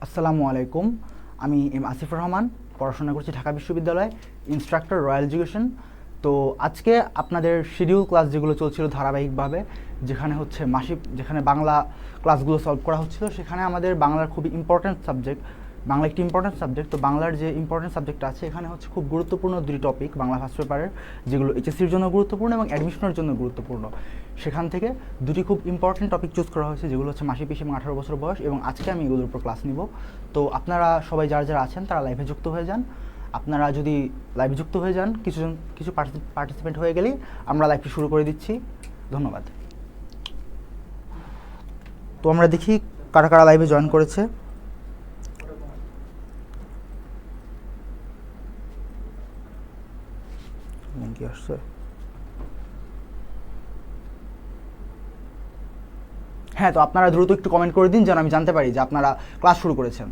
আসসালামু আলাইকুম। আমি এম আসিফুর রহমান, পড়াশোনা করছি ঢাকা বিশ্ববিদ্যালয়, ইনস্ট্রাক্টর রয়্যাল এডুকেশন। তো আজকে আপনাদের শিডিউল ক্লাস যেগুলো চলছিল ধারাবাহিকভাবে, যেখানে বাংলা ক্লাসগুলো সলভ করা হচ্ছিল, সেখানে আমাদের বাংলার খুবই ইম্পর্ট্যান্ট সাবজেক্ট, বাংলা একটি ইম্পর্ট্যান্ট সাবজেক্ট। তো বাংলার যে ইম্পর্ট্যান্ট সাবজেক্ট আছে এখানে হচ্ছে খুব গুরুত্বপূর্ণ দুটি টপিক বাংলা ফার্স্ট পেপারের, যেগুলো এইচএসসির জন্য গুরুত্বপূর্ণ এবং অ্যাডমিশনের জন্য গুরুত্বপূর্ণ। সেখান থেকে দুটি খুব ইম্পর্ট্যান্ট টপিক চুজ করা হয়েছে, যেগুলো হচ্ছে মাসি পিসি এবং 18 বছর বয়স, এবং আজকে আমি এগুলোর উপর ক্লাস নিব। তো আপনারা সবাই যারা যারা আছেন তারা লাইভে যুক্ত হয়ে যান। আপনারা যদি লাইভে যুক্ত হয়ে যান, কিছু পার্টিসিপেন্ট হয়ে গেলেই আমরা লাইভটি শুরু করে দিচ্ছি। ধন্যবাদ। তো আমরা দেখি কারা কারা লাইভে জয়েন করেছে। কি আসছে? হ্যাঁ, তো আপনারা দ্রুত একটু কমেন্ট করে দিন যেন আমি জানতে পারি যে আপনারা ক্লাস শুরু করেছেন,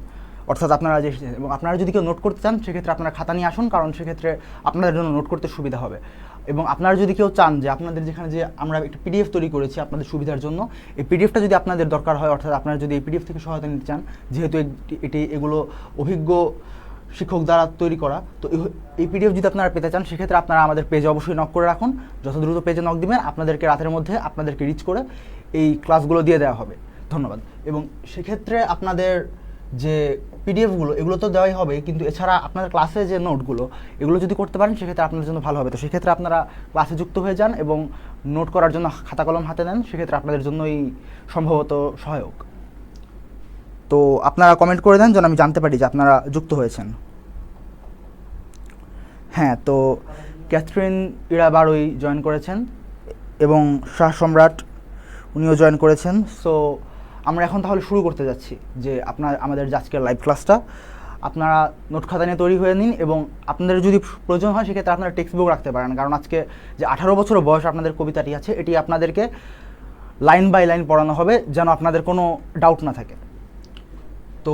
অর্থাৎ আপনারা যে, এবং আপনারা যদি কেউ নোট করতে চান সেক্ষেত্রে আপনারা খাতা নিয়ে আসুন, কারণ সেক্ষেত্রে আপনাদের জন্য নোট করতে সুবিধা হবে। এবং আপনারা যদি কেউ চান যে আপনাদের যেখানে যে আমরা একটা পিডিএফ তৈরি করেছি আপনাদের সুবিধার জন্য, এই পিডিএফটা যদি আপনাদের দরকার হয়, অর্থাৎ আপনারা যদি এই পিডিএফ থেকে সহায়তা নিতে চান, যেহেতু এগুলো অভিজ্ঞ শিক্ষক দ্বারা তৈরি করা, তো এই পিডিএফ যদি আপনারা পেতে চান সেক্ষেত্রে আপনারা আমাদের পেজে অবশ্যই নক করে রাখুন। যত দ্রুত পেজে নক দিবেন আপনাদেরকে রাতের মধ্যে আপনাদেরকে রিচ করে এই ক্লাসগুলো দিয়ে দেওয়া হবে। ধন্যবাদ। এবং সেক্ষেত্রে আপনাদের যে পিডিএফগুলো এগুলো তো দেওয়াই হবে, কিন্তু এছাড়া আপনাদের ক্লাসে যে নোটগুলো এগুলো যদি করতে পারেন সেক্ষেত্রে আপনাদের জন্য ভালো হবে। তো সেক্ষেত্রে আপনারা ক্লাসে যুক্ত হয়ে যান এবং নোট করার জন্য খাতা কলম হাতে নেন, সেক্ষেত্রে আপনাদের জন্যই সম্ভবত সহায়ক। তো আপনারা কমেন্ট করে দেন যেন আমি জানতে পারি যে আপনারা যুক্ত হয়েছেন। হ্যাঁ, তো ক্যাথরিন ইরাবারই জয়েন করেছেন এবং শাহ সম্রাট উনিও জয়েন করেছেন। সো আমরা এখন তাহলে শুরু করতে যাচ্ছি যে আমাদের আজকের লাইভ ক্লাসটা। আপনারা নোট খাতা নিয়ে তৈরি হয়ে নিন, এবং আপনাদের যদি প্রয়োজন হয় সেক্ষেত্রে আপনারা টেক্সট বুক রাখতে পারেন, কারণ আজকে যে 18 বছর বয়স আপনাদের কবিতাটি আছে এটি আপনাদেরকে লাইন বাই লাইন পড়ানো হবে যেন আপনাদের কোনো ডাউট না থাকে। তো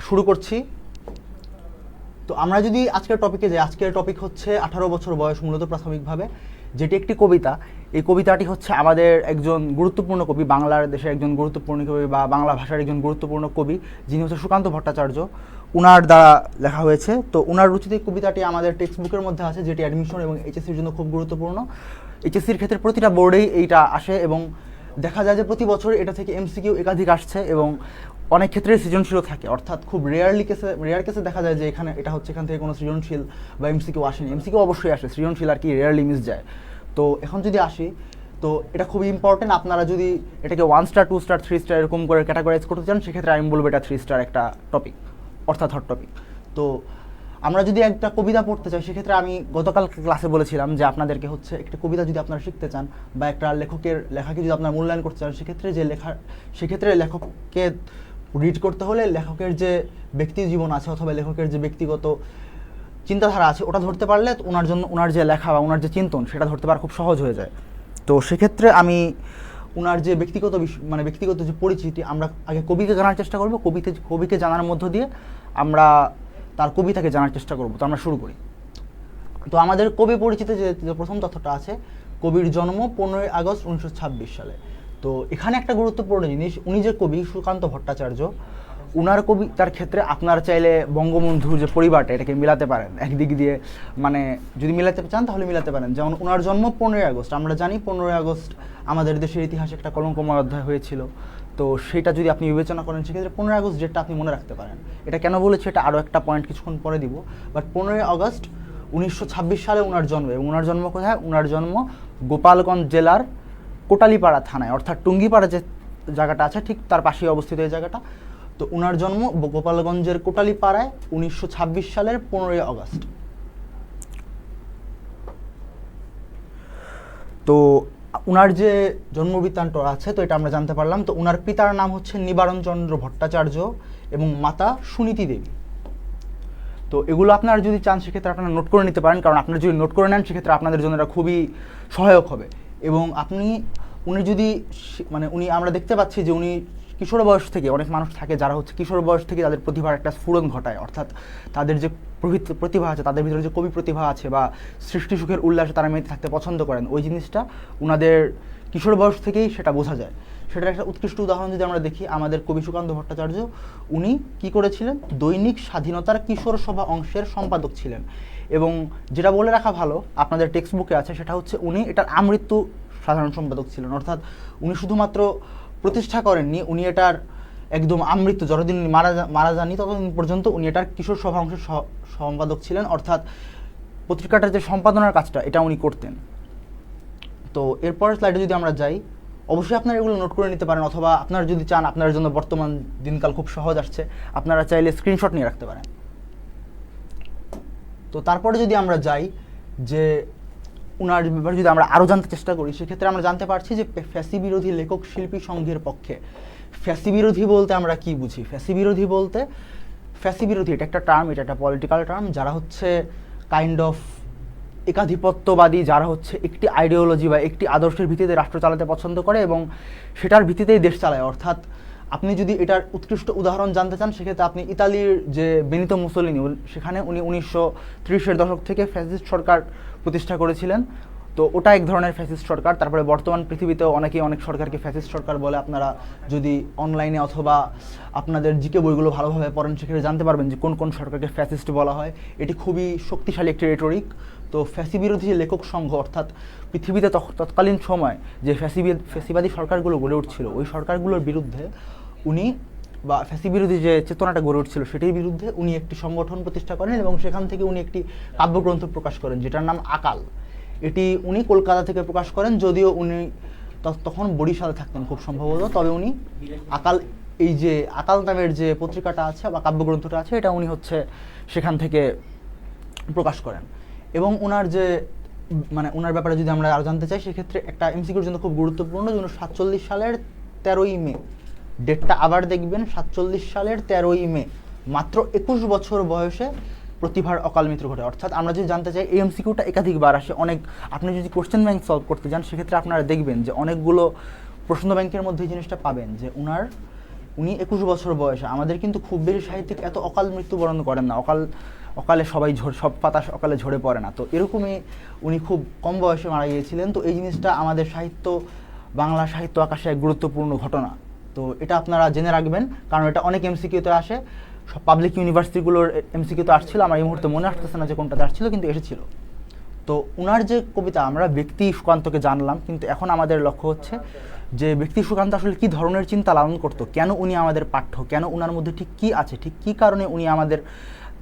শুরু করছি। তো আমরা যদি আজকের টপিকে যাই, আজকের টপিক হচ্ছে 18 বছর বয়স, মূলত প্রাথমিকভাবে, যেটি একটি কবিতা। এই কবিতাটি হচ্ছে আমাদের একজন গুরুত্বপূর্ণ কবি, বাংলার দেশের একজন গুরুত্বপূর্ণ কবি বা বাংলা ভাষার একজন গুরুত্বপূর্ণ কবি, যিনি হচ্ছে সুকান্ত ভট্টাচার্য, উনার দ্বারা লেখা হয়েছে। তো উনার রচিত কবিতাটি আমাদের টেক্সট বুকের মধ্যে আছে, যেটি অ্যাডমিশন এবং এইচএসসির জন্য খুব গুরুত্বপূর্ণ। এইচএসসির ক্ষেত্রে প্রতিটা বোর্ডেই এইটা আসে এবং দেখা যায় যে প্রতি বছর এটা থেকে এমসিকিউ একাধিক আসছে এবং অনেক ক্ষেত্রে সৃজনশীলও থাকে, অর্থাৎ খুব রেয়ার কেসে দেখা যায় যে এখান থেকে কোনো সৃজনশীল বা এমসিকিউ আসেনি। এমসিকিউ অবশ্যই আসে, সৃজনশীল আর কি রেয়ারলি মিস যায়। তো এখন যদি আসি, তো এটা খুবই ইম্পর্টেন্ট। আপনারা যদি এটাকে 1 স্টার 2 স্টার 3 স্টার এরকম করে ক্যাটাগরাইজ করতে চান সেক্ষেত্রে আমি বলবো এটা 3 স্টার একটা টপিক, অর্থাৎ হট টপিক। তো আমরা যদি একটা কবিতা পড়তে চাই সেক্ষেত্রে আমি গতকাল ক্লাসে বলেছিলাম যে আপনাদেরকে হচ্ছে একটা কবিতা যদি আপনারা শিখতে চান বা একটা লেখকের লেখাকে যদি আপনারা মূল্যায়ন করতে চান, সেক্ষেত্রে লেখককে রিড করতে হলে লেখকের যে ব্যক্তি জীবন আছে অথবা লেখকের যে ব্যক্তিগত চিন্তাধারা আছে ওটা ধরতে পারলে ওনার যে লেখা বা ওনার যে চিন্তন সেটা ধরতে পারা খুব সহজ হয়ে যায়। তো সেক্ষেত্রে আমি ওনার যে ব্যক্তিগত যে পরিচিতি, আমরা আগে কবিকে জানার চেষ্টা করব, কবিকে জানার মধ্য দিয়ে আমরা তার কবিতাকে জানার চেষ্টা করব। তো আমরা শুরু করি। তো আমাদের কবি পরিচিতি যে প্রথম তথ্যটা আছে, কবির জন্ম 15 আগস্ট 1926 সালে। তো এখানে একটা গুরুত্বপূর্ণ জিনিস, উনি যে কবি সুকান্ত ভট্টাচার্য, উনার কবিতার ক্ষেত্রে আপনারা চাইলে বঙ্গবন্ধুর যে পরিবারটা এটাকে মিলাতে পারেন একদিক দিয়ে, মানে যদি মিলাতে চান তাহলে মিলাতে পারেন। যেমন ওনার জন্ম 15 আগস্ট, আমরা জানি 15 আগস্ট আমাদের দেশের ইতিহাসে একটা কলঙ্কময় অধ্যায় হয়েছিল। তো সেটা যদি আপনি বিবেচনা করেন সেক্ষেত্রে 15 আগস্ট ডেটটা আপনি মনে রাখতে পারেন। এটা কেন বলেছি এটা আরও একটা পয়েন্ট কিছুক্ষণ পরে দিব, বাট 15 আগস্ট 1926 সালে ওনার জন্ম। এবং ওনার জন্ম কোথায়? ওনার জন্ম গোপালগঞ্জ জেলার কোটালীপাড়া থানায়, অর্থাৎ টুঙ্গিপাড়া যে জায়গাটা আছে ঠিক তার পাশেই অবস্থিত এই জায়গাটা। তো ওনার জন্ম গোপালগঞ্জের কোটালীপাড়ায় 1926 সালের 15 আগস্ট। তো উনার যে জন্মবৃত্তান্ত আছে তো এটা আমরা জানতে পারলাম। তো উনার পিতার নাম হচ্ছে নিবারণ চন্দ্র ভট্টাচার্য এবং মাতা সুনীতি দেবী। তো এগুলো আপনারা যদি চান সেক্ষেত্রে আপনারা নোট করে নিতে পারেন, কারণ আপনারা যদি নোট করে নেন সেক্ষেত্রে আপনাদের জন্য এটা খুবই সহায়ক হবে। এবং উনি আমরা দেখতে পাচ্ছি যে উনি কিশোর বয়স থেকে, অনেক মানুষ থাকে যারা হচ্ছে কিশোর বয়স থেকে তাদের প্রতিভার একটা স্ফুরণ ঘটায়, অর্থাৎ তাদের যে প্রতিভা আছে, তাদের ভিতরে যে কবি প্রতিভা আছে বা সৃষ্টি সুখের উল্লাসে তারা মেতে থাকতে পছন্দ করেন, ওই জিনিসটা ওনাদের কিশোর বয়স থেকেই সেটা বোঝা যায়। সেটার একটা উৎকৃষ্ট উদাহরণ যদি আমরা দেখি, আমাদের কবি সুকান্ত ভট্টাচার্য, উনি কি করেছিলেন, দৈনিক স্বাধীনতার কিশোর সভা অংশের সম্পাদক ছিলেন। এবং যেটা বলে রাখা ভালো, আপনাদের টেক্সট বুকে আছে, সেটা হচ্ছে উনি এটার আমৃত্যু সাধারণ সম্পাদক ছিলেন। অর্থাৎ উনি শুধুমাত্র প্রতিষ্ঠা করেননি, উনি এটার একদম আমৃত্যু, যতদিন মারা যাননি ততদিন পর্যন্ত উনি এটার কিশোর সভা অংশের সম্পাদক ছিলেন। অর্থাৎ পত্রিকাটার যে সম্পাদনার কাজটা এটা উনি করতেন। তো এরপরের স্লাইডে যদি আমরা যাই, অবশ্যই আপনারা এগুলো নোট করে নিতে পারেন, অথবা আপনারা যদি চান, আপনার জন্য বর্তমান দিনকাল খুব সহজ আসছে, আপনারা চাইলে স্ক্রিনশট নিয়ে রাখতে পারেন। তো তারপরে যদি আমরা যাই যে উনার ব্যাপারে যদি আমরা আরও জানতে চেষ্টা করি, সেক্ষেত্রে আমরা জানতে পারছি যে ফ্যাসি বিরোধী লেখক শিল্পী সংঘের পক্ষে। ফ্যাসি বিরোধী বলতে আমরা কি বুঝি? ফ্যাসি বিরোধী বলতে, ফ্যাসি বিরোধী এটা একটা টার্ম, এটা একটা পলিটিক্যাল টার্ম, যারা হচ্ছে কাইন্ড অফ একাধিপত্যবাদী, যারা হচ্ছে একটি আইডিওলজি বা একটি আদর্শের ভিত্তিতে রাষ্ট্র চালাতে পছন্দ করে এবং সেটার ভিত্তিতেই দেশ চালায়। অর্থাৎ আপনি যদি এটার উৎকৃষ্ট উদাহরণ জানতে চান, সেক্ষেত্রে আপনি ইতালির যে বেনিতো মুসোলিনি, সেখানে উনি 1930-এর দশক থেকে ফ্যাসিস্ট সরকার প্রতিষ্ঠা করেছিলেন। তো ওটা এক ধরনের ফ্যাসিস্ট সরকার। তারপরে বর্তমান পৃথিবীতেও অনেকেই অনেক সরকারকে ফ্যাসিস্ট সরকার বলে। আপনারা যদি অনলাইনে অথবা আপনাদের জিকে বইগুলো ভালোভাবে পড়েন, সেখানে জানতে পারবেন যে কোন কোন সরকারকে ফ্যাসিস্ট বলা হয়। এটি খুবই শক্তিশালী একটি রেটরিক। তো ফ্যাসি বিরোধী যে লেখক সংঘ, অর্থাৎ পৃথিবীতে তৎকালীন সময় যে ফ্যাসিবাদী সরকারগুলো গড়ে উঠছিল, ওই সরকারগুলোর বিরুদ্ধে উনি, বা ফ্যাসি বিরোধী যে চেতনাটা গড়ে উঠছিল সেটির বিরুদ্ধে উনি একটি সংগঠন প্রতিষ্ঠা করেন এবং সেখান থেকে উনি একটি কাব্যগ্রন্থ প্রকাশ করেন, যেটার নাম আকাল। এটি উনি কলকাতা থেকে প্রকাশ করেন, যদিও উনি তখন বরিশালে থাকতেন খুব সম্ভবত। তবে উনি আকাল, এই যে আকাল নামের যে পত্রিকাটা আছে বা কাব্যগ্রন্থটা আছে, এটা উনি হচ্ছে সেখান থেকে প্রকাশ করেন। এবং উনার যে উনার ব্যাপারে যদি আমরা আরও জানতে চাই, সেক্ষেত্রে একটা এমসিকিউর জন্য খুব গুরুত্বপূর্ণ, যে 1947 সালের 13ই মে, ডেটটা আবার দেখবেন, 1947 সালের 13ই মে, মাত্র 21 বছর বয়সে প্রতিভার অকাল মৃত্যু ঘটে। অর্থাৎ আমরা যদি জানতে চাই, এই এমসিকিউটা একাধিকবার আসে। আপনি যদি কোশ্চেন ব্যাংক সলভ করতে যান, সেক্ষেত্রে আপনারা দেখবেন যে অনেকগুলো প্রশ্ন ব্যাংকের মধ্যে এই জিনিসটা পাবেন যে উনি 21 বছর বয়সে। আমাদের কিন্তু খুব বেশি সাহিত্যিক এত অকাল মৃত্যুবরণ করেন না, অকালে সবাই সব পাতা অকালে ঝরে পড়ে না। তো এরকমই উনি খুব কম বয়সে মারা গিয়েছিলেন। তো এই জিনিসটা আমাদের বাংলা সাহিত্য আকাশে এক গুরুত্বপূর্ণ ঘটনা। তো এটা আপনারা জেনে রাখবেন, কারণ এটা অনেক এমসিকিউতে আসে। সব পাবলিক ইউনিভার্সিটিগুলোর এমসিকিউতে আসছিল, আমার এই মুহূর্তে মনে আসতেছে না যে কোনটাতে আসছিল, কিন্তু এসেছিল। তো উনার যে কবিতা, আমরা ব্যক্তি সুকান্তকে জানলাম, কিন্তু এখন আমাদের লক্ষ্য হচ্ছে যে ব্যক্তি সুকান্ত আসলে কী ধরনের চিন্তা লালন করতো, কেন উনি আমাদের পাঠ্য, কেন উনার মধ্যে ঠিক কী আছে, ঠিক কী কারণে উনি আমাদের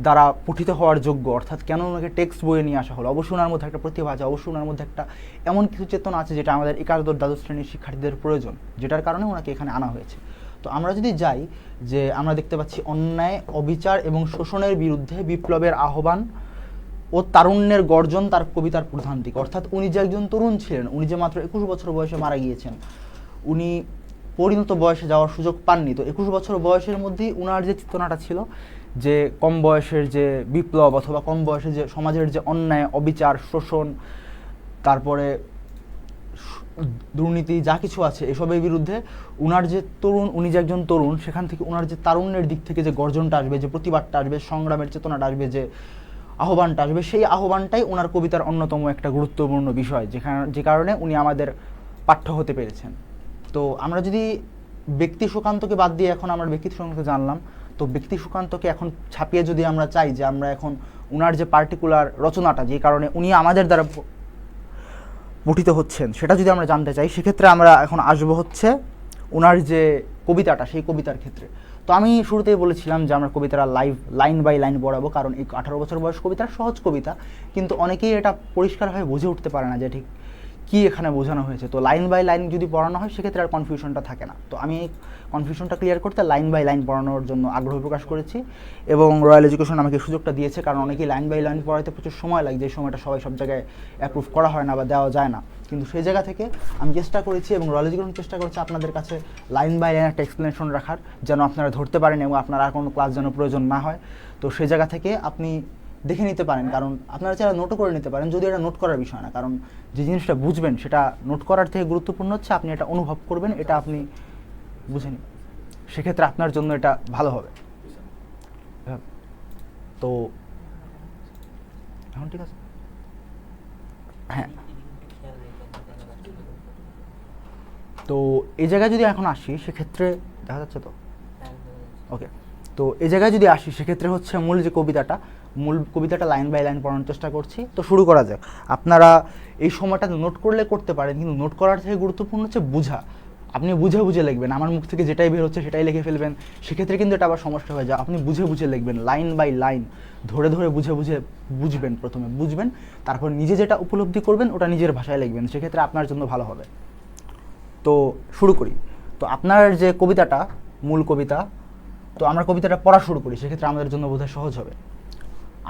দ্বারা পঠিত হওয়ার যোগ্য, অর্থাৎ কেন ওনাকে টেক্সট বইয়ে নিয়ে আসা হলো। অবশ্যই ওনার মধ্যে একটা প্রতিভা আছে, অবশ্যই ওনার মধ্যে একটা এমন কিছু চেতনা আছে যেটা আমাদের একাদশ দ্বাদশ শ্রেণীর শিক্ষার্থীদের প্রয়োজন, যেটার কারণে ওনাকে এখানে আনা হয়েছে। তো আমরা যদি যাই, যে আমরা দেখতে পাচ্ছি অন্যায়, অবিচার এবং শোষণের বিরুদ্ধে বিপ্লবের আহ্বান ও তারুণ্যের গর্জন তার কবিতার প্রধান দিক। অর্থাৎ উনি যে একজন তরুণ ছিলেন, উনি যে মাত্র 21 বছর বয়সে মারা গিয়েছেন, উনি পরিণত বয়সে যাওয়ার সুযোগ পাননি। তো 21 বছর বয়সের মধ্যেই উনার যে চেতনাটা ছিল, যে কম বয়সের যে বিপ্লব, অথবা কম বয়সে যে সমাজের যে অন্যায়, অবিচার, শোষণ, তারপরে দুর্নীতি, যা কিছু আছে এসবের বিরুদ্ধে উনার যে উনি যে একজন তরুণ, সেখান থেকে উনার যে তারুণ্যের দিক থেকে যে গর্জনটা আসবে, যে প্রতিবাদটা আসবে, সংগ্রামের চেতনাটা আসবে, যে আহ্বানটা আসবে, সেই আহ্বানটাই ওনার কবিতার অন্যতম একটা গুরুত্বপূর্ণ বিষয়, যে কারণে উনি আমাদের পাঠ্য হতে পেরেছেন। তো আমরা যদি ব্যক্তি সুকান্তকে বাদ দিয়ে এখন আমরা ব্যক্তি সুকান্তকে জানলাম, তো ব্যক্তি সুকান্তকে এখন ছাপিয়ে যদি আমরা চাই যে আমরা এখন উনার যে পার্টিকুলার রচনাটা, যে কারণে উনি আমাদের দ্বারা পঠিত হচ্ছেন, সেটা যদি আমরা জানতে চাই, সেক্ষেত্রে আমরা এখন আসবো হচ্ছে উনার যে কবিতাটা, সেই কবিতার ক্ষেত্রে। তো আমি শুরুতেই বলেছিলাম যে আমরা কবিতাটা লাইন বাই লাইন পড়াবো, কারণ এই 18 বছর বয়স কবিতার সহজ কবিতা, কিন্তু অনেকেই এটা পরিষ্কারভাবে বুঝে উঠতে পারে না যে ঠিক কী এখানে বোঝানো হয়েছে। তো লাইন বাই লাইন যদি পড়ানো হয়, সেক্ষেত্রে আর কনফিউশনটা থাকে না। তো আমি কনফিউশনটা ক্লিয়ার করতে লাইন বাই লাইন পড়ানোর জন্য আগ্রহ প্রকাশ করেছি, এবং রয়্যাল এডুকেশন আমাকে সুযোগটা দিয়েছে, কারণ অনেকেই লাইন বাই লাইন পড়াতে প্রচুর সময় লাগে, যে সময়টা সবাই সব জায়গায় অ্যাপ্রুভ করা হয় না বা দেওয়া যায় না। কিন্তু সেই জায়গা থেকে আমি চেষ্টা করেছি, এবং রয়্যাল এডুকেশন চেষ্টা করেছে আপনাদের কাছে লাইন বাই লাইন একটা এক্সপ্লেনেশন রাখার, যেন আপনারা ধরতে পারেন এবং আপনার আর কোনো ক্লাস যেন প্রয়োজন না হয়। তো সেই জায়গা থেকে আপনি দেখে নিতে পারেন, কারণ আপনারা চাইলে নোটও করে নিতে পারেন, যদি এটা নোট করার বিষয় না, কারণ যে জিনিসটা বুঝবেন সেটা নোট করার থেকে গুরুত্বপূর্ণ হচ্ছে আপনি এটা অনুভব করবেন, এটা আপনি বুঝে নিন, সেক্ষেত্রে আপনার জন্য এটা ভালো হবে। তো এখন ঠিক আছে, হ্যাঁ তো এই জায়গায় যদি এখন আসি সেক্ষেত্রে দেখা যাচ্ছে তো ওকে, তো এই জায়গায় যদি আসি সেক্ষেত্রে হচ্ছে মূল কবিতাটা লাইন বাই লাইন পড়ানোর চেষ্টা করছি। তো শুরু করা যাক। আপনারা এই সময়টা নোট করলে করতে পারেন, কিন্তু নোট করার থেকে গুরুত্বপূর্ণ হচ্ছে বোঝা। আপনি বুঝে বুঝে লিখবেন, আমার মুখ থেকে যেটাই বের হচ্ছে সেটাই লিখে ফেলবেন, সেক্ষেত্রে কিন্তু এটা আবার সমস্যা হয়ে যায়। আপনি বুঝে বুঝে লিখবেন, লাইন বাই লাইন ধরে ধরে বুঝে বুঝে বুঝবেন, প্রথমে বুঝবেন, তারপর নিজে যেটা উপলব্ধি করবেন ওটা নিজের ভাষায় লিখবেন, সেক্ষেত্রে আপনার জন্য ভালো হবে। তো শুরু করি। তো আপনার যে কবিতাটা, মূল কবিতা, তো আমরা কবিতাটা পড়া শুরু করি, সেক্ষেত্রে আমাদের জন্য বোধহয় সহজ হবে।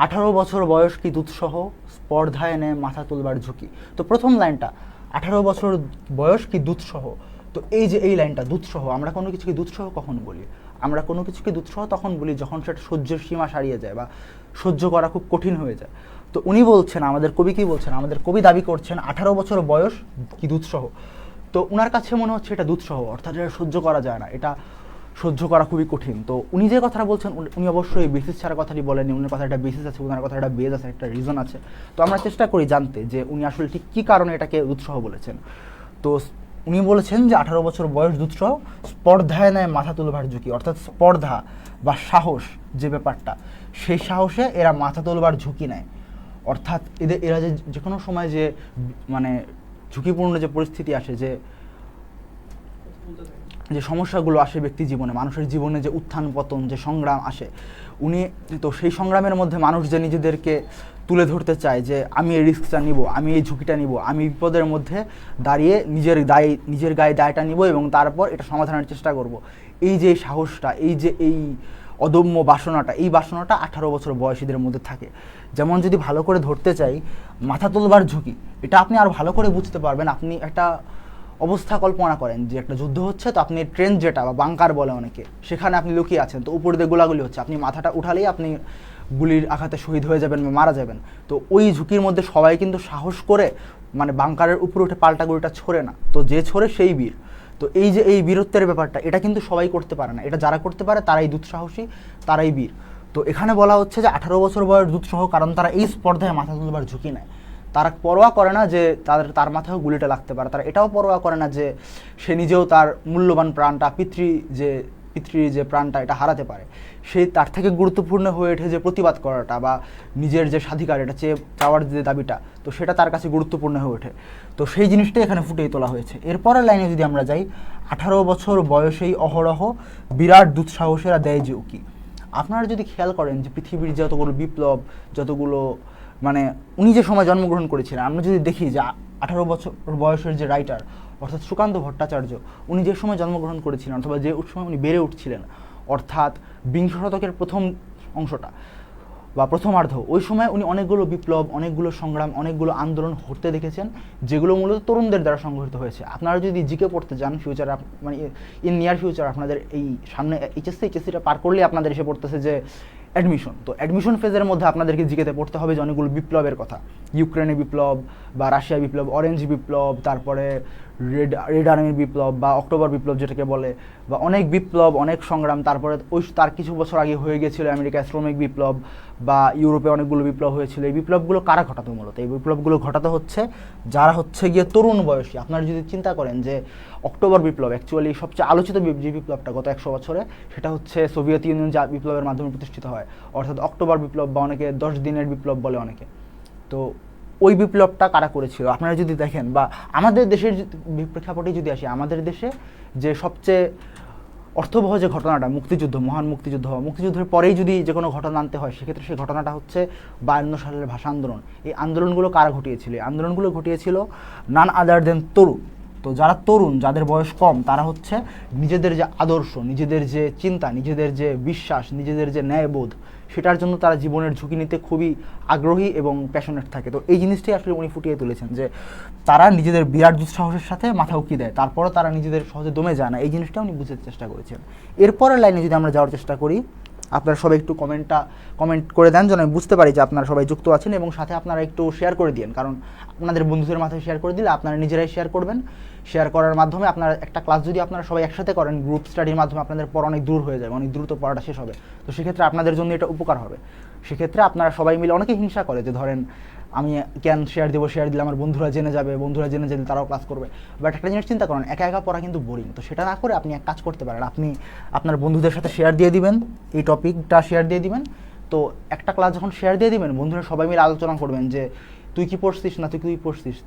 18 বছর বয়স কি দুঃসহ, স্পর্ধায় এনে মাথা তুলবার ঝুঁকি। তো প্রথম লাইনটা 18 বছর বয়স কি দুঃসহ। তো এই যে এই লাইনটা দুঃসহ, আমরা কোনো কিছুকে দুঃসহ কখন বলি? আমরা কোনো কিছুকে দুঃসহ তখন বলি যখন সেটা সহ্যের সীমা ছাড়িয়ে যায় বা সহ্য করা খুব কঠিন হয়ে যায়। তো উনি বলছেন, আমাদের কবি কি বলছেন, আমাদের কবি দাবি করছেন 18 বছর বয়স কি দুঃসহ। তো উনার কাছে মনে হচ্ছে এটা দুঃসহ, অর্থাৎ এটা সহ্য করা যায় না, এটা সহ্য করা খুবই কঠিন। তো উনি যে কথাটা বলছেন, উনি অবশ্যই বেসিস ছাড়া কথাটি বলেনি, উনার কথা একটা বেসিস আছে, উনার কথা একটা বেজ আছে, একটা রিজন আছে। তো আমরা চেষ্টা করি জানতে যে উনি আসলে ঠিক কী কারণে এটাকে দুঃসহ বলেছেন। তো উনি বলেছেন যে 18 বছর বয়স দুঃসহ, স্পর্ধায় নেয় মাথা তুলবার ঝুঁকি, অর্থাৎ স্পর্ধা বা সাহস যে ব্যাপারটা, সেই সাহসে এরা মাথা তুলবার ঝুঁকি নেয়। অর্থাৎ এরা যে কোনো সময় যে মানে ঝুঁকিপূর্ণ যে পরিস্থিতি আসে, যে সমস্যাগুলো আসে ব্যক্তি জীবনে, মানুষের জীবনে যে উত্থান পতন, যে সংগ্রাম আসে, উনি তো সেই সংগ্রামের মধ্যে মানুষ যে নিজেদেরকে তুলে ধরতে চায় যে আমি এই রিস্কটা নিব, আমি এই ঝুঁকিটা নিব, আমি বিপদের মধ্যে দাঁড়িয়ে নিজের গায়ে দায়টা নিব এবং তারপর এটা সমাধানের চেষ্টা করব। এই যে সাহসটা, এই যে এই অদম্য বাসনাটা, এই বাসনাটা 18 বছর বয়সীদের মধ্যে থাকে। যেমন যদি ভালো করে ধরতে চাই, মাথা তোলবার ঝুঁকি, এটা আপনি আরও ভালো করে বুঝতে পারবেন। আপনি একটা অবস্থা কল্পনা করেন যে একটা যুদ্ধ হচ্ছে, তো আপনি ট্রেন যেটা বা বাংকার বলে অনেকে, সেখানে আপনি লুকিয়ে আছেন, তো উপর দিয়ে গোলাগুলি হচ্ছে, আপনি মাথাটা উঠালেই আপনি গুলির আঘাতে শহীদ হয়ে যাবেন বা মারা যাবেন। তো ওই ঝুঁকির মধ্যে সবাই কিন্তু সাহস করে মানে বাংকারের উপরে উঠে পাল্টা গুলিটা ছোড়ে না, তো যে ছোড়ে সেই বীর। তো এই যে এই বীরত্বের ব্যাপারটা, এটা কিন্তু সবাই করতে পারে না, এটা যারা করতে পারে তারাই দুঃসাহসী, তারাই বীর। তো এখানে বলা হচ্ছে যে 18 বছর বয়স দুঃসহ, কারণ তারা এই স্পর্ধায় মাথা তুলবার ঝুঁকি নেয়। তারা পরোয়া করে না যে তার মাথায়ও গুলিটা লাগতে পারে, তারা এটাও পরোয়া করে না যে সে নিজেও তার মূল্যবান প্রাণটা, পিতৃ যে প্রাণটা, এটা হারাতে পারে। সেই তার থেকে গুরুত্বপূর্ণ হয়ে ওঠে যে প্রতিবাদ করাটা বা নিজের যে স্বাধিকার, এটা চাওয়ার যে দাবিটা, তো সেটা তার কাছে গুরুত্বপূর্ণ হয়ে ওঠে। তো সেই জিনিসটাই এখানে ফুটিয়ে তোলা হয়েছে। এরপরের লাইনে যদি আমরা যাই, 18 বছর বয়সেই অহরহ বিরাট দুঃসাহসেরা দেয় যে উকি। আপনারা যদি খেয়াল করেন যে পৃথিবীর যতগুলো বিপ্লব, যতগুলো মানে উনি যে সময় জন্মগ্রহণ করেছিলেন, আমরা যদি দেখি যে 18 বছর বয়সের যে রাইটার অর্থাৎ সুকান্ত ভট্টাচার্য, উনি যে সময় জন্মগ্রহণ করেছিলেন অথবা যে সময় উনি বেড়ে উঠছিলেন, অর্থাৎ বিংশ শতকের প্রথম অংশটা বা প্রথমার্ধ, ওই সময় উনি অনেকগুলো বিপ্লব, অনেকগুলো সংগ্রাম, অনেকগুলো আন্দোলন হতে দেখেছেন, যেগুলো মূলত তরুণদের দ্বারা সংঘটিত হয়েছে। আপনারা যদি জিকে পড়তে যান ফিউচার, মানে ইন নিয়ার ফিউচার, আপনাদের এই সামনে এইচএসসিটা পার করলে আপনাদের এসে পড়তেছে যে অ্যাডমিশন। তো অ্যাডমিশন ফেজের মধ্যে আপনাদেরকে জিকেতে পড়তে হবে যে অনেকগুলো বিপ্লবের কথা, ইউক্রেনের বিপ্লব বা রাশিয়া বিপ্লব, অরেঞ্জ বিপ্লব, তারপরে রেড আর্মির বিপ্লব বা অক্টোবর বিপ্লব যেটাকে বলে, বা অনেক বিপ্লব, অনেক সংগ্রাম। তারপরে তার কিছু বছর আগে হয়ে গেছিলো আমেরিকায় শ্রমিক বিপ্লব, বা ইউরোপে অনেকগুলো বিপ্লব হয়েছিল। এই বিপ্লবগুলো কারা ঘটাতো? মূলত এই বিপ্লবগুলো ঘটাতে হচ্ছে যারা হচ্ছে গিয়ে তরুণ বয়সী। আপনারা যদি চিন্তা করেন যে অক্টোবর বিপ্লব অ্যাকচুয়ালি সবচেয়ে আলোচিত যে বিপ্লবটা গত 100 বছরে, সেটা হচ্ছে সোভিয়েত ইউনিয়ন যা বিপ্লবের মাধ্যমে প্রতিষ্ঠিত হয়, অর্থাৎ অক্টোবর বিপ্লব, বা অনেকে 10 দিনের বিপ্লব বলে অনেকে। তো ওই বিপ্লবটা কারা করেছিল আপনারা যদি দেখেন, বা আমাদের দেশের প্রেক্ষাপটে যদি আসি, আমাদের দেশে যে সবচেয়ে অর্থবহ যে ঘটনাটা মুক্তিযুদ্ধ, মহান মুক্তিযুদ্ধের পরেই যদি যে কোনো ঘটনা আনতে হয়, সেক্ষেত্রে সেই ঘটনাটা হচ্ছে 52 সালের ভাষা আন্দোলন। এই আন্দোলনগুলো কারা ঘটিয়েছিল? এই আন্দোলনগুলো ঘটিয়েছিল নান আদার দেন তরুণ। তো যারা তরুণ, যাদের বয়স কম, তারা হচ্ছে নিজেদের যে আদর্শ, নিজেদের যে চিন্তা, নিজেদের যে বিশ্বাস, নিজেদের যে ন্যায়বোধ, সেটার জন্য তারা জীবনের ঝুঁকি নিতে খুবই আগ্রহী এবং প্যাশনেট থাকে। তো এই জিনিসটাই আসলে উনি ফুটিয়ে তুলেছেন যে তারা নিজেদের বিরাট দুঃসাহসের সাথে মাথা উঁকি দেয়, তারপরও তারা নিজেদের সহজে দমে যায় না। এই জিনিসটা উনি বুঝতে চেষ্টা করেছেন। এরপরের লাইনে যদি আমরা যাওয়ার চেষ্টা করি, আপনারা সবাই একটু কমেন্ট করে দেন যেন আমি বুঝতে পারি যে আপনারা সবাই যুক্ত আছেন, এবং সাথে আপনারা একটু শেয়ার করে দিন, কারণ আপনাদের বন্ধুদের মাথায় শেয়ার করে দিলে আপনারা নিজেরাই শেয়ার করবেন। শেয়ার করার মাধ্যমে আপনারা একটা ক্লাস যদি আপনারা সবাই একসাথে করেন, গ্রুপ স্টাডির মাধ্যমে আপনাদের পড়া অনেক দূর হয়ে যাবে, অনেক দ্রুত পড়াটা শেষ হবে। তো সেক্ষেত্রে আপনাদের জন্য এটা উপকার হবে। সেক্ষেত্রে আপনারা সবাই মিলে, অনেকে হিংসা করে যে ধরেন আমি কেন শেয়ার দিলে আমার বন্ধুরা জেনে যাবে, বন্ধুরা জেনে যেলে তারাও ক্লাস করবে। বাট একটা জিনিস চিন্তা করেন, একা একা পড়া কিন্তু বোরিং। তো সেটা না করে আপনি এক কাজ করতে পারেন, আপনি আপনার বন্ধুদের সাথে শেয়ার দিয়ে দিবেন, এই টপিকটা শেয়ার দিয়ে দিবেন। তো একটা ক্লাস যখন শেয়ার দিয়ে দিবেন, বন্ধুরা সবাই মিলে আলোচনা করবেন যে তুই কি পড়ছিস না,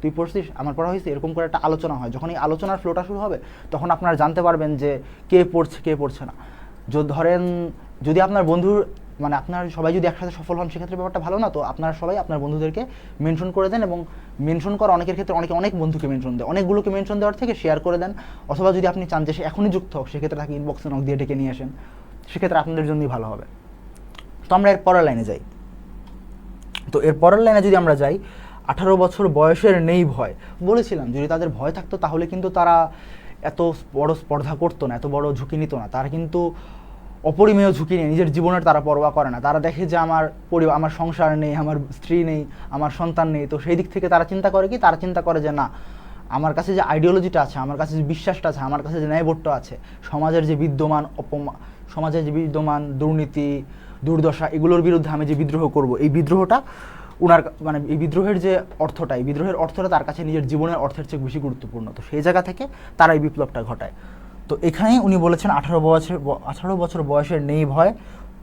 তুই পড়ছিস আমার পড়া হয়েছে, এরকম করে একটা আলোচনা হয়। যখন এই আলোচনার ফ্লোটা শুরু হবে, তখন আপনারা জানতে পারবেন যে কে পড়ছে না। ধরেন যদি আপনার বন্ধুর মানে আপনার সবাই যদি একসাথে সফল হন, সেক্ষেত্রে ব্যাপারটা ভালো না। তো আপনারা সবাই আপনার বন্ধুদেরকে মেনশন করে দেন, এবং মেনশন করা অনেকের ক্ষেত্রে অনেক বন্ধুকে মেনশন দেয়, অনেকগুলোকে মেনশন দেওয়ার থেকে শেয়ার করে দেন। অথবা যদি আপনি চান যে সে এখনই যুক্ত হোক, সেক্ষেত্রে তাকে ইনবক্সে নক দিয়ে ডেকে নিয়ে আসেন, সেক্ষেত্রে আপনাদের জন্যই ভালো হবে। তো আমরা এর পরের লাইনে যাই। তো এর পরের লাইনে যদি আমরা যাই, 18 বছর বয়সের নেই ভয়। বলেছিলাম যদি তাদের ভয় থাকতো তাহলে কিন্তু তারা এত বড় স্পর্ধা করতো না, এত বড় ঝুঁকি নিত না। তারা কিন্তু অপরিমেয় ঝুঁকি নিয়ে নিজের জীবনের তারা পরোয়া করে না। তারা দেখে যে আমার সংসার নেই, আমার স্ত্রী নেই, আমার সন্তান নেই। তো সেই দিক থেকে তারা চিন্তা করে কি, তারা চিন্তা করে যে না, আমার কাছে যে আইডিওলজিটা আছে, আমার কাছে যে বিশ্বাসটা আছে, আমার কাছে যে ন্যায়বোধটা আছে, সমাজের যে বিদ্যমান দুর্নীতি, দুর্দশা, এগুলোর বিরুদ্ধে আমি যে বিদ্রোহ করব, এই বিদ্রোহটা এই বিদ্রোহের যে অর্থটা, এই বিদ্রোহের অর্থটা তার কাছে নিজের জীবনের অর্থের চেয়ে বেশি গুরুত্বপূর্ণ। তো সেই জায়গা থেকে তারা এই বিপ্লবটা ঘটায়। তো এখানেই উনি বলেছেন 18 বছর বয়সের নেই ভয়,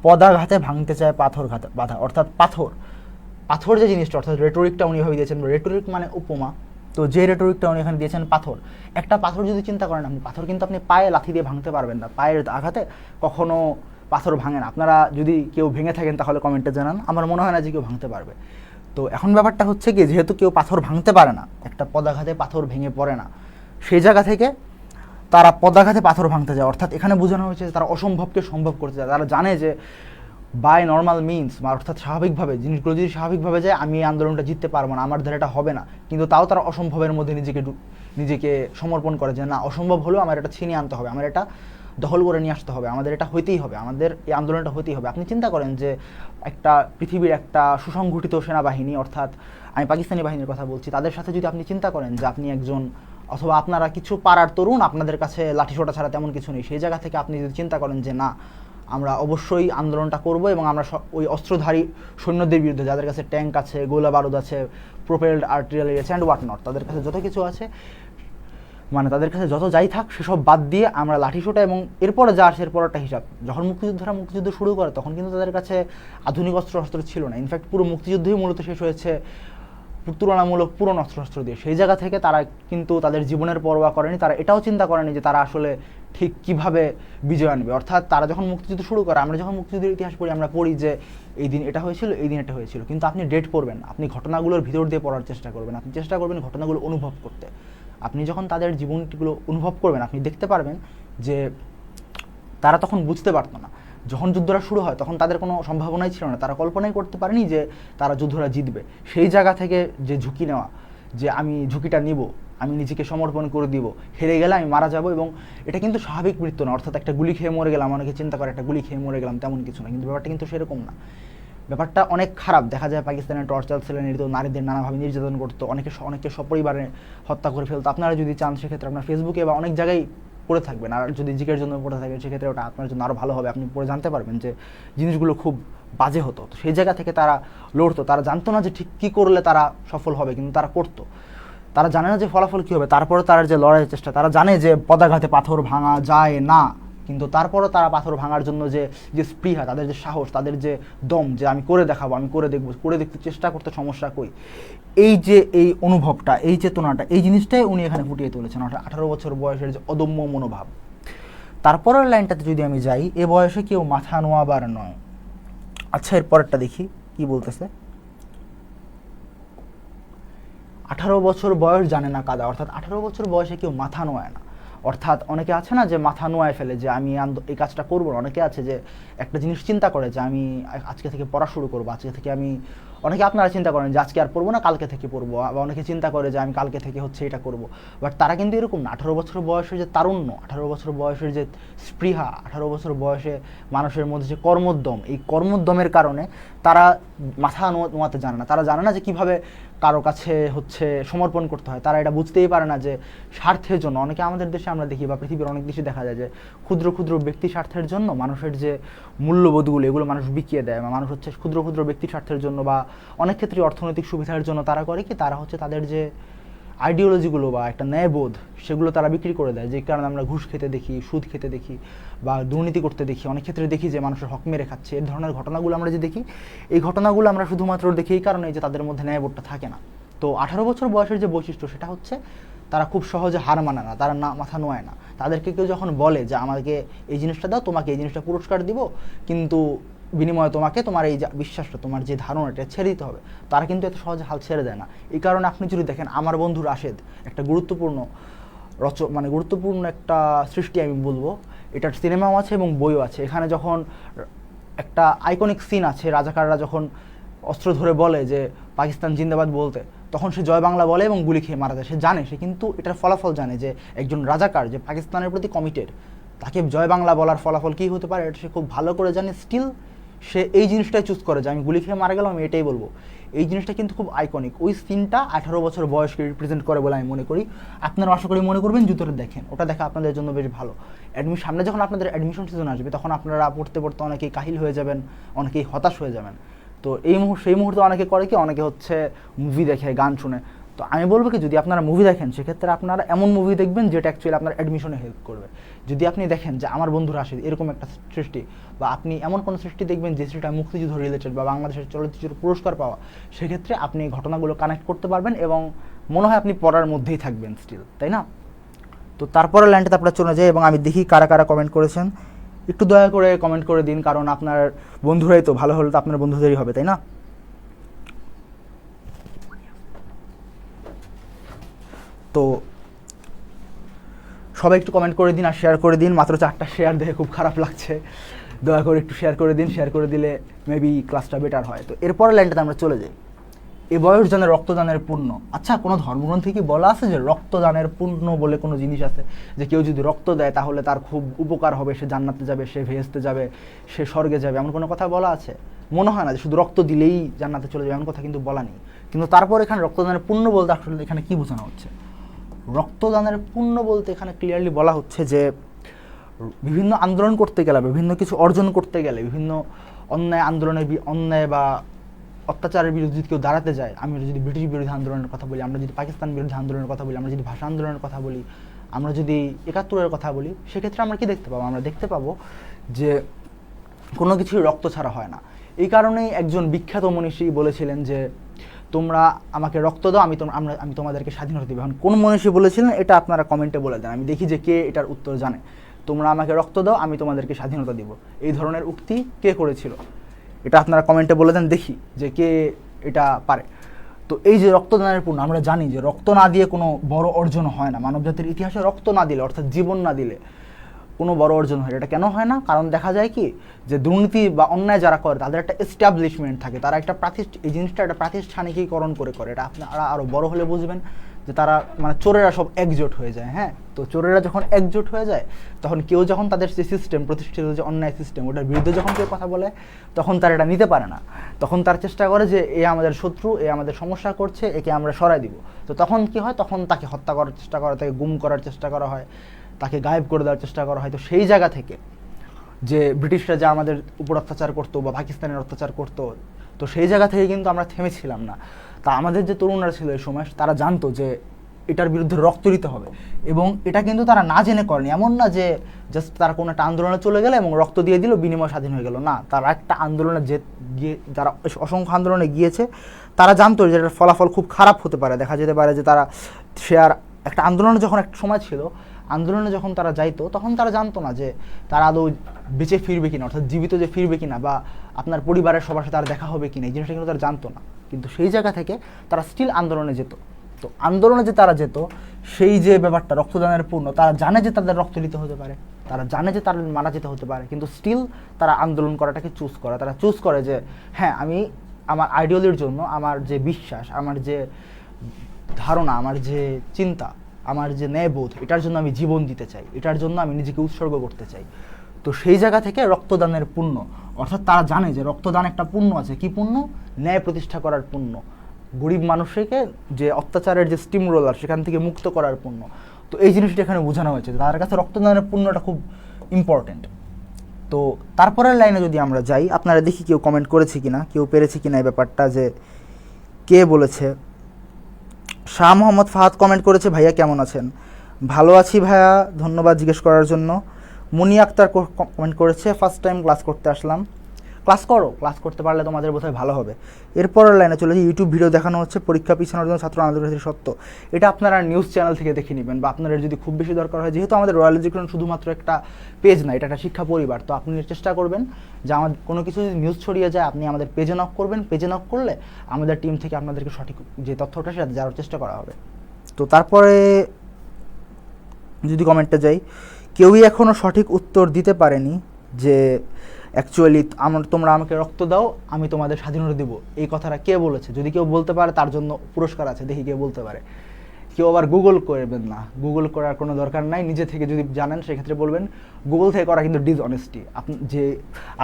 পদাঘাতে ভাঙতে চায় পাথর বাধা। অর্থাৎ পাথর যে জিনিসটা, অর্থাৎ রেটোরিকটা উনি এভাবে দিয়েছেন। রেটোরিক মানে উপমা। তো যে রেটোরিকটা উনি এখানে দিয়েছেন পাথর, একটা পাথর যদি চিন্তা করেন আপনি, পাথর কিন্তু আপনি পায়ে লাথি দিয়ে ভাঙতে পারবেন না, পায়ের আঘাতে কখনো পাথর ভাঙে না। আপনারা যদি কেউ ভেঙে থাকেন তাহলে কমেন্টে জানান, আমার মনে হয় না যে কেউ ভাঙতে পারবে। তো এখন ব্যাপারটা হচ্ছে কি, যেহেতু কেউ পাথর ভাঙতে পারে না, একটা পদাঘাতে পাথর ভেঙে পড়ে না, সেই জায়গা থেকে তারা পদাঘাতে পাথর ভাঙতে যায়। অর্থাৎ এখানে বোঝানো হয়েছে যে তারা অসম্ভবকে সম্ভব করতে চায়। তারা জানে যে বাই নর্মাল মিনস, অর্থাৎ স্বাভাবিকভাবে জিনিসগুলো যদি স্বাভাবিকভাবে যায়, আমি এই আন্দোলনটা জিততে পারবো না, আমার দ্বারা এটা হবে না। কিন্তু তাও তারা অসম্ভবের মধ্যে নিজেকে সমর্পণ করে যে না, অসম্ভব হলেও আমার এটা ছিনিয়ে আনতে হবে, আমার এটা দখল করে নিয়ে আসতে হবে, আমাদের এটা হইতেই হবে, আমাদের এই আন্দোলনটা হইতেই হবে। আপনি চিন্তা করেন যে পৃথিবীর একটা সুসংগঠিত সেনাবাহিনী, অর্থাৎ আমি পাকিস্তানি বাহিনীর কথা বলছি, তাদের সাথে যদি আপনি চিন্তা করেন যে আপনি একজন, অথবা আপনারা কিছু পাড়ার তরুণ, আপনাদের কাছে লাঠিসোঁটা ছাড়া তেমন কিছু নেই, সেই জায়গা থেকে আপনি যদি চিন্তা করেন যে না, আমরা অবশ্যই আন্দোলনটা করব, এবং আমরা ওই অস্ত্রধারী সৈন্যদের বিরুদ্ধে, যাদের কাছে ট্যাঙ্ক আছে, গোলা বারুদ আছে, প্রোপেলড আর্টিলারি আছে অ্যান্ড হোয়াট নট, তাদের কাছে যত কিছু আছে, মানে তাদের কাছে যত যাই থাক সেসব বাদ দিয়ে আমরা লাঠিসোঁটা, এবং এরপরে যা আসে এরপর একটা হিসাব। যখন মুক্তিযুদ্ধ শুরু করে, তখন কিন্তু তাদের কাছে আধুনিক অস্ত্র ছিল না। ইনফ্যাক্ট পুরো মুক্তিযুদ্ধই মূলত শেষ হয়েছে তুলনামূলক পুরনো অস্ত্র দিয়ে। সেই জায়গা থেকে তারা কিন্তু তাদের জীবনের পরোয়া করেনি। তারা এটাও চিন্তা করেনি যে তারা আসলে ঠিক কিভাবে বিজয় আনবে। অর্থাৎ তারা যখন মুক্তিযুদ্ধ শুরু করে, আমরা যখন মুক্তিযুদ্ধের ইতিহাস পড়ি, আমরা পড়ি যে এই দিন এটা হয়েছিল, এই দিন এটা হয়েছিল, কিন্তু আপনি ডেট পড়বেন না, আপনি ঘটনাগুলোর ভিতর দিয়ে পড়ার চেষ্টা করবেন, আপনি চেষ্টা করবেন ঘটনাগুলো অনুভব করতে। আপনি যখন তাদের জীবনগুলো অনুভব করবেন, আপনি দেখতে পারবেন যে তারা তখন বুঝতে পারতো না। যখন যুদ্ধটা শুরু হয় তখন তাদের কোনো সম্ভাবনাই ছিল না, তারা কল্পনাই করতে পারেনি যে তারা যুদ্ধটা জিতবে। সেই জায়গা থেকে যে ঝুঁকি নেওয়া, যে আমি ঝুঁকিটা নিব, আমি নিজেকে সমর্পণ করে দিব, হেরে গেলে আমি মারা যাব, এবং এটা কিন্তু স্বাভাবিক মৃত্যু না। অর্থাৎ একটা গুলি খেয়ে মরে গেলাম, অনেকে চিন্তা করে একটা গুলি খেয়ে মরে গেলাম, তেমন কিছু না, কিন্তু ব্যাপারটা কিন্তু সেরকম না। ব্যাপারটা অনেক খারাপ। দেখা যায় পাকিস্তানের টর্চার সেলে নারীদের নানাভাবে নির্যাতন করতো, অনেকে সপরিবারে হত্যা করে ফেলতো। আপনারা যদি চান সেক্ষেত্রে আপনার ফেসবুকে বা অনেক জায়গায় পড়ে থাকবেন, আর যদি জিকের জন্য পড়ে থাকেন সেক্ষেত্রে ওটা আপনার জন্য আরও ভালো হবে, আপনি পড়ে জানতে পারবেন যে জিনিসগুলো খুব বাজে হতো। তো সেই জায়গা থেকে তারা লড়তো। তারা জানতো না যে ঠিক কী করলে তারা সফল হবে, কিন্তু তারা করতো। তারা জানে না যে ফলাফল কী হবে, তারপরে তারা যে লড়াইয়ের চেষ্টা, তারা জানে যে পদাঘাতে পাথর ভাঙা যায় না, কিন্তু তারপরও তারা পাথর ভাঙার জন্য যে স্পৃহা, তাদের যে সাহস, তাদের যে দম, যে আমি করে দেখাবো, আমি করে দেখবো, করে দেখতে চেষ্টা করতে সমস্যা কই, এই অনুভবটা, এই চেতনাটা, এই জিনিসটাই উনি এখানে ফুটিয়ে তুলেছেন। অর্থাৎ 18 বছর বয়সের যে অদম্য মনোভাব। তারপরের লাইনটাতে যদি আমি যাই, এ বয়সে কেউ মাথা নোয়াবার নয়। আচ্ছা, এর পরেরটা দেখি কি বলতেছে। 18 বছর বয়স জানে না কাদা। অর্থাৎ 18 বছর বয়সে কেউ মাথা নোয়ায় না। অর্থাৎ অনেকে আছে না যে মাথা নোয়ায় ফেলে যে আমি এই কাজটা করবো না। অনেকে আছে যে একটা জিনিস চিন্তা করে যে আমি আজকে থেকে পড়া শুরু করবো, আজকে থেকে অনেকে আপনারা চিন্তা করেন যে আজকে আর পড়বো না, কালকে থেকে পড়বো, বা অনেকে চিন্তা করে যে আমি কালকে থেকে এটা করবো। বাট তারা কিন্তু এরকম না। 18 বছর বয়সের যে তারুণ্য, 18 বছর বয়সের যে স্পৃহা, 18 বছর বয়সে মানুষের মধ্যে যে কর্মোদ্যম, এই কর্মোদ্যমের কারণে তারা মাথা নোয়াতে জানে না। তারা জানে না যে কীভাবে কারো কাছে হচ্ছে সমর্পণ করতে হয়। তারা এটা বুঝতেই পারে না যে স্বার্থের জন্য, অনেকে আমাদের দেশে আমরা দেখি বা পৃথিবীর অনেক দেশে দেখা যায় যে ক্ষুদ্র ক্ষুদ্র ব্যক্তি স্বার্থের জন্য মানুষের যে মূল্যবোধগুলো এগুলো মানুষ বিকিয়ে দেয়, বা মানুষ হচ্ছে ক্ষুদ্র ক্ষুদ্র ব্যক্তি স্বার্থের জন্য বা অনেক ক্ষেত্রে অর্থনৈতিক সুবিধার জন্য তারা করে কি, তারা হচ্ছে তাদের যে আইডিওলজিগুলো বা একটা ন্যায়বোধ সেগুলো তারা বিক্রি করে দেয়। যে কারণে আমরা ঘুষ খেতে দেখি, সুদ খেতে দেখি বা দুর্নীতি করতে দেখি, অনেক ক্ষেত্রে দেখি যে মানুষের হক মেরে খাচ্ছে। এই ধরনের ঘটনাগুলো আমরা যে দেখি, এই ঘটনাগুলো আমরা শুধুমাত্র দেখি এই কারণে যে তাদের মধ্যে ন্যায়বোধটা থাকে না। তো 18 বছর বয়সের যে বৈশিষ্ট্য সেটা হচ্ছে তারা খুব সহজে হার মানে না, তারা না মাথা নোয়ায় না। তাদেরকে কেউ যখন বলে যে আমাকে এই জিনিসটা দাও, তোমাকে এই জিনিসটা পুরস্কার দিব, কিন্তু বিনিময়ে তোমাকে তোমার এই যে বিশ্বাসটা, তোমার যে ধারণাটা ছেড়ে দিতে হবে, তারা কিন্তু এত সহজে হাল ছেড়ে দেয় না। এই কারণে আপনি যদি দেখেন আমার বন্ধু রাশেদ একটা গুরুত্বপূর্ণ মানে গুরুত্বপূর্ণ একটা সৃষ্টি আমি বলবো, এটার সিনেমাও আছে এবং বইও আছে। এখানে যখন একটা আইকনিক সিন আছে, রাজাকাররা যখন অস্ত্র ধরে বলে যে পাকিস্তান জিন্দাবাদ বলতে, তখন সে জয় বাংলা বলে এবং গুলি খেয়ে মারা যায়। সে জানে, সে কিন্তু এটার ফলাফল জানে যে একজন রাজাকার যে পাকিস্তানের প্রতি কমিটেড, তাকে জয় বাংলা বলার ফলাফল কী হতে পারে এটা সে খুব ভালো করে জানে। স্টিল সে এই জিনিসটাই চুজ করে যে আমি গুলি খেয়ে মারা গেলাম, আমি এটাই বলবো। এই জিনিসটা কিন্তু খুব আইকনিক। ওই সিনটা 18 বছর বয়সকে রিপ্রেজেন্ট করে বলে আমি মনে করি। আপনারা আশা করি মনে করবেন, জুতোটা দেখেন, ওটা দেখা আপনাদের জন্য বেশ ভালো। সামনে যখন আপনাদের অ্যাডমিশন সিজন আসবে তখন আপনারা পড়তে পড়তে অনেকেই কাহিল হয়ে যাবেন, অনেকেই হতাশ হয়ে যাবেন। তো সেই মুহূর্তে অনেকে করে কি, অনেকে হচ্ছে মুভি দেখে, গান শুনে। তো আমি বলবো কি, যদি আপনারা মুভি দেখেন সেক্ষেত্রে আপনারা এমন মুভি দেখবেন যেটা অ্যাকচুয়ালি আপনার অ্যাডমিশনে হেল্প করবে। যদি আপনি দেখেন যে আমার বন্ধু রাশেদ এরকম একটা সৃষ্টি, বা আপনি এমন কোনো সৃষ্টি দেখবেন যে সেটা মুক্তিযুদ্ধ রিলেটেড বা বাংলাদেশের চলচ্চিত্র পুরস্কার পাওয়া, সেক্ষেত্রে আপনি ঘটনাগুলো কানেক্ট করতে পারবেন এবং মনে হয় আপনি পড়ার মধ্যেই থাকবেন স্টিল, তাই না? তো তারপরে লাইনটাতে আপনারা চলে যায় এবং আমি দেখি কারা কারা কমেন্ট করেছেন। একটু দয়া করে কমেন্ট করে দিন, কারণ আপনার বন্ধুরাই তো, ভালো হলে তো আপনার বন্ধুদেরই হবে, তাই না? তো সবাই একটু কমেন্ট করে দিন আর শেয়ার করে দিন। মাত্র 4টা শেয়ার দেখে খুব খারাপ লাগছে। দয়া করে একটু শেয়ার করে দিন, শেয়ার করে দিলে মেবি ক্লাসটা বেটার হয়। তো এরপরের লাইনটাতে আমরা চলে যাই, এ বয়স যেন রক্তদানের পুণ্য। আচ্ছা, কোনো ধর্মগ্রন্থে কি বলা আছে যে রক্তদানের পুণ্য বলে কোনো জিনিস আছে, যে কেউ যদি রক্ত দেয় তাহলে তার খুব উপকার হবে, সে জান্নাতে যাবে, সে ভেস্তে যাবে, সে স্বর্গে যাবে, এমন কোনো কথা বলা আছে? মনে হয় না যে শুধু রক্ত দিলেই জান্নাতে চলে যাবে, এমন কথা কিন্তু বলা নেই। কিন্তু তারপর এখানে রক্তদানের পুণ্য বলতে আসলে এখানে কি বোঝানো হচ্ছে? রক্তদানের পুণ্য বলতে এখানে ক্লিয়ারলি বলা হচ্ছে যে বিভিন্ন আন্দোলন করতে গেলে, বিভিন্ন কিছু অর্জন করতে গেলে, বিভিন্ন অন্যায় বা অত্যাচারের বিরুদ্ধে কেউ দাঁড়াতে যায়, আমি যদি ব্রিটিশ বিরোধী আন্দোলনের কথা বলি, আমরা যদি পাকিস্তান বিরোধী আন্দোলনের কথা বলি, আমরা যদি ভাষা আন্দোলনের কথা বলি, আমরা যদি 71-এর কথা বলি, সেক্ষেত্রে আমরা কি দেখতে পাবো? আমরা দেখতে পাবো যে কোনো কিছুই রক্ত ছাড়া হয় না। এই কারণেই একজন বিখ্যাত মনীষী বলেছিলেন যে তোমরা আমাকে রক্ত দাও, আমি তোমাদেরকে স্বাধীনতা দেবো। এখন কোন মনীষী বলেছিলেন এটা আপনারা কমেন্টে বলে দেন, আমি দেখি যে কে এটার উত্তর জানে। তোমরা আমাকে রক্ত দাও, আমি তোমাদেরকে স্বাধীনতা দিব, এই ধরনের উক্তি কে করেছিল? এটা আপনারা কমেন্টে বলে দেন, দেখি যে কে এটা পারে। তো এই যে রক্তদানের পুণ্য, আমরা জানি যে রক্ত না দিয়ে কোনো বড় অর্জন হয় না। মানবজাতির ইতিহাসে রক্ত না দিলে, অর্থাৎ জীবন না দিলে কোনো বড় অর্জন হয়। এটা কেন হয় না? কারণ দেখা যায় কি, যে দুর্নীতি বা অন্যায় যারা করে তাদের একটা এস্টাবলিশমেন্ট থাকে, তারা একটা এই জিনিসটা একটা প্রাতিষ্ঠানিকীকরণ করে। এটা আপনারা আরও বড় হলে বুঝবেন যে তারা মানে চোরেরা সব একজোট হয়ে যায়। হ্যাঁ, তো চোরেরা যখন একজোট হয়ে যায়, তখন কেউ যখন তাদের যে সিস্টেম, প্রতিষ্ঠিত যে অন্যায় সিস্টেম, ওটার বিরুদ্ধে যখন কেউ কথা বলে, তখন তারা এটা নিতে পারে না। তখন তার চেষ্টা করে যে এ আমাদের শত্রু, এ আমাদের সমস্যা করছে, একে আমরা সরাই দিব। তো তখন কি হয়? তখন তাকে হত্যা করার চেষ্টা করা, তাকে গুম করার চেষ্টা করা হয়, তাকে গায়েব করে দেওয়ার চেষ্টা করা হয়। তো সেই জায়গা থেকে যে ব্রিটিশরা যা আমাদের উপর অত্যাচার করতো বা পাকিস্তানের অত্যাচার করতো, তো সেই জায়গা থেকে কিন্তু আমরা থেমেছিলাম না। তা আমাদের যে তরুণরা ছিল এই সময়, তারা জানতো যে এটার বিরুদ্ধে রক্ত দিতে হবে, এবং এটা কিন্তু তারা না জেনে করেনি। এমন না যে জাস্ট তারা কোনো একটা আন্দোলনে চলে গেলে এবং রক্ত দিয়ে দিল, বিনিময় স্বাধীন হয়ে গেল। না, তারা একটা আন্দোলনে গিয়ে, যারা অসংখ্য আন্দোলনে গিয়েছে, তারা জানতো যে এটার ফলাফল খুব খারাপ হতে পারে। দেখা যেতে পারে যে তারা একটা আন্দোলনে যখন একটা সময় ছিল, আন্দোলনে যখন তারা যাইতো, তখন তারা জানতো না যে তারা আদৌ বেঁচে ফিরবে কিনা, অর্থাৎ জীবিত যে ফিরবে কিনা, বা আপনার পরিবারের সবার সাথে তার দেখা হবে কিনা, এই জিনিসটা কিন্তু তারা জানতো না। কিন্তু সেই জায়গা থেকে তারা স্টিল আন্দোলনে যেত। তো আন্দোলনে যে তারা যেত, সেই যে ব্যাপারটা রক্তদানের পূর্ণ, তারা জানে যে তাদের রক্ত দিতে হতে পারে, তারা জানে যে তারা মারা যেতে হতে পারে, কিন্তু স্টিল তারা আন্দোলন করাটাকে চুজ করে। তারা চুজ করে যে হ্যাঁ, আমি আমার আইডিওলজির জন্য, আমার যে বিশ্বাস, আমার যে ধারণা, আমার যে চিন্তা, আমার যে ন্যায়বোধ, এটার জন্য আমি জীবন দিতে চাই, এটার জন্য আমি নিজেকে উৎসর্গ করতে চাই। তো সেই জায়গা থেকে রক্তদানের পুণ্য, অর্থাৎ তারা জানে যে রক্তদান একটা পুণ্য আছে। কি পুণ্য? ন্যায় প্রতিষ্ঠা করার পুণ্য। গরিব মানুষকে যে অত্যাচারের যে স্টিম রোলার সেখান থেকে মুক্ত করার পুণ্য। তো এই জিনিসটা এখানে বোঝানো হয়েছে, তাদের কাছে রক্তদানের পুণ্যটা খুব ইম্পর্টেন্ট। তো তারপরের লাইনে যদি আমরা যাই, আপনারা দেখি কেউ কমেন্ট করেছে কিনা, কেউ পেরেছে কিনা এই ব্যাপারটা, যে কে বলেছে। শাহ মোহাম্মদ ফাহাদ কমেন্ট করেছে, ভাইয়া কেমন আছেন? ভালো আছি ভাইয়া, ধন্যবাদ জিজ্ঞেস করার জন্য। মুনি আক্তার কমেন্ট করেছে, ফার্স্ট টাইম ক্লাস করতে আসলাম। ক্লাস করো, ক্লাস করতে পারলে তোমাদের বোধহয় ভালো হবে। এরপরের লাইনে চলে যাই, ইউটিউব ভিডিও দেখানো হচ্ছে পরীক্ষা পিছানোর জন্য ছাত্র আন্দোলনের সত্য। এটা আপনারা নিউজ চ্যানেল থেকে দেখে নেবেন, বা আপনাদের যদি খুব বেশি দরকার হয়, যেহেতু আমাদের রয়্যাল এডুকেশন শুধুমাত্র একটা পেজ না, এটা একটা শিক্ষা পরিবার, তো আপনি চেষ্টা করবেন যে আমাদের কোনো কিছু যদি নিউজ ছড়িয়ে যায় আপনি আমাদের পেজে নক করবেন। পেজে নক করলে আমাদের টিম থেকে আপনাদেরকে সঠিক যে তথ্যটা সেটা জানার চেষ্টা করা হবে। তো তারপরে যদি কমেন্টে যাই, কেউই এখনও সঠিক উত্তর দিতে পারেনি যে অ্যাকচুয়ালি তোমরা আমাকে রক্ত দাও, আমি তোমাদের স্বাধীনতা দেবো, এই কথাটা কে বলেছে? যদি কেউ বলতে পারে তার জন্য পুরস্কার আছে, দেখি কে বলতে পারে। কেউ আবার গুগল করবেন না, গুগল করার কোনো দরকার নাই, নিজে থেকে যদি জানেন সেক্ষেত্রে বলবেন। গুগল থেকে করা কিন্তু ডিসঅনেস্টি। যে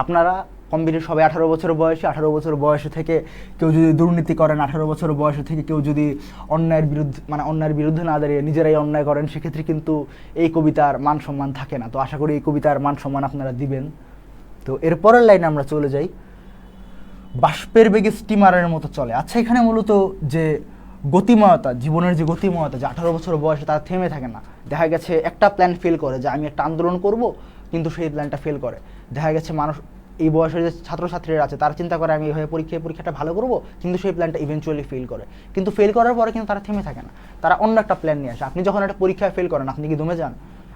আপনারা কম বেশি সবাই 18 বছর বয়সে, 18 বছর বয়সে থেকে কেউ যদি দুর্নীতি করেন, 18 বছর বয়সে থেকে কেউ যদি অন্যায়ের বিরুদ্ধে না দাঁড়িয়ে নিজেরাই অন্যায় করেন, সেক্ষেত্রে কিন্তু এই কবিতার মান সম্মান থাকে না। তো আশা করি এই কবিতার মান সম্মান আপনারা দিবেন। তো এরপরের লাইনে আমরা চলে যাই, বাষ্পের বেগে স্টিমারের মতো চলে। আচ্ছা, এখানে মূলত যে গতিময়তা, জীবনের যে গতিময়তা, যে 18 বছর বয়সে তারা থেমে থাকে না। দেখা গেছে একটা প্ল্যান ফেল করে, যে আমি একটা আন্দোলন করব, কিন্তু সেই প্ল্যানটা ফেল করে। দেখা গেছে মানুষ এই বয়সের যে ছাত্রছাত্রীরা আছে তারা চিন্তা করে আমি এইভাবে পরীক্ষাটা ভালো করব, কিন্তু সেই প্ল্যানটা ইভেনচুয়ালি ফেল করে। কিন্তু ফেল করার পরে কিন্তু তারা থেমে থাকে না, তারা অন্য একটা প্ল্যান নিয়ে আসে। আপনি যখন একটা পরীক্ষায় ফেল করেন, আপনি কি দমে যান?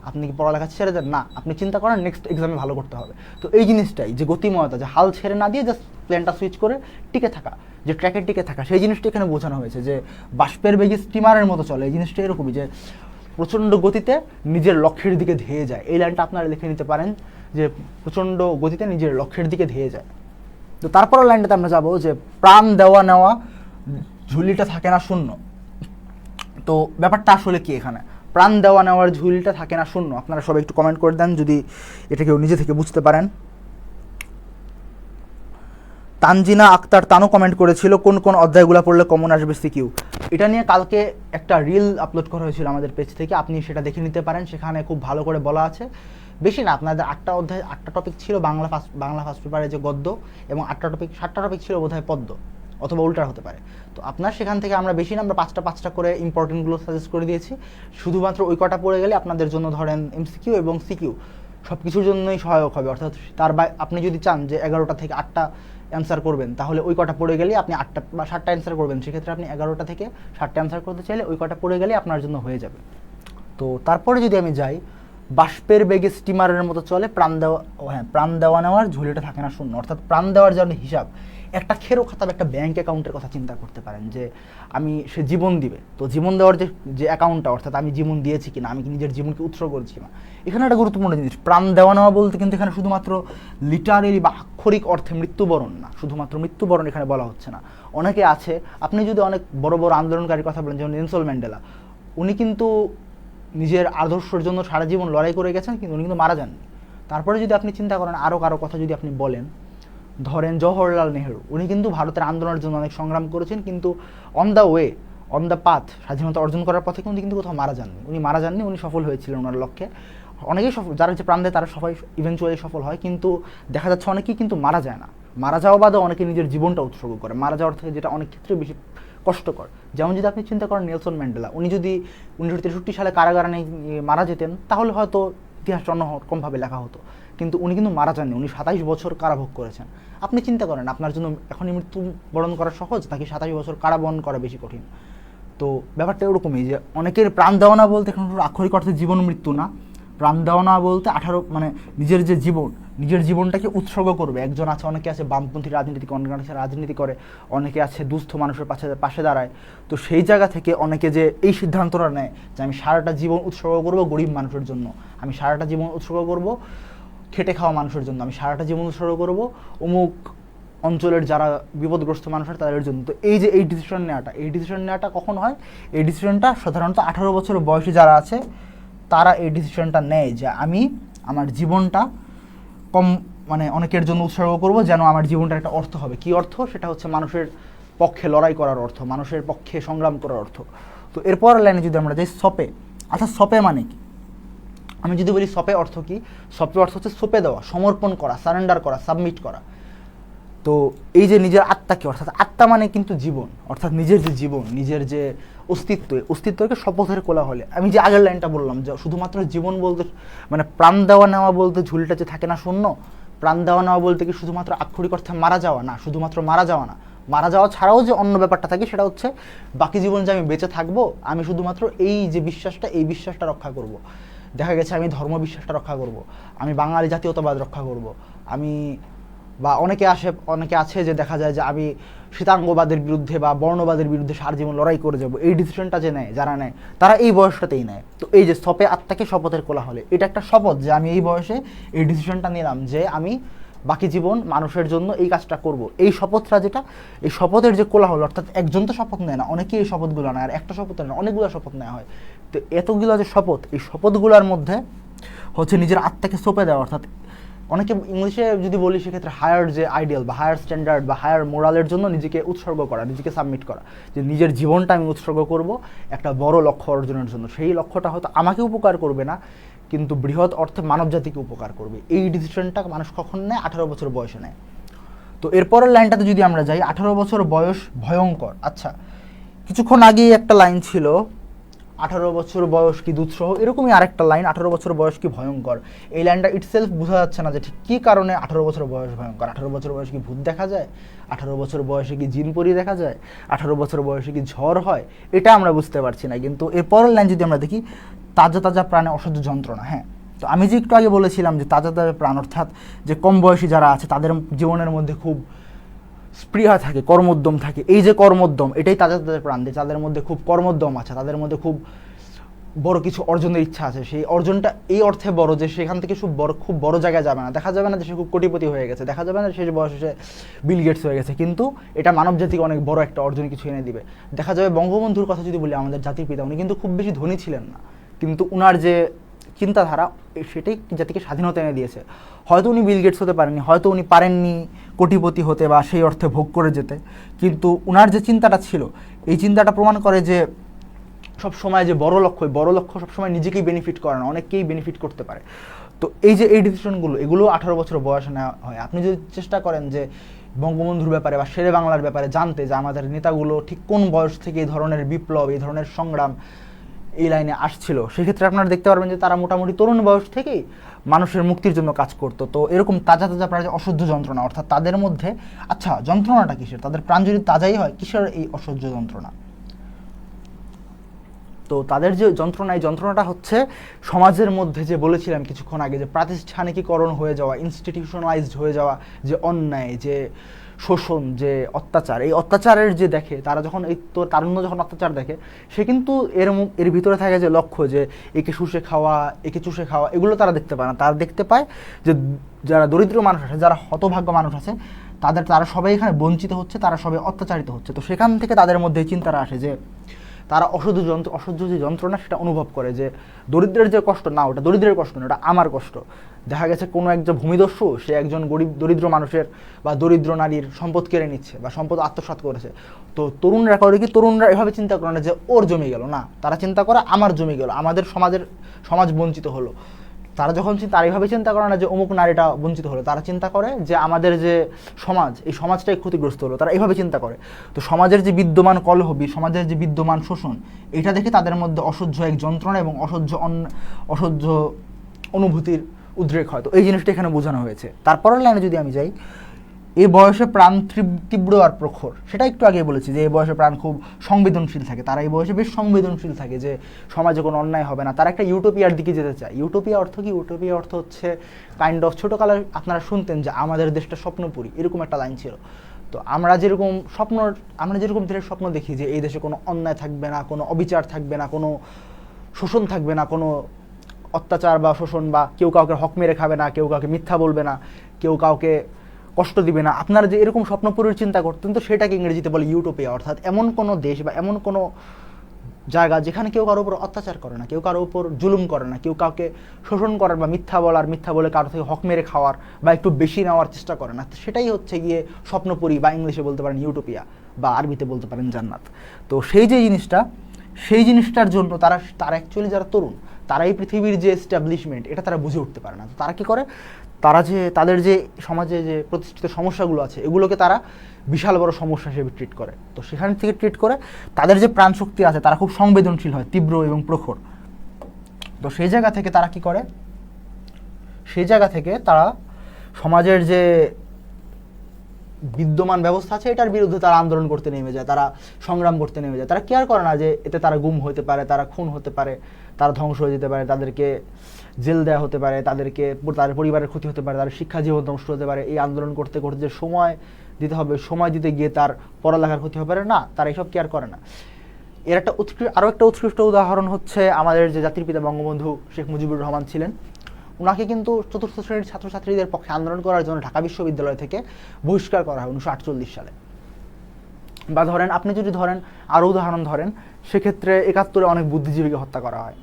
আপনি কি পড়ালেখা ছেড়ে দেন? না, আপনি চিন্তা করেন নেক্সট এক্সামে ভালো করতে হবে। তো এই জিনিসটাই যে গতিময়তা, যে হাল ছেড়ে না দিয়ে জাস্ট প্ল্যানটা সুইচ করে টিকে থাকা, যে ট্র্যাকে টিকে থাকা, সেই জিনিসটা এখানে বোঝানো হয়েছে। যে বাষ্পের বেগে স্টিমারের মতো চলে, এই জিনিসটা এরকমই, যে প্রচণ্ড গতিতে নিজের লক্ষ্যের দিকে ধেয়ে যায়। এই লাইনটা আপনারা লিখে নিতে পারেন, যে প্রচণ্ড গতিতে নিজের লক্ষ্যের দিকে ধেয়ে যায়। তো তারপরের লাইনটাতে আমরা যাবো, যে প্রাণ দেওয়া নেওয়া ঝুলিটা থাকে না শূন্য। তো ব্যাপারটা আসলে কি এখানে? প্রাণ দেওয়া নেওয়ার ঝুলিটা থাকে না শূন্য। আপনারা সবাই একটু কমেন্ট করে দেন যদি এটা কেউ নিজে থেকে বুঝতে পারেন। তানজিনা আক্তার তানও কমেন্ট করেছিল, কোন কোন অধ্যায়গুলো পড়লে কমন আসবে সিকিউ। এটা নিয়ে কালকে একটা রিল আপলোড করা হয়েছিল আমাদের পেজ থেকে, আপনি সেটা দেখে নিতে পারেন। সেখানে খুব ভালো করে বলা আছে। বেশি না, আপনাদের 8টা অধ্যায়, 8টা টপিক ছিল। বাংলা ফার্স্ট পেপারে যে গদ্য, এবং 7টা টপিক ছিল বোধহয় পদ্য, অথবা উল্টা হতে পারে। তো আপনার সেখান থেকে আমরা বেশি না, আমরা 5টা করে ইম্পর্টেন্টগুলো সাজেস্ট করে দিয়েছি। শুধুমাত্র ওই কটা পড়ে গেলে আপনাদের জন্য ধরেন এমসিকিউ এবং সিকিউ সব কিছুর জন্যই সহায়ক হবে। অর্থাৎ আপনি যদি চান যে 11টা থেকে 8টা অ্যান্সার করবেন, তাহলে ওই কটা পড়ে গেলে আপনি 8টা বা 7টা অ্যান্সার করবেন। সেক্ষেত্রে আপনি 11টা থেকে 7টা অ্যান্সার করতে চাইলে ওই কটা পড়ে গেলে আপনার জন্য হয়ে যাবে। তো তারপরে যদি আমি যাই, বাষ্পের বেগে স্টিমারের মতো চলে, প্রাণ দেওয়া নেওয়ার ঝুলিটা থাকে না শূন্য। অর্থাৎ প্রাণ দেওয়ার যে হিসাব, একটা খেরো খাতা, একটা ব্যাঙ্ক অ্যাকাউন্টের কথা চিন্তা করতে পারেন, যে সে জীবন দিবে। তো জীবন দেওয়ার যে অ্যাকাউন্টটা, অর্থাৎ আমি জীবন দিয়েছি কিনা, আমি কি নিজের জীবনকে উৎসর্গ করেছি কিনা, এখানে একটা গুরুত্বপূর্ণ জিনিস। প্রাণ দেওয়া নেওয়া বলতে কিন্তু এখানে শুধুমাত্র লিটারেলি বা আক্ষরিক অর্থে মৃত্যুবরণ না, শুধুমাত্র মৃত্যুবরণ এখানে বলা হচ্ছে না। অনেকে আছে, আপনি যদি অনেক বড় বড় আন্দোলনকারীর কথা বলেন, যেমন নেলসন ম্যান্ডেলা, উনি কিন্তু নিজের আদর্শের জন্য সারা জীবন লড়াই করে গেছেন, কিন্তু উনি কিন্তু মারা যাননি। তারপরে যদি আপনি চিন্তা করেন, আরও কারো কথা যদি আপনি বলেন, ধরেন জওহরলাল নেহরু, উনি কিন্তু ভারতের আন্দোলনের জন্য অনেক সংগ্রাম করেছেন, কিন্তু অন দ্য পাথ, স্বাধীনতা অর্জন করার পথে কিন্তু কোথাও মারা যাননি। উনি সফল হয়েছিলেন ওনার লক্ষ্যে। অনেকেই সফল, যারা যে প্রাণ দেয় তারা সবাই ইভেনচুয়ালি সফল হয়, কিন্তু দেখা যাচ্ছে অনেকেই কিন্তু মারা যায় না। মারা যাওয়া বাদে অনেকে নিজের জীবনটা উৎসর্গ করে, মারা যাওয়ার থেকে, যেটা অনেক ক্ষেত্রে বেশি কষ্টকর। যেমন যদি আপনি চিন্তা করেন নেলসন ম্যান্ডেলা, উনি যদি 1963 সালে কারাগারে মারা যেতেন, তাহলে হয়তো ইতিহাসটা অন্যরকমভাবে লেখা হতো। কিন্তু উনি কিন্তু মারা যাননি, উনি 27 বছর কারাভোগ করেছেন। আপনি চিন্তা করেন, আপনার জন্য এখনই মৃত্যুবরণ করা সহজ, নাকি 27 বছর কারাবরণ করা বেশি কঠিন? তো ব্যাপারটা এরকমই, যে অনেকের প্রাণ দেওয়া না বলতে এখন আক্ষরিক অর্থে জীবন মৃত্যু না। প্রাণ দেওয়া না বলতে নিজের যে জীবন, নিজের জীবনটাকে উৎসর্গ করবে। একজন আছে, অনেকে আছে বামপন্থী রাজনীতি করে, অনেকে আছে দুস্থ মানুষের পাশে দাঁড়ায়। তো সেই জায়গা থেকে অনেকে যে এই সিদ্ধান্তটা নেয় যে আমি সারাটা জীবন উৎসর্গ করব গরিব মানুষের জন্য, আমি সারাটা জীবন উৎসর্গ করব খেটে খাওয়া মানুষের জন্য, আমি সারাটা জীবন উৎসর্গ করব অমুক অঞ্চলের যারা বিপদগ্রস্ত মানুষ হয় তাদের জন্য। তো এই যে এই ডিসিশন নেওয়াটা কখন হয়? এই ডিসিশনটা সাধারণত 18 বছর বয়সী যারা আছে তারা এই ডিসিশনটা নেয়, যে আমি আমার জীবনটা অনেকের জন্য উৎসর্গ করব, যেন আমার জীবনটার একটা অর্থ হবে। কি অর্থ? সেটা হচ্ছে মানুষের পক্ষে লড়াই করার অর্থ, মানুষের পক্ষে সংগ্রাম করার অর্থ। তো এরপর লাইনে যদি আমরা যাই সপে, আচ্ছা সপে মানে কি? আমি যদি বলি সপে অর্থ কি, সপে অর্থ হচ্ছে সঁপে দেওয়া, সমর্পণ করা, সারেন্ডার করা, সাবমিট করা। তো এই যে নিজের আত্মাকে, অর্থাৎ আত্মা মানে কিন্তু জীবন, অর্থাৎ নিজের যে জীবন, নিজের যে অস্তিত্বকে শপথের কোলাহলে, আমি যে আগের লাইনটা বললাম যে শুধুমাত্র জীবন বলতে মানে প্রাণ দেওয়া নেওয়া বলতে ঝুলটা যে থাকে না শূন্য, প্রাণ দেওয়া নেওয়া বলতে কি শুধুমাত্র আক্ষরিক অর্থে মারা যাওয়া না, শুধুমাত্র মারা যাওয়া না, মারা যাওয়া ছাড়াও যে অন্য ব্যাপারটা থাকে সেটা হচ্ছে বাকি জীবন যে আমি বেঁচে থাকবো, আমি শুধুমাত্র এই যে বিশ্বাসটা, এই বিশ্বাসটা রক্ষা করব। দেখা গেছে আমি ধর্ম বিশ্বাসটা রক্ষা করব, আমি বাঙালি জাতীয়তাবাদ রক্ষা করব, আমি বা অনেকে আছে যে দেখা যায় যে আমি শ্বেতাঙ্গবাদের বিরুদ্ধে বা বর্ণবাদের বিরুদ্ধে সারা জীবন লড়াই করে যাব। এই ডিসিশনটা যে নেয়, যারা নেয় তারা এই বয়সটাতেই নেয়। তো এই যে সপে আত্মাকে শপথের কোলাহলে, এটা একটা শপথ যে আমি এই বয়সে এই ডিসিশনটা নিলাম যে আমি বাকি জীবন মানুষের জন্য এই কাজটা করব। এই শপথটা যেটা, এই শপথের যে কোলাহল, অর্থাৎ একজন তো শপথ নেয় না, অনেকেই এই শপথগুলো নেয়, আর একটা শপথ নেয় না, অনেকগুলো শপথ নেওয়া হয়। তো এতগুলো যে শপথ, এই শপথগুলোর মধ্যে হচ্ছে নিজের আত্মাকে সঁপে দেওয়া, অর্থাৎ অনেকে ইংলিশে যদি বলি সেক্ষেত্রে হায়ার যে আইডিয়াল বা হায়ার স্ট্যান্ডার্ড বা হায়ার মোরালের জন্য নিজেকে উৎসর্গ করা, নিজেকে সাবমিট করা, যে নিজের জীবনটা আমি উৎসর্গ করব একটা বড় লক্ষ্য অর্জনের জন্য। সেই লক্ষ্যটা হয়তো আমাকে উপকার করবে না, কিন্তু বৃহৎ অর্থে মানব জাতিকে উপকার করবে। এই ডিসিশনটা মানুষ কখন নেয়? 18 বছর বয়সে নেয়। তো এরপরের লাইনটাতে যদি আমরা যাই, 18 বছর বয়স ভয়ঙ্কর। আচ্ছা, কিছুক্ষণ আগেই একটা লাইন ছিল 18 বছর বয়স কি দুঃসহ, এরকমই আরেকটা লাইন 18 বছর বয়স কি ভয়ঙ্কর। এই লাইনটা ইটসেলফ বোঝা যাচ্ছে না যে ঠিক কী কারণে 18 বছর বয়স ভয়ঙ্কর। 18 বছর বয়সে কি ভূত দেখা যায়? 18 বছর বয়সে কি জিনপরি দেখা যায়? 18 বছর বয়সে কি ঝড় হয়? এটা আমরা বুঝতে পারছি না। কিন্তু এরপরের লাইন যদি আমরা দেখি, তাজা তাজা প্রাণে অসহ্য যন্ত্রণা। হ্যাঁ, তো আমি যে একটু আগে বলেছিলাম যে তাজা তাজা প্রাণ, অর্থাৎ যে কম বয়সী যারা আছে তাদের জীবনের মধ্যে খুব স্পৃহা থাকে, কর্মোদ্যম থাকে। এই যে কর্মোদ্যম, এটাই তাদের প্রাণ দেয়। তাদের মধ্যে খুব কর্মোদ্যম আছে, তাদের মধ্যে খুব বড় কিছু অর্জনের ইচ্ছা আছে। সেই অর্জনটা এই অর্থে বড় যে সেখান থেকে খুব বড় জায়গায় যাবে না, দেখা যাবে না যে সে খুব কোটিপতি হয়ে গেছে, দেখা যাবে না শেষ বয়সে সে বিল গেটস হয়ে গেছে, কিন্তু এটা মানব জাতিকে অনেক বড় একটা অর্জন কিছু এনে দিবে। দেখা যাবে বঙ্গবন্ধুর কথা যদি বলি, আমাদের জাতির পিতা, উনি কিন্তু খুব বেশি ধনী ছিলেন না, কিন্তু উনার যে চিন্তাধারা সেটাই জাতিকে স্বাধীনতা এনে দিয়েছে। হয়তো উনি বিল গেটস হতে পারেননি, হয়তো উনি পারেননি কোটিপতি হতে বা সেই অর্থে ভোগ করে যেতে, কিন্তু উনার যে চিন্তাটা ছিল, এই চিন্তাটা প্রমাণ করে যে সব সময় যে বড় লক্ষ্য সবসময় নিজেকেই বেনিফিট করে না, অনেককেই বেনিফিট করতে পারে। তো এই যে এই ডিসিশনগুলো, এগুলো 18 বছর বয়সে নেওয়া হয়। আপনি যদি চেষ্টা করেন যে বঙ্গবন্ধুর ব্যাপারে বা শেরে বাংলার ব্যাপারে জানতে, যে আমাদের নেতাগুলো ঠিক কোন বয়স থেকে এই ধরনের বিপ্লব, এই ধরনের সংগ্রাম এই লাইনে আসছিল, সেক্ষেত্রে আপনারা দেখতে পারবেন যে তারা মোটামুটি তরুণ বয়স থেকেই মানুষের মুক্তির জন্য কাজ করতো। তো এরকম তাজা তাজা প্রায় অসহ্য যন্ত্রণা, অর্থাৎ তাদের মধ্যে, আচ্ছা যন্ত্রণাটা কিসের? তাদের প্রাণ যদি তাজাই হয়, কিসের এই অসহ্য যন্ত্রণা? তো তাদের যে যন্ত্রণা, এই যন্ত্রণাটা হচ্ছে সমাজের মধ্যে যে বলেছিলাম কিছুক্ষণ আগে, যে প্রাতিষ্ঠানিকীকরণ হয়ে যাওয়া, ইনস্টিটিউশনালাইজড হয়ে যাওয়া, যে অন্যায়, যে শোষণ, যে অত্যাচার, এই অত্যাচারের যে দেখে তারা যখন, এই তো তারুণ্য যখন অত্যাচার দেখে, সে কিন্তু এর ভিতরে থাকে যে লক্ষ্য, যে একে শুষে খাওয়া, একে চুষে খাওয়া, এগুলো তারা দেখতে পায় না। তারা দেখতে পায় যে যারা দরিদ্র মানুষ আছে, যারা হতভাগ্য মানুষ আছে, তারা সবাই এখানে বঞ্চিত হচ্ছে, তারা সবাই অত্যাচারিত হচ্ছে। তো সেখান থেকে তাদের মধ্যে চিন্তাটা আসে যে তারা অসহ্য যে যন্ত্রণা সেটা অনুভব করে, যে দরিদ্রের যে কষ্ট না, ওটা দরিদ্রের কষ্ট না, ওটা আমার কষ্ট। দেখা গেছে কোনো একজন ভূমিদস্যু, সে একজন দরিদ্র মানুষের বা দরিদ্র নারীর সম্পদ কেড়ে নিচ্ছে বা সম্পদ আত্মসাৎ করেছে। তো তরুণরা করে কি, তরুণরা এভাবে চিন্তা করে না যে ওর জমি গেল, না, তারা চিন্তা করে আমার জমি গেল, আমাদের সমাজ বঞ্চিত হলো। তারা যখন তারা এইভাবে চিন্তা করে না যে অমুক নারীটা বঞ্চিত হলো, তারা চিন্তা করে যে আমাদের যে সমাজ, এই সমাজটাই ক্ষতিগ্রস্ত হলো, তারা এইভাবে চিন্তা করে। তো সমাজের যে বিদ্যমান কলহবি, সমাজের যে বিদ্যমান শোষণ, এটা দেখে তাদের মধ্যে অসহ্য এক যন্ত্রণা এবং অসহ্য অনুভূতির উদ্রেক হয়। তো এই জিনিসটা এখানে বোঝানো হয়েছে। তারপরের লাইনে যদি আমি যাই, এই বয়সে প্রাণ তীব্র আর প্রখর, সেটা একটু আগে বলেছি যে এই বয়সে প্রাণ খুব সংবেদনশীল থাকে, তারা এই বয়সে বেশ সংবেদনশীল থাকে যে সমাজে কোনো অন্যায় হবে না, তারা একটা ইউটোপিয়ার দিকে যেতে চায়। ইউটোপিয়া অর্থ কি? ইউটোপিয়া অর্থ হচ্ছে কাইন্ড অফ, ছোটোকালে আপনারা শুনতেন যে আমাদের দেশটা স্বপ্নপুরী, এরকম একটা লাইন ছিল। তো আমরা যেরকম দেশের স্বপ্ন দেখি যে এই দেশে কোনো অন্যায় থাকবে না, কোনো অবিচার থাকবে না, কোনো শোষণ থাকবে না, কোনো অত্যাচার বা শোষণ, বা কেউ কাউকে হক মেরে খাবে না, কেউ কাউকে মিথ্যা বলবে না, কেউ কাউকে কষ্ট দিবে না, আপনারা যে এরকম স্বপ্নপুরীর চিন্তা করতেন, তো সেটাকে ইংরেজিতে বলে ইউটোপিয়া। অর্থাৎ এমন কোনো দেশ বা এমন কোনো জায়গা যেখানে কেউ কারোর উপর অত্যাচার করে না, কেউ কারোর উপর জুলুম করে না, কেউ কাউকে শোষণ করার বা মিথ্যা বলার, মিথ্যা বলে কারো থেকে হক মেরে খাওয়ার বা একটু বেশি নেওয়ার চেষ্টা করে না। সেটাই হচ্ছে গিয়ে স্বপ্নপুরী, বা ইংলিশে বলতে পারেন ইউটোপিয়া, বা আরবিতে বলতে পারেন জান্নাত। তো সেই যে জিনিসটা, সেই জিনিসটার জন্য তারা অ্যাকচুয়ালি যারা তরুণ, তারা এই পৃথিবীর যে এস্টাবলিশমেন্ট, এটা তারা বুঝে উঠতে পারে না। তো তারা কী করে, তারা যে তাদের যে সমাজে যে প্রতিষ্ঠিত সমস্যাগুলো আছে, এগুলোকে তারা বিশাল বড় সমস্যা হিসেবে ট্রিট করে। তো সেখান থেকে ট্রিট করে তাদের যে প্রাণশক্তি আছে, তারা খুব সংবেদনশীল হয়, তীব্র এবং প্রখর। তো সেই জায়গা থেকে তারা কি করে, সেই জায়গা থেকে তারা সমাজের যে বিদ্যমান ব্যবস্থা আছে এটার বিরুদ্ধে তারা আন্দোলন করতে নেমে যায়, তারা সংগ্রাম করতে নেমে যায়। তারা কেয়ার করে না যে এতে তারা গুম হতে পারে, তারা খুন হতে পারে, তারা ধ্বংস হয়ে যেতে পারে, তাদেরকে জেল দেওয়া হতে পারে, তাদেরকে তাদের পরিবারের ক্ষতি হতে পারে, তাদের শিক্ষা জীবন নষ্ট হতে পারে। এই আন্দোলন করতে করতে যে সময় দিতে হবে, সময় দিতে গিয়ে তার পড়ালেখার ক্ষতি হতে পারে না, তারা এইসব কেয়ার করে না। এর একটা আরও একটা উৎকৃষ্ট উদাহরণ হচ্ছে আমাদের যে জাতির পিতা বঙ্গবন্ধু শেখ মুজিবুর রহমান ছিলেন। ওনাকে কিন্তু চতুর্থ শ্রেণীর ছাত্রছাত্রীদের পক্ষে আন্দোলন করার জন্য ঢাকা বিশ্ববিদ্যালয় থেকে বহিষ্কার করা হয় 1948 সালে। বা ধরেন, আপনি যদি ধরেন আরও উদাহরণ ধরেন, সেক্ষেত্রে 71-এ অনেক বুদ্ধিজীবীকে হত্যা করা হয়।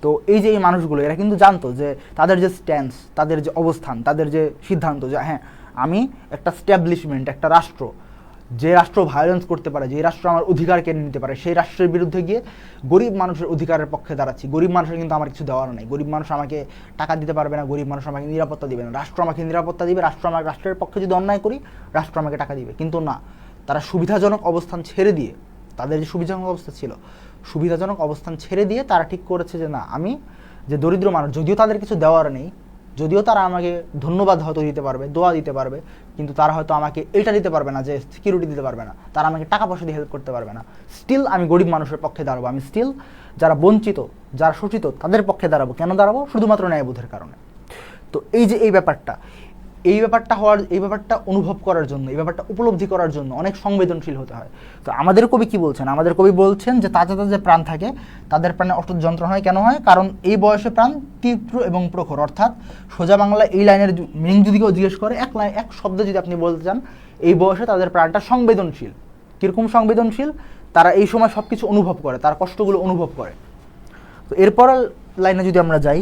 তো এই যে এই মানুষগুলো, এরা কিন্তু জানতো যে তাদের যে স্ট্যান্স, তাদের যে অবস্থান, তাদের যে সিদ্ধান্ত, যে হ্যাঁ আমি একটা স্ট্যাবলিশমেন্ট, একটা রাষ্ট্র, যে রাষ্ট্র ভায়োলেন্স করতে পারে, যে রাষ্ট্র আমার অধিকার কেড়ে নিতে পারে, সেই রাষ্ট্রের বিরুদ্ধে গিয়ে গরিব মানুষের অধিকারের পক্ষে দাঁড়াচ্ছি। গরিব মানুষের কিন্তু আমার কিছু দেওয়ার নেই, গরিব মানুষ আমাকে টাকা দিতে পারবে না, গরিব মানুষ আমাকে নিরাপত্তা দিবে না, রাষ্ট্র আমাকে নিরাপত্তা দিবে, রাষ্ট্রের পক্ষে যদি অন্যায় করি রাষ্ট্র আমাকে টাকা দিবে। কিন্তু না, তারা সুবিধাজনক অবস্থান ছেড়ে দিয়ে, তাদের যে সুবিধাজনক অবস্থা ছিল, সুবিধাজনক অবস্থান ছেড়ে দিয়ে তারা ঠিক করেছে যে না, আমি যে দরিদ্র মানুষ, যদিও তাদের কিছু দেওয়ার নেই, যদিও তারা আমাকে ধন্যবাদ হয়তো দিতে পারবে, দোয়া দিতে পারবে, কিন্তু তারা হয়তো আমাকে এটা দিতে পারবে না, যে সিকিউরিটি দিতে পারবে না, তারা আমাকে টাকা পয়সা দিয়ে হেল্প করতে পারবে না, স্টিল আমি গরিব মানুষের পক্ষে দাঁড়াবো, আমি স্টিল যারা বঞ্চিত, যারা শোষিত, তাদের পক্ষে দাঁড়াবো। কেন দাঁড়াবো? শুধুমাত্র ন্যায়বোধের কারণে। তো এই যে এই ব্যাপারটা অনুভব করার জন্য, এই ব্যাপারটা উপলব্ধি করার জন্য অনেক সংবেদনশীল হতে হয়। তো আমাদের কবি কি বলছেন? আমাদের কবি বলছেন যে তাজা তাজা প্রাণ থাকে, তাদের প্রাণে অটুট যন্ত্রণা হয়। কেন হয়? কারণ এই বয়সে প্রাণ তীব্র এবং প্রখর। অর্থাৎ সোজা বাংলা এই লাইনের মিনিং যদি কেউ জিজ্ঞেস করে, এক শব্দে যদি আপনি বলতে চান, এই বয়সে তাদের প্রাণটা সংবেদনশীল। কীরকম সংবেদনশীল? তারা এই সময় সব কিছু অনুভব করে, তার কষ্টগুলো অনুভব করে। তো এরপর লাইনে যদি আমরা যাই,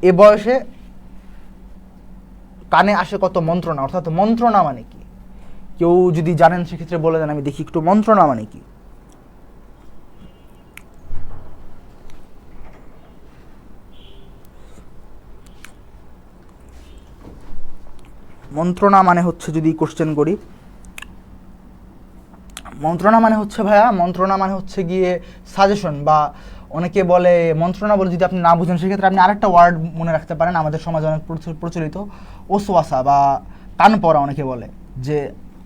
এ বয়সে কানে আসে কত মন্ত্রণা। অর্থাৎ মন্ত্রণা মানে কি? কেউ যদি জানেন সেক্ষেত্রে বলে দেন, আমি দেখি একটু মন্ত্রণা মানে কি। মন্ত্রণা মানে হচ্ছে, যদি কোশ্চেন করি, মন্ত্রণা মানে হচ্ছে ভাইয়া, মন্ত্রণা মানে হচ্ছে গিয়ে সাজেশন, বা অনেকে বলে মন্ত্রণা বলে, যদি আপনি না বুঝেন সেক্ষেত্রে আপনি আরেকটা ওয়ার্ড মনে রাখতে পারেন, আমাদের সমাজে অনেক প্রচলিত, ওসওয়াসা বা কান পড়া। অনেকে বলে যে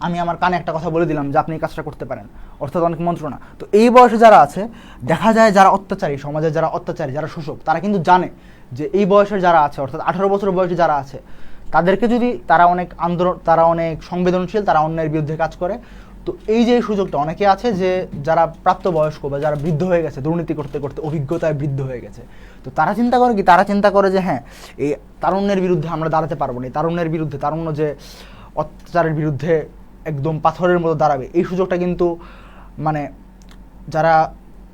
আমি আমার কানে একটা কথা বলে দিলাম যে আপনি এই কাজটা করতে পারেন, অর্থাৎ অনেক মন্ত্রণা। তো এই বয়সে যারা আছে, দেখা যায় যারা অত্যাচারী, সমাজে যারা অত্যাচারী, যারা শোষক, তারা কিন্তু জানে যে এই বয়সের যারা আছে, অর্থাৎ 18 বছর বয়সে যারা আছে, তাদেরকে যদি তারা অনেক সংবেদনশীল, তারা অন্যায়ের বিরুদ্ধে কাজ করে। তো এই যে সুযোগটা অনেকে আছে যে যারা প্রাপ্তবয়স্ক বা যারা বৃদ্ধ হয়ে গেছে, দুর্নীতি করতে করতে অভিজ্ঞতায় বৃদ্ধ হয়ে গেছে, তো তারা চিন্তা করে কি, তারা চিন্তা করে যে হ্যাঁ, এই তারুণ্যের বিরুদ্ধে আমরা দাঁড়াতে পারবো না, তারুণ্যের বিরুদ্ধে, তারুণ্য যে অত্যাচারের বিরুদ্ধে একদম পাথরের মতো দাঁড়াবে, এই সুযোগটা কিন্তু মানে যারা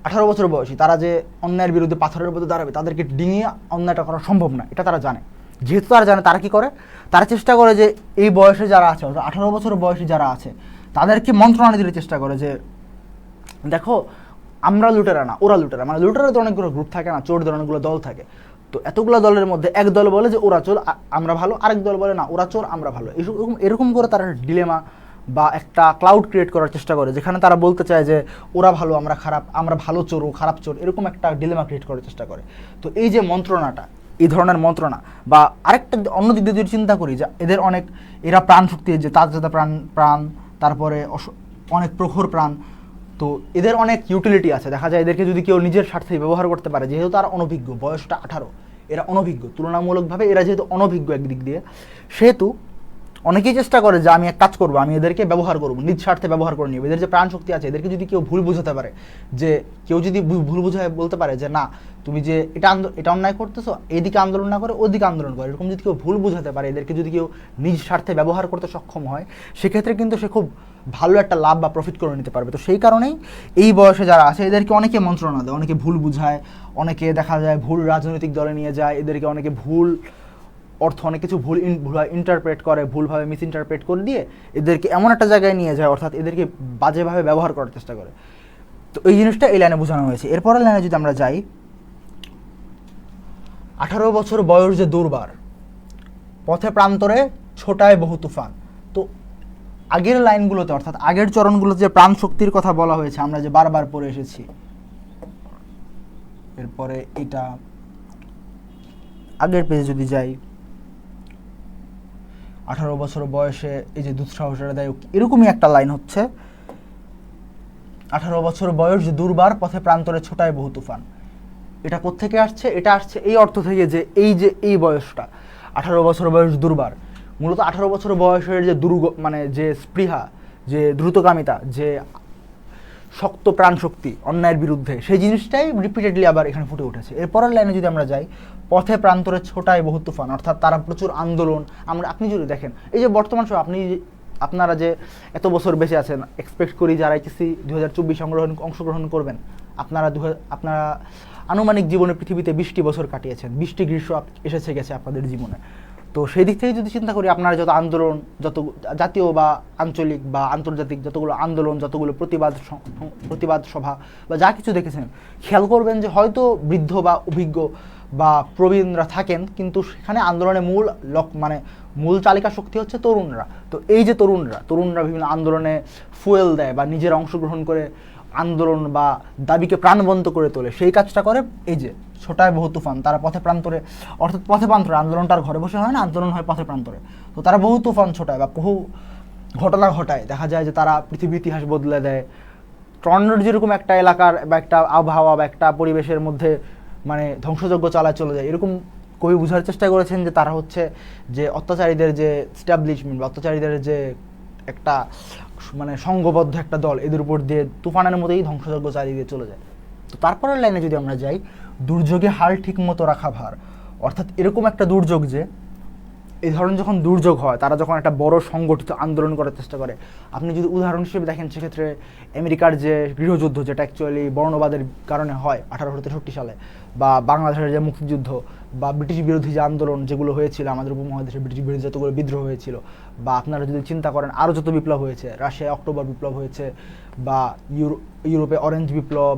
18 বছর বয়সী, তারা যে অন্যায়ের বিরুদ্ধে পাথরের মতো দাঁড়াবে, তাদেরকে ডিঙিয়ে অন্যায়টা করা সম্ভব না, এটা তারা জানে। যেহেতু তারা জানে, তারা কি করে, তারা চেষ্টা করে যে এই বয়সে যারা আছে, 18 বছর বয়সী যারা আছে, তাদেরকে মন্ত্রণা দিতে চেষ্টা করে যে দেখো, আমরা লুটেরা না, ওরা লুটেরা। মানে লুটেরাদের অনেকগুলো গ্রুপ থাকে না, চোরদের অনেকগুলো দল থাকে। তো এতগুলো দলের মধ্যে এক দল বলে যে ওরা চোর, আমরা ভালো, আরেক দল বলে না ওরা চোর, আমরা ভালো। এরকম করে তারা ডিলেমা বা একটা ক্লাউড ক্রিয়েট করার চেষ্টা করে, যেখানে তারা বলতে চায় যে ওরা ভালো, আমরা খারাপ, আমরা ভালো চোর, ও খারাপ চোর, এরকম একটা ডিলেমা ক্রিয়েট করার চেষ্টা করে। তো এই যে মন্ত্রণাটা, এই ধরনের মন্ত্রণা, বা আরেকটা অন্য দিক দিয়ে যদি চিন্তা করি, যে এরা প্রাণ শক্তি, যে তাজা প্রাণ, তারপরে অনেক প্রখর প্রাণ, তো এদের অনেক ইউটিলিটি আছে। দেখা যায় এদেরকে যদি কেউ নিজের স্বার্থে ব্যবহার করতে পারে, যেহেতু তারা অনভিজ্ঞ, বয়সটা 18, এরা অনভিজ্ঞ, তুলনামূলকভাবে এরা যেহেতু অনভিজ্ঞ একদিক দিয়ে, সেহেতু অনেকেই চেষ্টা করে যে আমি এক কাজ করবো, আমি এদেরকে ব্যবহার করবো, নিজ স্বার্থে ব্যবহার করে নিব। এদের যে প্রাণ শক্তি আছে, এদেরকে যদি কেউ ভুল বোঝাতে পারে, যে কেউ যদি ভুল বোঝায় বলতে পারে যে না তুমি যে এটা অন্যায় করতেছো, এদিকে আন্দোলন না করে ওদিকে আন্দোলন করে, এরকম যদি কেউ ভুল বোঝাতে পারে, এদেরকে যদি কেউ নিজ স্বার্থে ব্যবহার করতে সক্ষম হয়, সেক্ষেত্রে কিন্তু সে খুব ভালো একটা লাভ বা প্রফিট করে নিতে পারবে। তো সেই কারণেই এই বয়সে যারা আছে এদেরকে অনেকে মন্ত্রণা দেয়, অনেকে ভুল বুঝায়, অনেকে দেখা যায় ভুল রাজনৈতিক দলে নিয়ে যায়, এদেরকে অনেকে ভুল অর্থ অনেক কিছু ভুল ইন্টারপ্রেট করে, ভুলভাবে মিস ইন্টারপ্রেট করে দিয়ে এদেরকে এমন একটা জায়গায় নিয়ে যায়, অর্থাৎ এদেরকে বাজেভাবে ব্যবহার করার চেষ্টা করে। তো এই জিনিসটা এই লাইনে বোঝানো হয়েছে। এরপরের লাইনে যদি আমরা যাই, 18 বছর বয়স যে দুর্বার, পথে প্রান্তরে ছোটায় বহু তুফান। তো আগের লাইনগুলোতে অর্থাৎ আগের চরণগুলোতে যে প্রাণ শক্তির কথা বলা হয়েছে, আমরা যে বারবার পড়ে এসেছি, এরপরে এটা আগের পেজে যদি যাই, 18 বছর বয়সে এই যে দুঃসাহসেরা দেয়, এরকমই একটা লাইন হচ্ছে 18 বছর বয়স যে দুর্বার, পথে প্রান্তরে ছোটায় বহু তুফান। এটা কোত্থেকে আসছে? এটা আসছে এই অর্থ থেকে যে এই বয়সটা 18 বছর বয়স দুর্বার, মূলত 18 বছর বয়সের যে মানে যে স্পৃহা, যে দ্রুতগামিতা, যে শক্ত প্রাণ শক্তি অন্যায়ের বিরুদ্ধে, সেই জিনিসটাই রিপিটেডলি আবার এখানে ফুটে উঠেছে। এরপরের লাইনে যদি আমরা যাই, পথে প্রান্তরে ছোটায় বহু তুফান, অর্থাৎ তারা প্রচুর আন্দোলন। আপনি যদি দেখেন এই যে বর্তমান সময় আপনারা যে এত বছর বেঁচে আছেন, এক্সপেক্ট করি যারা এইচএসসি 2024 অংশগ্রহণ করবেন, আপনারা আনুমানিক জীবনে পৃথিবীতে 20টি বছর কাটিয়েছেন, 20টি গ্রীষ্ম এসেছে গেছে আপনাদের জীবনে। তো সেই দিক থেকে যদি চিন্তা করি, আপনারা যত আন্দোলন, যত জাতীয় বা আঞ্চলিক বা আন্তর্জাতিক যতগুলো আন্দোলন, যতগুলো প্রতিবাদ সভা বা যা কিছু দেখেছেন, খেয়াল করবেন যে হয়তো বৃদ্ধ বা অভিজ্ঞ বা প্রবীণরা থাকেন, কিন্তু সেখানে আন্দোলনের মূল চালিকা শক্তি হচ্ছে তরুণরা। তো এই যে তরুণরা বিভিন্ন আন্দোলনে ফুয়েল দেয় বা নিজেরা অংশগ্রহণ করে আন্দোলন বা দাবিকে প্রাণবন্ত করে তোলে, সেই কাজটা করে এই যে ছোটায় বহু তুফান। তারা পথে প্রান্তরে, অর্থাৎ পথে প্রান্তরে, আন্দোলনটা আর ঘরে বসে হয় না, আন্দোলন হয় পথে প্রান্তরে। তো তারা বহু তুফান ছোটায় বা বহু ঘটনা ঘটায়, দেখা যায় যে তারা পৃথিবীর ইতিহাস বদলে দেয়। টর্নেডো যেরকম একটা এলাকার বা একটা আবহাওয়া বা একটা পরিবেশের মধ্যে মানে ধ্বংসযজ্ঞ চালায় চলে যায়, এরকম কবি বোঝার চেষ্টা করেছেন যে তারা হচ্ছে যে অত্যাচারীদের যে স্ট্যাবলিশমেন্ট বা অত্যাচারীদের যে একটা মানে সংঘবদ্ধ একটা দল, এদের উপর দিয়ে তুফানের মতোই ধ্বংসযজ্ঞ চালিয়ে দিয়ে চলে যায়। তো তারপরের লাইনে যদি আমরা যাই, দুর্যোগে হাল ঠিক মতো রাখা ভার, অর্থাৎ এরকম একটা দুর্যোগ যে এই ধরনের যখন দুর্যোগ হয়, তারা যখন একটা বড় সংগঠিত আন্দোলন করার চেষ্টা করে। আপনি যদি উদাহরণ হিসেবে দেখেন, সেক্ষেত্রে আমেরিকার যে গৃহযুদ্ধ, যেটা অ্যাকচুয়ালি বর্ণবাদের কারণে হয় 1863 সালে, বা বাংলাদেশের যে মুক্তিযুদ্ধ বা ব্রিটিশ বিরোধী যে আন্দোলন যেগুলো হয়েছিল আমাদের উপমহাদেশে, ব্রিটিশ বিরোধী যতগুলো বিদ্রোহ হয়েছিল, বা আপনারা যদি চিন্তা করেন আরও যত বিপ্লব হয়েছে, রাশিয়ায় অক্টোবর বিপ্লব হয়েছে, বা ইউরোপে অরেঞ্জ বিপ্লব,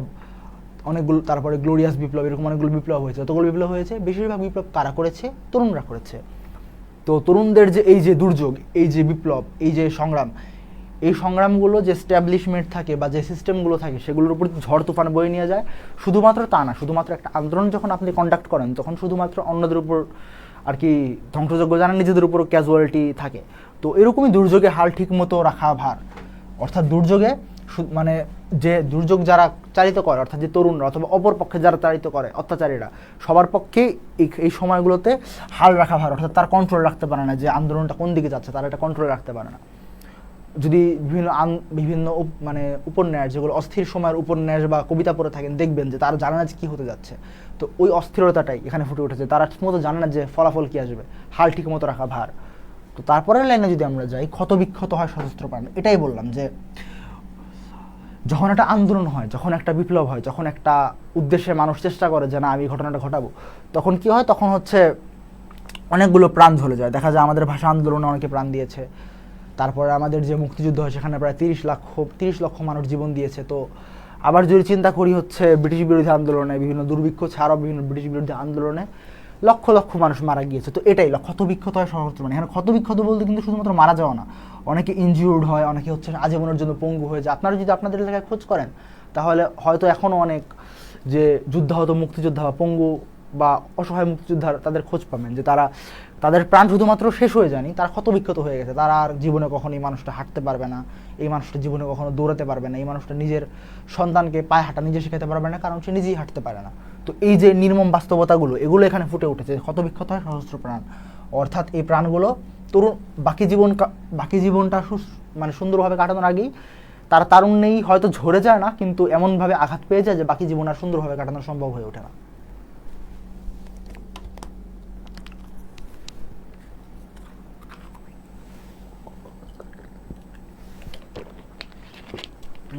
অনেকগুলো, তারপরে গ্লোরিয়াস বিপ্লব, এরকম অনেকগুলো বিপ্লব হয়েছে। যতগুলো বিপ্লব হয়েছে, বেশিরভাগ বিপ্লব কারা করেছে? তরুণরা করেছে। তো তরুণদের যে এই যে দুর্যোগ, এই যে বিপ্লব, এই যে সংগ্রাম, এই সংগ্রামগুলো যে স্ট্যাবলিশমেন্ট থাকে বা যে সিস্টেমগুলো থাকে, সেগুলোর উপর ঝড় তুফান বয়ে নিয়ে যায়। শুধুমাত্র তা না, শুধুমাত্র একটা আন্দোলন যখন আপনি কন্ডাক্ট করেন, তখন শুধুমাত্র অন্যদের উপর আর কি ধ্বংসযজ্ঞ জানা, নিজেদের উপরও ক্যাজুয়ালিটি থাকে। তো এরকমই দুর্যোগে হাল ঠিক মতো রাখা ভার, অর্থাৎ দুর্যোগে মানে যে দুর্যোগ যারা চালিত করে, অর্থাৎ যে তরুণরা অথবা অপর পক্ষে যারা চালিত করে অত্যাচারীরা, সবার পক্ষে এই সময়গুলোতে হাল রাখা ভার, অর্থাৎ তার কন্ট্রোল রাখতে পারে না যে আন্দোলনটা কোন দিকে যাচ্ছে, তারা এটা কন্ট্রোল রাখতে পারে না। যদি বিভিন্ন মানে উপন্যাস, যেগুলো অস্থির সময়ের উপন্যাস বা কবিতা পড়ে থাকেন, দেখবেন যে তারা জানে না যে কী হতে যাচ্ছে। তো ওই অস্থিরতাটাই এখানে ফুটে উঠেছে, তারা ঠিকমতো জানে না যে ফলাফল কী আসবে, হাল ঠিক মতো রাখা ভার। তো তারপরের লাইনে যদি আমরা যাই, ক্ষত বিক্ষত হয় সশস্ত্র প্রাণ, এটাই বললাম যে যখন একটা আন্দোলন হয়, যখন একটা বিপ্লব হয়, যখন একটা উদ্দেশ্যে মানুষ চেষ্টা করে যে না আমি ঘটনাটা ঘটাবো, তখন কি হয়? তখন হচ্ছে অনেকগুলো প্রাণ ঝরে যায়। দেখা যায় আমাদের ভাষা আন্দোলনে অনেকে প্রাণ দিয়েছে, তারপরে আমাদের যে মুক্তিযুদ্ধ হয় সেখানে প্রায় 30 লক্ষ মানুষ জীবন দিয়েছে। তো আবার যদি চিন্তা করি হচ্ছে ব্রিটিশ বিরোধী আন্দোলনে, বিভিন্ন দুর্ভিক্ষ ছাড়াও বিভিন্ন ব্রিটিশ বিরোধী আন্দোলনে লক্ষ লক্ষ মানুষ মারা গিয়েছে। তো এটাই ক্ষতবিক্ষত হয় সশস্ত্র প্রাণ। এখানে ক্ষতবিক্ষত বলতে কিন্তু শুধুমাত্র মারা যাওয়া না, অনেকে ইনজিউর্ড হয়, অনেকে হচ্ছে আজীবনের জন্য পঙ্গু হয়ে যায়। আপনারা যদি আপনাদের এলাকায় খোঁজ করেন, তাহলে হয়তো এখনও অনেক যে যুদ্ধাহত মুক্তিযোদ্ধা বা পঙ্গু বা অসহায় মুক্তিযোদ্ধার তাদের খোঁজ পাবেন, যে তাদের প্রাণ শুধুমাত্র শেষ হয়ে যায়নি, তারা ক্ষতবিক্ষত হয়ে গেছে। তারা আর জীবনে কখনো এই মানুষটা হাঁটতে পারবে না, এই মানুষটা জীবনে কখনো দৌড়াতে পারবে না, এই মানুষটা নিজের সন্তানকে পায়ে হাঁটা নিজে শেখাতে পারবে না, কারণ সে নিজেই হাঁটতে পারে না। তো এই যে নির্মম বাস্তবতাগুলো, এগুলো এখানে ফুটে উঠেছে। ক্ষতবিক্ষত হয় সহস্র প্রাণ, অর্থাৎ এই প্রাণগুলো তরুণ বাকি জীবনটা মানে সুন্দরভাবে কাটানোর আগেই তার তারুণ্যেই হয়তো ঝরে যায় না, কিন্তু এমনভাবে আঘাত পেয়ে যায় যে বাকি জীবন আর সুন্দরভাবে কাটানো সম্ভব হয়ে ওঠে না।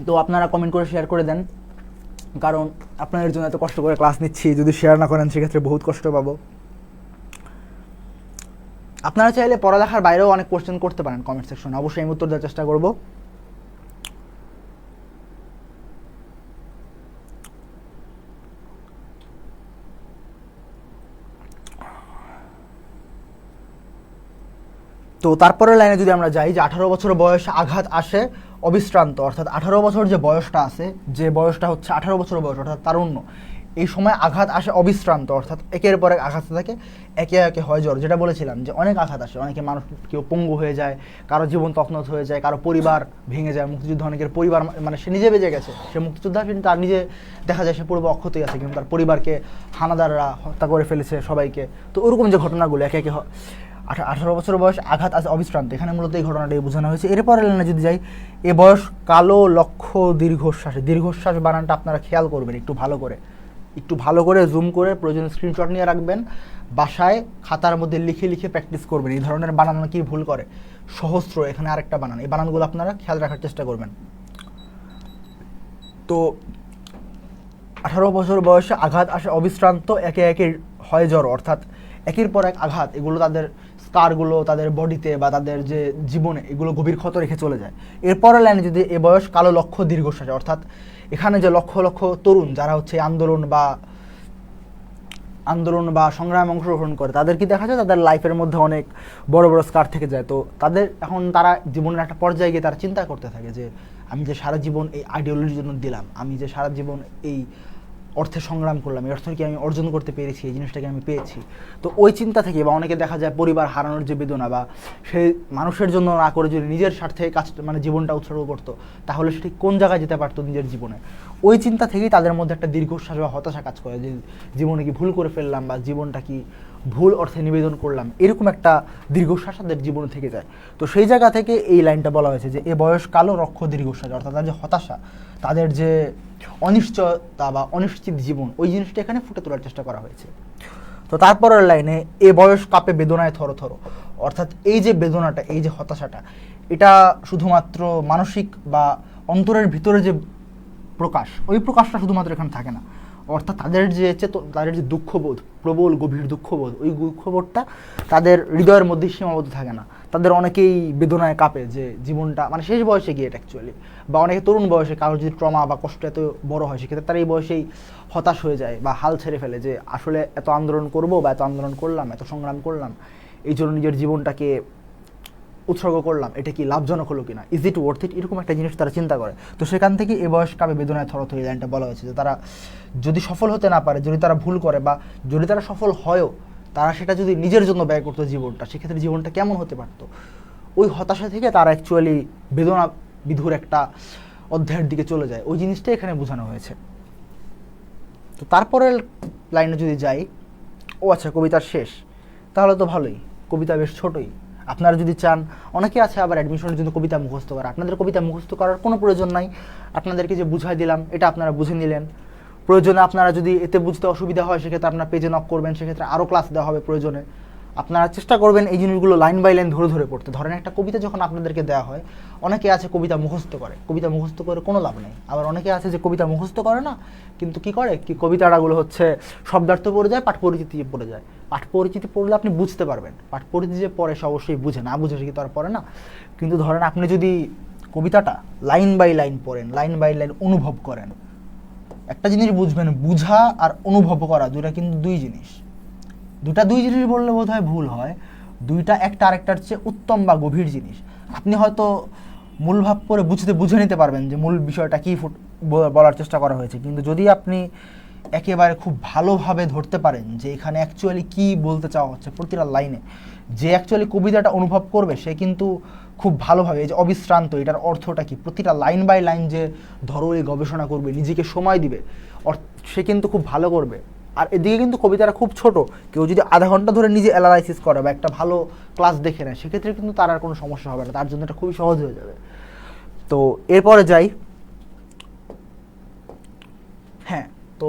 তো আপনারা কমেন্ট করে শেয়ার করে দেন, কারণ আপনাদের জন্য এত কষ্ট করে ক্লাস নিচ্ছি, যদি শেয়ার না করেন সেক্ষেত্রে বহুত কষ্ট পাবো। আপনারা চাইলে পড়ালেখার বাইরেও অনেক কোশ্চেন করতে পারেন কমেন্ট সেকশনে, অবশ্যই আমি উত্তর দেওয়ার চেষ্টা করব। তো তারপরের লাইনে যদি আমরা যাই, যে 18 বছর বয়সে আঘাত আসে অবিশ্রান্ত, অর্থাৎ 18 বছর যে বয়সটা আছে, যে বয়সটা হচ্ছে 18 বছর বয়স অর্থাৎ তারুণ্য, এই সময় আঘাত আসে অবিশ্রান্ত, অর্থাৎ একের পর এক আঘাত থাকে, একে একে হয় জ্বর। যেটা বলেছিলাম যে অনেক আঘাত আসে, অনেকে মানুষ কেউ পঙ্গু হয়ে যায়, কারো জীবন তছনছ হয়ে যায়, কারো পরিবার ভেঙে যায়। মুক্তিযুদ্ধ অনেকের পরিবার, মানে সে নিজে বেঁচে গেছে, সে মুক্তিযোদ্ধা, কিন্তু তার নিজে দেখা যায় সে পূর্ব অক্ষতই আছে, কিন্তু তার পরিবারকে হানাদাররা হত্যা করে ফেলেছে সবাইকে। তো ওরকম যে ঘটনাগুলো একে একে 18 বছর বয়স আঘাত আছে অবিশ্রান্ত, এখানে মূলত এই ঘটনাটাই বোঝানো হয়েছে। এরপরে লাইনে যদি যাই, এ বয়স কালো লক্ষ্য দীর্ঘশ্বাসে, দীর্ঘশ্বাস বানানটা আপনারা খেয়াল করবেন একটু ভালো করে জুম করে প্রয়োজনীয় স্ক্রিনশট নিয়ে রাখবেন, বাসায় খাতার মধ্যে লিখে লিখে প্র্যাকটিস করবেন। এই ধরনের বানান কি ভুল করে, সহস্র, এখানে আরেকটা বানান, এই বানানগুলো আপনারা খেয়াল রাখার চেষ্টা করবেন। তো 18 বছর বয়সে আঘাত আসে অবিশ্রান্ত, একে একে হয় জ্বর, অর্থাৎ একের পর এক আঘাত, এগুলো তাদের স্কারগুলো তাদের বডিতে বা তাদের যে জীবনে এগুলো গভীর ক্ষত রেখে চলে যায়। এরপরের লাইনে যদি এ বয়স কালো লক্ষ্য দীর্ঘশ্বাসে, অর্থাৎ এখানে যে লক্ষ লক্ষ তরুণ যারা হচ্ছে আন্দোলন বা সংগ্রামে অংশগ্রহণ করে, তাদের কি দেখা যায় তাদের লাইফের মধ্যে অনেক বড় বড় স্কার থেকে যায়। তো তারা জীবনের একটা পর্যায়ে গিয়ে তারা চিন্তা করতে থাকে যে আমি যে সারা জীবন এই আইডিওলজির জন্য দিলাম, আমি যে সারা জীবন এই অর্থে সংগ্রাম করলাম, এই অর্থকে আমি অর্জন করতে পেরেছি, এই জিনিসটাকে আমি পেয়েছি। তো ওই চিন্তা থেকে, বা অনেকে দেখা যায় পরিবার হারানোর যে বেদনা, বা সেই মানুষের জন্য না করে যদি নিজের স্বার্থে মানে জীবনটা উৎসর্গ করতো, তাহলে সেটি কোন জায়গায় যেতে পারতো নিজের জীবনে, ওই চিন্তা থেকেই তাদের মধ্যে একটা দীর্ঘশ্বাস বা হতাশা কাজ করে, যে জীবনে কি ভুল করে ফেললাম, বা জীবনটা কি ভুল অর্থে নিবেদন করলাম, এরকম একটা দীর্ঘশ্বাস তাদের জীবনে থেকে যায়। তো সেই জায়গা থেকে এই লাইনটা বলা হয়েছে যে এ বয়স কালো লক্ষ্য দীর্ঘশ্বাস, অর্থাৎ তাদের যে হতাশা, তাদের যে অনিশ্চয়তা বা অনিশ্চিত জীবন, ওই জিনিসটা এখানে ফুটে তোলার চেষ্টা করা হয়েছে। তো তারপরের লাইনে এ বয়স কাঁপে বেদনায় থর থর, অর্থাৎ এই যে বেদনাটা, এই যে হতাশাটা, এটা শুধুমাত্র মানসিক বা অন্তরের ভিতরে যে প্রকাশ, ওই প্রকাশটা শুধুমাত্র এখানে থাকে না, অর্থাৎ তাদের যে দুঃখবোধ, প্রবল গভীর দুঃখবোধ, ওই দুঃখবোধটা তাদের হৃদয়ের মধ্যে সীমাবদ্ধ থাকে না। তাদের অনেকেই বেদনায় কাঁপে যে জীবনটা, মানে শেষ বয়সে গিয়ে এটা অ্যাকচুয়ালি, বা অনেকে তরুণ বয়সে কারোর যদি ট্রমা বা কষ্ট এত বড় হয়, সেক্ষেত্রে তারা এই বয়সেই হতাশ হয়ে যায় বা হাল ছেড়ে ফেলে, যে আসলে এত আন্দোলন করবো বা এত আন্দোলন করলাম, এত সংগ্রাম করলাম, এই জন্য নিজের জীবনটাকে উৎসর্গ করলাম, এটা কি লাভজনক হলো কিনা, ইজ ইট ওয়ার্থ ইট, এরকম একটা জিনিস তারা চিন্তা করে। তো সেখান থেকে এ বয়স কাবে বেদনায় থরথর, এই লাইনটা বলা হয়েছে যে তারা যদি সফল হতে না পারে, যদি তারা ভুল করে, বা যদি তারা সফল হয়ও, তারা সেটা যদি নিজের জন্য ব্যয় করতো জীবনটা, সেক্ষেত্রে জীবনটা কেমন হতে পারতো, ওই হতাশা থেকে তারা অ্যাকচুয়ালি বেদনা বিধুর একটা অধ্যায়ের দিকে চলে যায়। ওই জিনিসটা এখানে বোঝানো হয়েছে। তো তারপরের লাইনে যদি যাই, ও আচ্ছা কবিতার শেষ, তাহলে তো ভালোই, কবিতা বেশ ছোটই। আপনারা যদি চান, অনেকে আছে আবার অ্যাডমিশনের জন্য কবিতা মুখস্থ করা, আপনাদের কবিতা মুখস্থ করার কোনো প্রয়োজন নাই, আপনাদেরকে যে বুঝাই দিলাম এটা আপনারা বুঝে নিলেন। প্রয়োজনে আপনারা যদি এতে বুঝতে অসুবিধা হয়, সেক্ষেত্রে আপনারা পেজে নক করবেন, সেক্ষেত্রে আরও ক্লাস দেওয়া হবে। প্রয়োজনে আপনারা চেষ্টা করবেন এই জিনিসগুলো লাইন বাই লাইন ধরে ধরে পড়তে। ধরেন একটা কবিতা যখন আপনাদেরকে দেওয়া হয়, অনেকে আছে কবিতা মুখস্থ করে, কবিতা মুখস্থ করে কোনো লাভ নেই। আবার অনেকে আছে যে কবিতা মুখস্থ করে না, কিন্তু কি করে, কি কবিতাটাগুলো হচ্ছে শব্দার্থ পড়ে যায়, পাঠ পরিচিতি পড়ে যায়। পাঠ পরিচিতি পড়লে আপনি বুঝতে পারবেন, পাঠ পরিচিতি যে পড়ে সে অবশ্যই বুঝে, না বুঝে সে কি তার পড়ে না। কিন্তু ধরেন আপনি যদি কবিতাটা লাইন বাই লাইন পড়েন, লাইন বাই লাইন অনুভব করেন, একটা জিনিস বুঝবেন, বুঝা আর অনুভব করা দুটা কিন্তু দুই জিনিস বললে বোধ হয় ভুল হয়। দুইটা একটা আরেকটার চেয়ে উত্তম বা গভীর জিনিস। আপনি হয়তো মূল ভাব পরে বুঝে নিতে পারবেন যে মূল বিষয়টা কী বলার চেষ্টা করা হয়েছে, কিন্তু যদি আপনি একেবারে খুব ভালোভাবে ধরতে পারেন যে এখানে অ্যাকচুয়ালি কী বলতে চাওয়া হচ্ছে প্রতিটা লাইনে, যে অ্যাকচুয়ালি কবিতাটা অনুভব করবে সে কিন্তু খুব ভালোভাবে, এই যে অবিশ্রান্ত, এটার অর্থটা কি, প্রতিটা লাইন বাই লাইন যে ধরো এই গবেষণা করবে, নিজেকে সময় দিবে, সে কিন্তু খুব ভালো করবে। আর এদিকে কিন্তু কবিতাটা খুব ছোট, কেউ যদি আধা ঘন্টা ধরে নিজে অ্যানালাইসিস করে বা একটা ভালো ক্লাস দেখে নেয় সেক্ষেত্রে কিন্তু তার আর কোনো সমস্যা হবে না, তার জন্য এটা খুবই সহজ হয়ে যাবে। তো এরপরে যাই, হ্যাঁ তো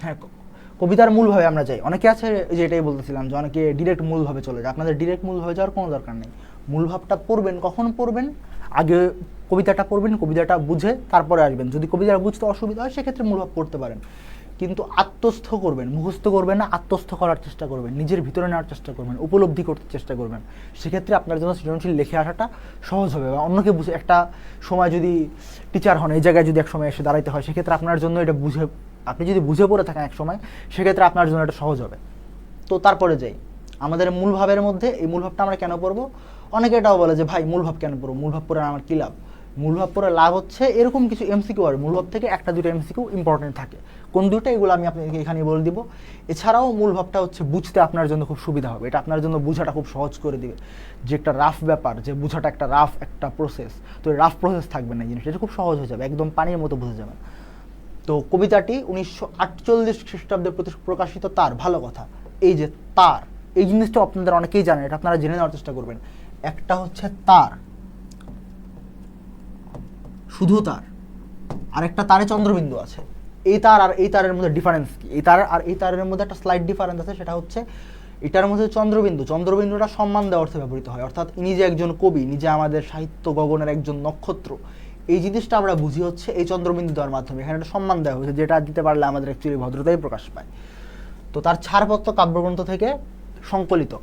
হ্যাঁ কবিতার মূলভাবে আমরা যাই। অনেকে আছে যে এটাই বলতেছিলাম যে অনেকে ডিরেক্ট মূলভাবে চলে যায়, আপনাদের ডিরেক্ট মূলভাবে যাওয়ার কোনো দরকার নেই। মূলভাবটা পড়বেন, কখন পড়বেন, আগে কবিতাটা পড়বেন, কবিতাটা বুঝে তারপরে আসবেন। যদি কবিতাটা বুঝতে অসুবিধা হয় সেক্ষেত্রে মূলভাব পড়তে পারেন, কিন্তু আত্মস্থ করবেন, মুখস্থ করবেন না, আত্মস্থ করার চেষ্টা করবেন, নিজের ভিতরে নেওয়ার চেষ্টা করবেন, উপলব্ধি করতে চেষ্টা করবেন। সেক্ষেত্রে আপনার জন্য সৃজনশীল লিখে আসাটা সহজ হবে। বা অন্যকে বুঝে, একটা সময় যদি টিচার হন, এই জায়গায় যদি এক সময় এসে দাঁড়াইতে হয় সেক্ষেত্রে আপনার জন্য এটা বুঝে, আপনি যদি বুঝে পড়ে থাকেন এক সময় সেক্ষেত্রে আপনার জন্য এটা সহজ হবে। তো তারপরে যাই আমাদের মূলভাবের মধ্যে, এই মূলভাবটা আমরা কেন পড়বো? অনেকে এটাও বলে যে ভাই মূলভাব কেন পড়বো, মূলভাব পড়ে আমার কী লাভ? মূলভাব পড়ে লাভ হচ্ছে এরকম কিছু এমসিকিউ আর মূলভাব থেকে একটা দুটো এমসিকিউ ইম্পর্টেন্ট থাকে। কোন দুটো এগুলো আমি আপনাকে এখানে বলে দিব। এছাড়াও মূলভাবটা হচ্ছে বুঝতে আপনার জন্য খুব সুবিধা হবে, এটা আপনার জন্য বোঝাটা খুব সহজ করে দিবে। যে একটা রাফ ব্যাপার, যে বোঝাটা একটা রাফ একটা প্রসেস, তো রাফ প্রসেস থাকবে না জিনিসটা, এটা খুব সহজ হয়ে যাবে, একদম পানির মতো বুঝে যাবে। তো কবিতাটি 1948 খ্রিস্টাব্দে প্রকাশিত। তার ভালো কথা, এই যে তার, এই জিনিসটা আপনাদের অনেকেই জানেন, এটা আপনারা জেনে নেওয়ার চেষ্টা করবেন। একটা হচ্ছে তার, শুধু তার, আর একটা তারে চন্দ্রবিন্দু আছে। এই তার আর এই তারের মধ্যে ডিফারেন্স কি? এই তার আর এই তারের মধ্যে একটা স্লাইড ডিফারেন্স আছে, সেটা হচ্ছে এটার মধ্যে চন্দ্রবিন্দু, চন্দ্রবিন্দুটা সম্মান দেওয়ার অর্থে ব্যবহৃত হয়, অর্থাৎ ইনি যে একজন কবি, নিজে আমাদের সাহিত্য গগনের একজন নক্ষত্র, এই জিনিসটা আমরা বুঝি হচ্ছে এই চন্দ্রবিন্দু দেওয়ার মাধ্যমে। এখানে একটা সম্মান দেওয়া হয়েছে, যেটা দিতে পারলে আমাদের অ্যাকচুয়ালি ভদ্রতাই প্রকাশ পায়। তো তার ছাড়পত্র কাব্যগ্রন্থ থেকে সংকলিত।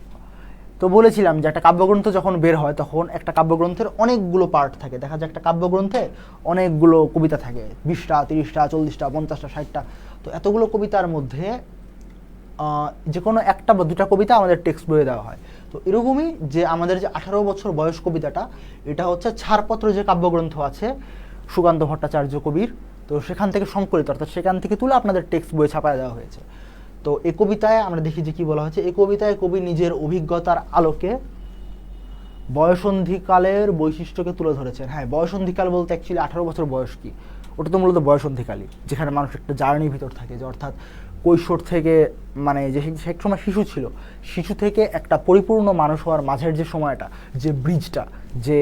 তো বলেছিলাম যে একটা কাব্যগ্রন্থ যখন বের হয় তখন একটা কাব্যগ্রন্থের অনেকগুলো পার্ট থাকে। দেখা যায় একটা কাব্যগ্রন্থে অনেকগুলো কবিতা থাকে, 20টা 30টা 40টা 50টা 60টা। তো এতগুলো কবিতার মধ্যে যে কোনো একটা বা দুটা কবিতা আমাদের টেক্সট বইয়ে দেওয়া হয়। তো এরকমই যে আমাদের যে 18 বছর বয়স কবিতাটা, এটা হচ্ছে ছাড়পত্র যে কাব্যগ্রন্থ আছে সুকান্ত ভট্টাচার্য কবির, তো সেখান থেকে সংকলিত, অর্থাৎ সেখান থেকে তুলে আপনাদের টেক্সট বইয়ে ছাপায় দেওয়া হয়েছে। তো এই কবিতায় আমরা দেখি যে কি বলা হচ্ছে, এই কবিতায় কবি নিজের অভিজ্ঞতার আলোকে বয়সন্ধিকালের বৈশিষ্ট্যকে তুলে ধরেছেন। হ্যাঁ, বয়সন্ধিকাল বলতে অ্যাকচুয়ালি 18 বছর বয়স কি, ওটা তো মূলত বয়সন্ধিকালই, যেখানে মানুষ একটা জার্নির ভিতর থাকে, যে অর্থাৎ কৈশোর থেকে, মানে যে এক সময় শিশু ছিল, শিশু থেকে একটা পরিপূর্ণ মানুষ হওয়ার মাঝের যে সময়টা, যে ব্রিজটা, যে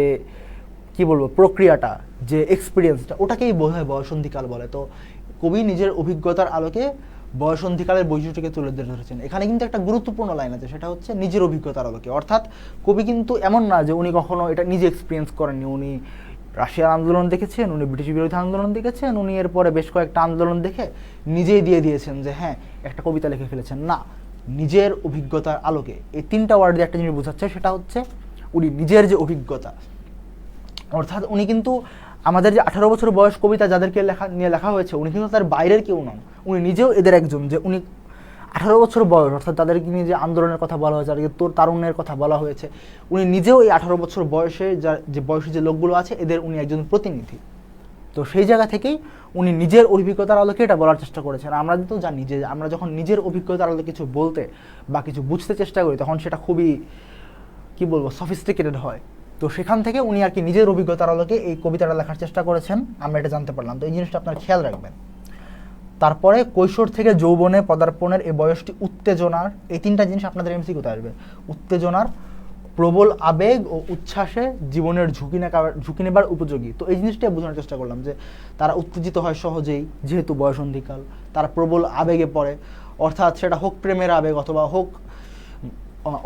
কি বলবো প্রক্রিয়াটা, যে এক্সপিরিয়েন্সটা, ওটাকেই বোঝায় বয়সন্ধিকাল বলে। তো কবি নিজের অভিজ্ঞতার আলোকে বয়সন্ধিকালের বৈশিষ্ট্যকে তুলে ধরেছেন। এখানে কিন্তু একটা গুরুত্বপূর্ণ লাইন আছে, সেটা হচ্ছে নিজের অভিজ্ঞতার আলোকে। অর্থাৎ কবি কিন্তু এমন না যে উনি কখনো এটা নিজে এক্সপিরিয়েন্স করেননি, উনি রাশিয়ার আন্দোলন দেখেছেন, উনি ব্রিটিশ বিরোধী আন্দোলন দেখেছেন, উনি এরপরে বেশ কয়েকটা আন্দোলন দেখে নিজেই দিয়ে দিয়েছেন যে হ্যাঁ একটা কবিতা লিখে ফেলেছেন। না, নিজের অভিজ্ঞতার আলোকে, এই তিনটা ওয়ার্ড দিয়ে একটা জিনিস বোঝাচ্ছে, সেটা হচ্ছে উনি নিজের যে অভিজ্ঞতা, অর্থাৎ উনি কিন্তু আমাদের যে 18 বছর বয়স কবিতা যাদেরকে লেখা হয়েছে, উনি কিন্তু তার বাইরের কেউ নন, উনি নিজেও এদের একজন। যে উনি 18 বছর বয়স, অর্থাৎ তাদেরকে নিয়ে যে আন্দোলনের কথা বলা হয়েছে, আর তোর তারুণ্যের কথা বলা হয়েছে, উনি নিজেও এই 18 বছর বয়সে যে বয়সী যে লোকগুলো আছে এদের উনি একজন প্রতিনিধি। তো সেই জায়গা থেকেই উনি নিজের অভিজ্ঞতার আলোকে এটা বলার চেষ্টা করেছেন। আমরা তো জানি যে আমরা যখন নিজের অভিজ্ঞতার আলোকে কিছু বলতে বা কিছু বুঝতে চেষ্টা করি তখন সেটা খুবই কি বলবো সফিস্টিকেটেড হয়। তো সেখান থেকে উনি আর কি নিজের অভিজ্ঞতার আলোকে এই কবিতাটা লেখার চেষ্টা করেছেন, আমরা এটা জানতে পারলাম। তো এই জিনিসটা আপনার খেয়াল রাখবেন। তারপরে কৈশোর থেকে যৌবনে পদার্পণের এই বয়সটি উত্তেজনার, এই তিনটা জিনিস আপনাদের এমসিকিউতে আসবে। উত্তেজনার, প্রবল আবেগ ও উচ্ছ্বাসে জীবনের ঝুঁকি নেবার উপযোগী। তো এই জিনিসটাই বোঝানোর চেষ্টা করলাম যে তারা উত্তেজিত হয় সহজেই, যেহেতু বয়সন্ধিকাল, তারা প্রবল আবেগে পড়ে, অর্থাৎ সেটা হোক প্রেমের আবেগ অথবা হোক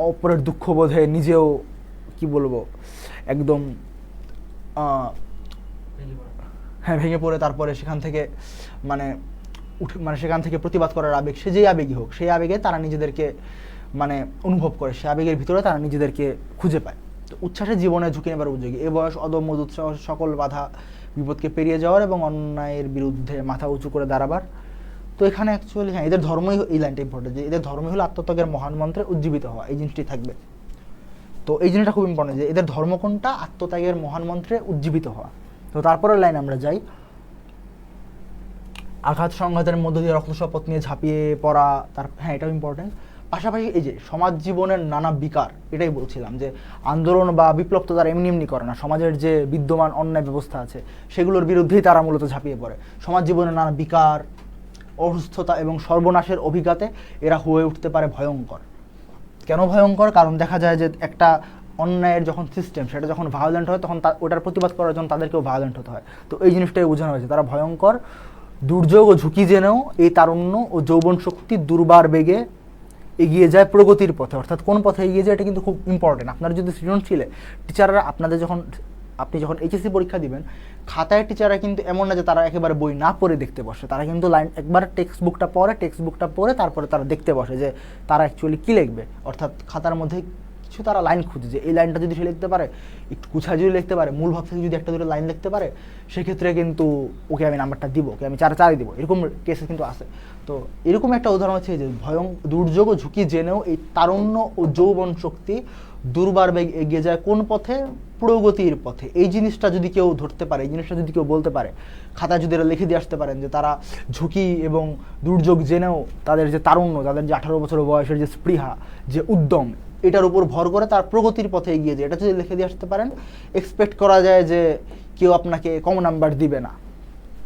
অপরের দুঃখবোধে নিজেও কি বলবো একদম হ্যাঁ ভেঙে পড়ে, তারপরে সেখান থেকে মানে সেখান থেকে প্রতিবাদ করার আবেগ, সে যেই আবেগই হোক, সেই আবেগে তারা নিজেদেরকে মানে অনুভব করে, সে আবেগের ভিতরে তারা নিজেদেরকে খুঁজে পায়। তো উচ্ছ্বাসে জীবনে ঝুঁকি নেবার উপযোগী, এ বয়স অদম্য উৎসাহ, সকল বাধা বিপদকে পেরিয়ে যাওয়ার এবং অন্যায়ের বিরুদ্ধে মাথা উঁচু করে দাঁড়াবার। তো এখানে অ্যাকচুয়ালি হ্যাঁ এদের ধর্মই, এই লাইনটা ইম্পর্টেন্ট, যে এদের ধর্মই হলো আত্মত্যাগের মহান মন্ত্রে উজ্জীবিত হওয়া, এই জিনিসটি থাকবে। তো এই জিনিসটা খুব ইম্পর্টেন্ট যে এদের ধর্ম কোনটা, আত্মত্যাগের মহান মন্ত্রে উজ্জীবিত হওয়া। তো তারপরের লাইন আমরা যাই, আঘাত সংঘাতের মধ্য দিয়ে রক্তশপথ নিয়ে ঝাঁপিয়ে পড়া, তার হ্যাঁ এটাও ইম্পর্টেন্ট। পাশাপাশি এই যে সমাজ জীবনের নানা বিকার, এটাই বলছিলাম যে আন্দোলন বা বিপ্লব তো তারা এমনি এমনি করে না, সমাজের যে বিদ্যমান অন্যায় ব্যবস্থা আছে সেগুলোর বিরুদ্ধেই তারা মূলত ঝাঁপিয়ে পড়ে। সমাজ জীবনের নানা বিকার, অসুস্থতা এবং সর্বনাশের অভিঘাতে এরা হয়ে উঠতে পারে ভয়ঙ্কর। কেন ভয়ঙ্কর? কারণ দেখা যায় যে একটা অন্যায়ের যখন সিস্টেম সেটা যখন ভায়োলেন্ট হয় তখন ওটার প্রতিবাদ করার জন্য তাদেরকেও ভায়োলেন্ট হতে হয়। তো এই জিনিসটাই বোঝানো হয়েছে, তারা ভয়ঙ্কর, দুর্যোগ ও ঝুঁকি জেনেও এই তারুণ্য ও যৌবন শক্তি দুর্বার বেগে এগিয়ে যায় প্রগতির পথে। অর্থাৎ কোন পথে এগিয়ে যায় এটা কিন্তু খুব ইম্পর্টেন্ট। আপনার যদি সৃজনশীলে টিচাররা আপনাদের আপনি যখন এইচএসসি পরীক্ষা দিবেন, খাতায় টিচাররা কিন্তু এমন না যে তারা একেবারে বই না পড়ে দেখতে বসে, তারা কিন্তু একবার টেক্সট বুকটা পড়ে তারপরে তারা দেখতে বসে যে তারা অ্যাকচুয়ালি কী লিখবে। অর্থাৎ খাতার মধ্যে কিছু তারা লাইন খুঁজে যে এই লাইনটা যদি সে লিখতে পারে, একটু গুছায় যদি লিখতে পারে, মূল ভাব থেকে যদি একটা দুটো লাইন লিখতে পারে, সেক্ষেত্রে কিন্তু ওকে আমি নাম্বারটা দিব, ওকে আমি 4 দিব, এরকম কেসে কিন্তু আছে। তো এরকম একটা উদাহরণ হচ্ছে যে দুর্যোগ ও ঝুঁকি জেনেও এই তারুণ্য ও যৌবন শক্তি দুর্বার বেগ এগিয়ে যায় কোন পথে? প্রগতির পথে। এই জিনিসটা যদি কেউ ধরতে পারে, এই জিনিসটা যদি কেউ বলতে পারে, খাতায় যদি এরা লিখে দিয়ে আসতে পারেন যে তারা ঝুঁকি এবং দুর্যোগ জেনেও তাদের যে তারুণ্য, তাদের যে 18 বছর বয়সের যে স্পৃহা, যে উদ্যম, এটার উপর ভর করে তার প্রগতির পথে এগিয়ে যায়, এটা যদি লিখে দিয়ে আসতে পারেন, এক্সপেক্ট করা যায় যে কেউ আপনাকে কম নাম্বার দিবে না।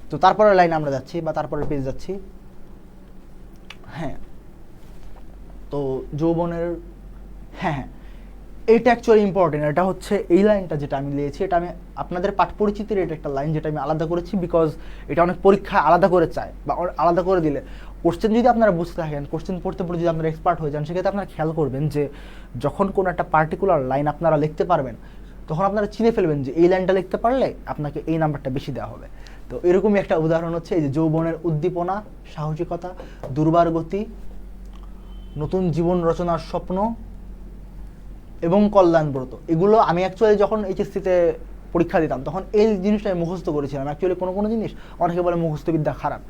তো তারপরের লাইন আমরা যাচ্ছি বা তারপরের পেজ যাচ্ছি। হ্যাঁ, তো যৌবনের, হ্যাঁ এটা অ্যাকচুয়ালি ইম্পর্টেন্ট। এটা হচ্ছে এই লাইনটা যেটা আমি লিখেছি, এটা আমি আপনাদের পাঠ পরিচিতির এটা একটা লাইন যেটা আমি আলাদা করেছি, বিকজ এটা অনেক পরীক্ষায় আলাদা করে চায় বা আলাদা করে দিলে কোশ্চেন যদি আপনারা বুঝতে থাকেন, কোশ্চেন পড়তে পড়তে যদি আপনারা এক্সপার্ট হয়ে যান, সেক্ষেত্রে আপনারা খেয়াল করবেন যে যখন কোনো একটা পার্টিকুলার লাইন আপনারা লিখতে পারবেন, তখন আপনারা চিনে ফেলবেন যে এই লাইনটা লিখতে পারলে আপনাকে এই নাম্বারটা বেশি দেওয়া হবে। তো এরকমই একটা উদাহরণ হচ্ছে এই যে যৌবনের উদ্দীপনা, সাহসিকতা, দুর্বার গতি, নতুন জীবন রচনার স্বপ্ন এবং কল্যাণব্রত। এগুলো আমি অ্যাকচুয়ালি যখন এইচএসসিতে পরীক্ষা দিতাম তখন এই জিনিসটা আমি মুখস্থ করেছিলাম। অ্যাকচুয়ালি কোনো জিনিস, অনেকে বলে মুখস্থবিদ্যা খারাপ,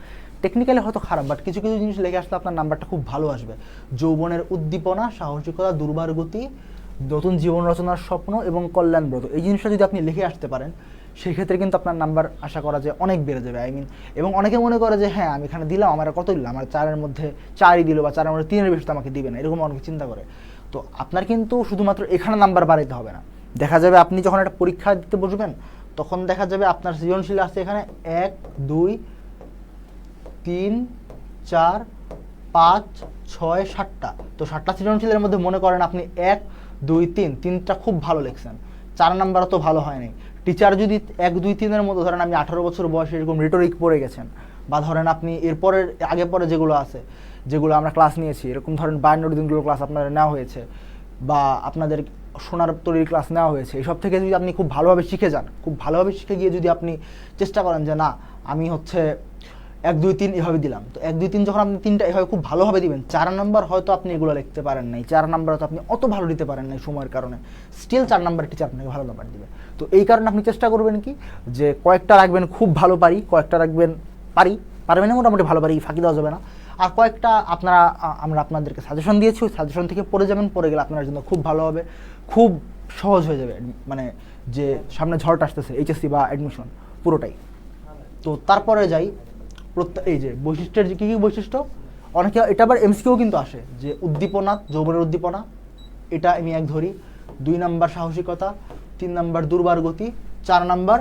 টেকনিক্যালি হয়তো খারাপ, বাট কিছু কিছু জিনিস লেগে আসলে আপনার নাম্বারটা খুব ভালো আসবে। যৌবনের উদ্দীপনা, সাহসিকতা, দুর্বার গতি, নতুন জীবন রচনার স্বপ্ন এবং কল্যাণব্রত, এই জিনিসটা যদি আপনি লিখে আসতে পারেন, সেক্ষেত্রে কিন্তু আপনার নাম্বার আশা করা যায় অনেক বেড়ে যাবে। এবং অনেকে মনে করে যে হ্যাঁ আমি এখানে দিলাম, আমার কত দিলাম, আমার 4-এর মধ্যে 4ই দিল বা 4-এর মধ্যে 3-এর বেশি তো আমাকে দিবে না, এরকম অনেকে চিন্তা করে। তো আপনার কিন্তু শুধুমাত্র এখানে নাম্বার বাড়াইতে হবে না। দেখা যাবে আপনি যখন একটা পরীক্ষা দিতে বসবেন, তখন দেখা যাবে আপনার সৃজনশীল আছে এখানে 1, 2, 3, 4, 5, 6, 7টা। তো 7টা সৃজনশীলের মধ্যে মনে করেন আপনি 1, 2, 3, 3টা খুব ভালো লিখছেন, 4 নাম্বার তো ভালো হয়নি। টিচার যদি 1, 2, 3-এর মধ্যে ধরেন আপনি 18 বছর বয়সে এরকম রিটোরিক পড়ে গেছেন, বা ধরেন আপনি এরপরের আগে পরে যেগুলো আছে, যেগুলো আমরা ক্লাস নিয়েছি, এরকম ধরেন 52 দিনগুলো ক্লাস আপনাদের নেওয়া হয়েছে, বা আপনাদের সোনার তৈরির ক্লাস নেওয়া হয়েছে, এইসব থেকে যদি আপনি খুব ভালোভাবে শিখে যান, খুব ভালোভাবে শিখে গিয়ে যদি আপনি চেষ্টা করেন যে না আমি হচ্ছে 1, 2, 3 এভাবে দিলাম, তো 1, 2, 3 যখন আপনি 3টা এভাবে খুব ভালোভাবে দিবেন, 4 নাম্বার হয়তো আপনি এগুলো লিখতে পারেন নাই, 4 নাম্বার হয়তো আপনি অত ভালো দিতে পারেন নাই সময়ের কারণে, স্টিল 4 নাম্বার টিচার আপনাকে ভালো নাম্বার দিবে। তো এই কারণে আপনি চেষ্টা করবেন কি যে কয়েকটা রাখবেন খুব ভালো পারি, কয়েকটা রাখবেন পারবেন না মোটামুটি ভালো পারি, ফাঁকি দেওয়া যাবে না, আর কয়েকটা আমরা আপনাদেরকে সাজেশন দিয়েছি, ওই সাজেশন থেকে পড়ে যাবেন, পড়ে গেলে আপনার জন্য খুব ভালো হবে, খুব সহজ হয়ে যাবে, মানে যে সামনে ঝড়টা আসতেছে এইচএসসি বা অ্যাডমিশন পুরোটাই। তো তারপরে যাই এই যে বৈশিষ্ট্যের যে কী কী বৈশিষ্ট্য, অনেকে এটা আবার এমসিকিউ কিন্তু আসে যে উদ্দীপনা, যৌবনের উদ্দীপনা, এটা আমি 1 ধরি, 2 নাম্বার সাহসিকতা, 3 নাম্বার দুর্বার গতি, 4 নাম্বার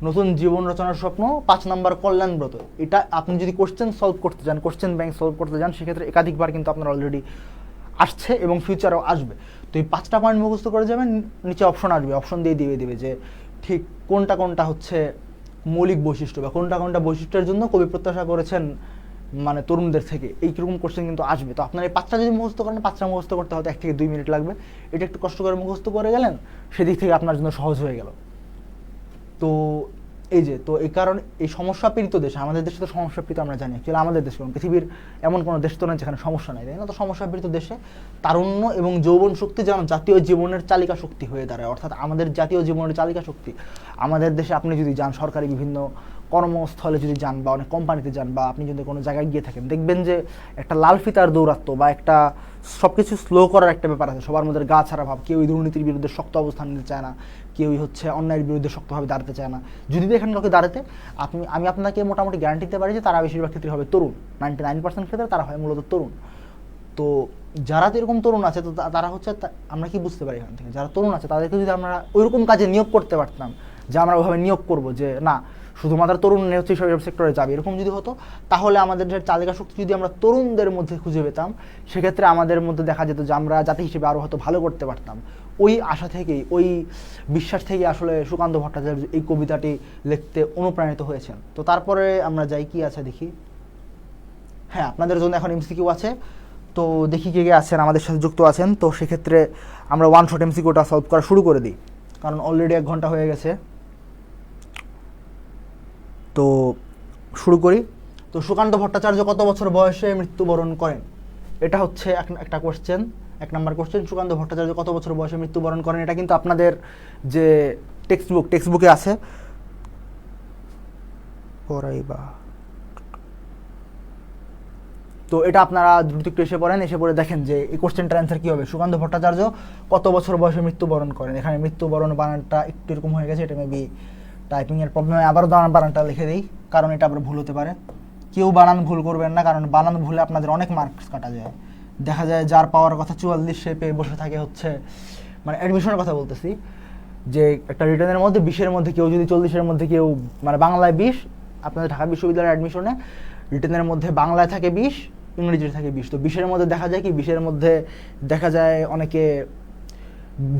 নতুন জীবন রচনার স্বপ্ন, 5 নাম্বার কল্যাণব্রত। এটা আপনি যদি কোশ্চেন সলভ করতে যান, কোশ্চেন ব্যাংক সলভ করতে যান, সেক্ষেত্রে একাধিকবার কিন্তু আপনার অলরেডি আসছে এবং ফিউচারেও আসবে। তো এই 5টা পয়েন্ট মুখস্থ করে যাবেন, নিচে অপশন আসবে, অপশন দিয়ে দিবে যে ঠিক কোনটা হচ্ছে মৌলিক বৈশিষ্ট্য বা কোনটা বৈশিষ্ট্যের জন্য কবি প্রত্যাশা করেছেন মানে তরুণদের থেকে, এইরকম কোশ্চেন কিন্তু আসবে। তো আপনার এই 5টা যদি মুখস্থ করেন, 5টা মুখস্থ করতে হয়তো 1 থেকে 2 মিনিট লাগবে, এটা একটু কষ্ট করে মুখস্থ করে গেলেন, সেদিক থেকে আপনার জন্য সহজ হয়ে গেল। তো এই যে, তো এই কারণে এই সমস্যাপীড়িত দেশে, আমাদের দেশে তো সমস্যাপীড়িত আমরা জানি, অ্যাকচুয়ালি আমাদের দেশে পৃথিবীর এমন কোনো দেশ তো নয় যেখানে সমস্যা নেই, তাই না? তো সমস্যাপীড়িত দেশে তারুণ্য এবং যৌবন শক্তি যেন জাতীয় জীবনের চালিকা শক্তি হয়ে দাঁড়ায়, অর্থাৎ আমাদের জাতীয় জীবনের চালিকা শক্তি। আমাদের দেশে আপনি যদি যান সরকারি বিভিন্ন কর্মস্থলে যদি যান বা অনেক কোম্পানিতে যান, বা আপনি যদি কোনো জায়গায় গিয়ে থাকেন, দেখবেন যে একটা লাল ফিতার দৌরাত্ম্য বা একটা সব কিছু স্লো করার একটা ব্যাপার আছে, সবার মধ্যে গা ছাড়া ভাব, কেউই দুর্নীতির বিরুদ্ধে শক্ত অবস্থান নিতে চায় না, কেউই হচ্ছে অন্যায়ের বিরুদ্ধে শক্তভাবে দাঁড়াতে চায় না। যদি দেখেন কাউকে দাঁড়াতে, আমি আপনাকে মোটামুটি গ্যারান্টি দিতে পারি যে তারা বেশিরভাগ ক্ষেত্রে হবে তরুণ, 99% ক্ষেত্রে তারা হয় মূলত তরুণ। তো যারা তো এরকম তরুণ আছে, তো তারা হচ্ছে, আমরা কি বুঝতে পারি এখান থেকে, যারা তরুণ আছে তাদেরকে যদি আমরা ওইরকম কাজে নিয়োগ করতে পারতাম, যে আমরা ওইভাবে নিয়োগ করবো যে না শুধুমাত্র তরুণরা হচ্ছে সব সেক্টরে যাবে, এরকম যদি হতো তাহলে আমাদের যে চালিকা শক্তি যদি আমরা তরুণদের মধ্যে খুঁজে পেতাম, সেক্ষেত্রে আমাদের মধ্যে দেখা যেত যে আমরা জাতি হিসেবে আরও হয়তো ভালো করতে পারতাম। ওই আশা থেকেই, ওই বিশ্বাস থেকেই আসলে সুকান্ত ভট্টাচার্য এই কবিতাটি লিখতে অনুপ্রাণিত হয়েছেন। তো তারপরে আমরা যাই, কি আছে দেখি। হ্যাঁ, আপনাদের জন্য এখন এমসিকিউ আছে, তো দেখি কে কে আছেন আমাদের সাথে যুক্ত আছেন। তো সেক্ষেত্রে আমরা ওয়ান শট এমসিকিউটা সলভ করা শুরু করে দিই, কারণ অলরেডি 1 ঘন্টা হয়ে গেছে। তো শুরু করি। তো সুকান্ত ভট্টাচার্য কত বছর বয়সে মৃত্যুবরণ করেন? এটা হচ্ছে একটা কোশ্চেন, 1 নম্বর কোশ্চেন। সুকান্ত ভট্টাচার্য কত বছর বয়সে মৃত্যুবরণ করেন? এটা কিন্তু আপনাদের যে টেক্সট বুকে আছে। তো এটা আপনারা দ্রুত একটু এসে পড়েন, এসে পড়ে দেখেন যে এই কোশ্চেনটার অ্যান্সার কী হবে। সুকান্ত ভট্টাচার্য কত বছর বয়সে মৃত্যুবরণ করেন? এখানে মৃত্যুবরণ বানানটা একটু এরকম হয়ে গেছে, এটা মেবি টাইপিংয়ের প্রবলেমে আবারও বানানটা লিখে দিই, কারণ এটা আবার ভুল হতে পারে। কেউ বানান ভুল করবেন না, কারণ বানান ভুলে আপনাদের অনেক মার্কস কাটা যায়। দেখা যায় যার পাওয়ার কথা 44 সে পেয়ে বসে থাকে হচ্ছে, মানে অ্যাডমিশনের কথা বলতেছি, যে একটা রিটার্নের মধ্যে 20-এর মধ্যে কেউ যদি 40-এর মধ্যে কেউ, মানে বাংলায় 20, আপনাদের ঢাকা বিশ্ববিদ্যালয়ের অ্যাডমিশনে রিটার্নের মধ্যে বাংলায় থাকে 20, ইংরেজিতে থাকে 20। তো 20-এর মধ্যে দেখা যায় কি, 20-এর মধ্যে দেখা যায় অনেকে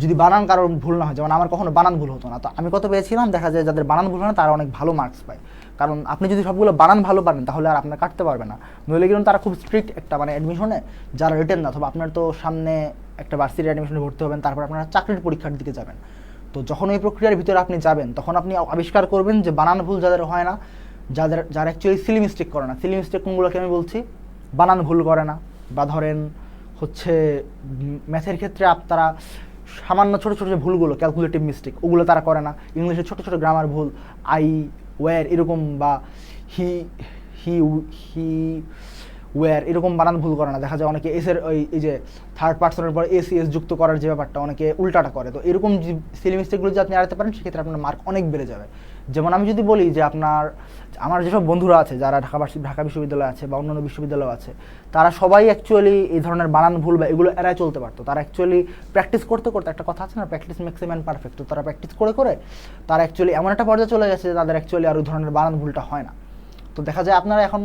যদি বানান কারোর ভুল না হয়, যেমন আমার কখনো বানান ভুল হতো না, তো আমি কত পেয়েছিলাম, দেখা যায় যাদের বানান ভুল হয় না তারা অনেক ভালো মার্কস পায়। কারণ আপনি যদি সবগুলো বানান ভালো পারেন তাহলে আর আপনার কাটতে পারবে না, নইলে কিন্তু তারা খুব স্ট্রিক্ট একটা, মানে অ্যাডমিশনে যারা রিটেন না, অথবা আপনার তো সামনে একটা ভার্সিটি অ্যাডমিশনে ভর্তি হবেন, তারপর আপনারা চাকরির পরীক্ষার দিকে যাবেন। তো যখন এই প্রক্রিয়ার ভিতরে আপনি যাবেন, তখন আপনি আবিষ্কার করবেন যে বানান ভুল যাদের হয় না, যারা অ্যাকচুয়ালি সিলি মিস্টেক করে না। সিলি মিস্টেক কোনগুলোকে আমি বলছি? বানান ভুল করে না, বা ধরেন হচ্ছে ম্যাথের ক্ষেত্রে আপনারা সামান্য ছোটো ছোটো যে ভুলগুলো, ক্যালকুলেটিভ মিস্টেক, ওগুলো তারা করে না। ইংলিশে ছোটো ছোটো গ্রামার ভুল, আই, ওয়্যার এরকম, বা হি হি হি ওয়্যার এরকম বানান ভুল করে না। দেখা যায় অনেকে এসের এই যে থার্ড পার্সনের পর এস যুক্ত করার যে ব্যাপারটা, অনেকে উল্টাটা করে। তো এরকম সিলি মিস্টেকগুলো যদি আপনি এড়াতে পারেন, সেক্ষেত্রে আপনার মার্ক অনেক বেড়ে যাবে। যেমন আমি যদি বলি যে আমার যেসব বন্ধুরা আছে যারা ঢাকা বিশ্ববিদ্যালয় আছে বা অন্যান্য বিশ্ববিদ্যালয় আছে, তারা সবাই অ্যাকচুয়ালি এই ধরনের বানান ভুল বা এগুলো এড়ায় চলতে পারতো। তারা অ্যাকচুয়ালি প্র্যাকটিস করতে করতে, একটা কথা আছে না, practice makes a man perfect, তো তারা প্র্যাকটিস করে করে তারা অ্যাকচুয়ালি এমন একটা পর্যায়ে চলে গেছে যে তাদের অ্যাকচুয়ালি আর ওই ধরনের বানান ভুলটা হয় না। তো দেখা যায় আপনারা এখন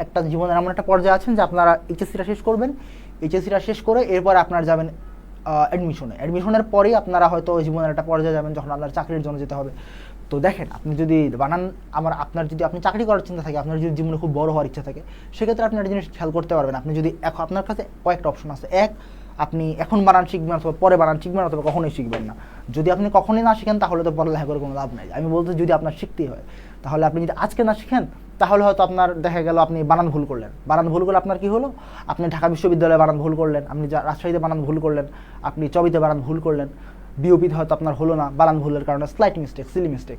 একটা জীবনের এমন একটা পর্যায়ে আছেন যে আপনারা এইচএসসিটা শেষ করবেন, এইচএসসিটা শেষ করে এরপর আপনারা যাবেন অ্যাডমিশনের পরেই আপনারা হয়তো জীবনের একটা পর্যায়ে যাবেন যখন আপনার চাকরির জন্য যেতে হবে। তো দেখেন, আপনি যদি বানান আপনার যদি আপনি চাকরি করার চিন্তা থাকে, আপনার যদি জীবনে খুব বড় হওয়ার ইচ্ছা থাকে, সেক্ষেত্রে আপনি একটা জিনিস খেয়াল করতে পারবেন। আপনি যদি আপনার কাছে কয়েকটা অপশন আছে। এক, আপনি এখন বানান শিখবেন, অথবা পরে বানান শিখবেন, অথবা কখনোই শিখবেন না। যদি আপনি কখনোই না শিখেন তাহলে তো পড়ালেখা করে কোনো লাভ নাই। আমি বলতে যদি আপনার শিখতেই হয়, তাহলে আপনি যদি আজকে না শিখেন, তাহলে হয়তো আপনার দেখা গেল আপনি বানান ভুল করলেন। বানান ভুল করলে আপনার কী হলো? আপনি ঢাকা বিশ্ববিদ্যালয়ে বানান ভুল করলেন, আপনি রাজশাহীতে বানান ভুল করলেন, আপনি চবিতে বানান ভুল করলেন, বিওপিতে হয়তো আপনার হলো না বানান ভুলের কারণে, স্লাইট মিস্টেক, সিলি মিস্টেক।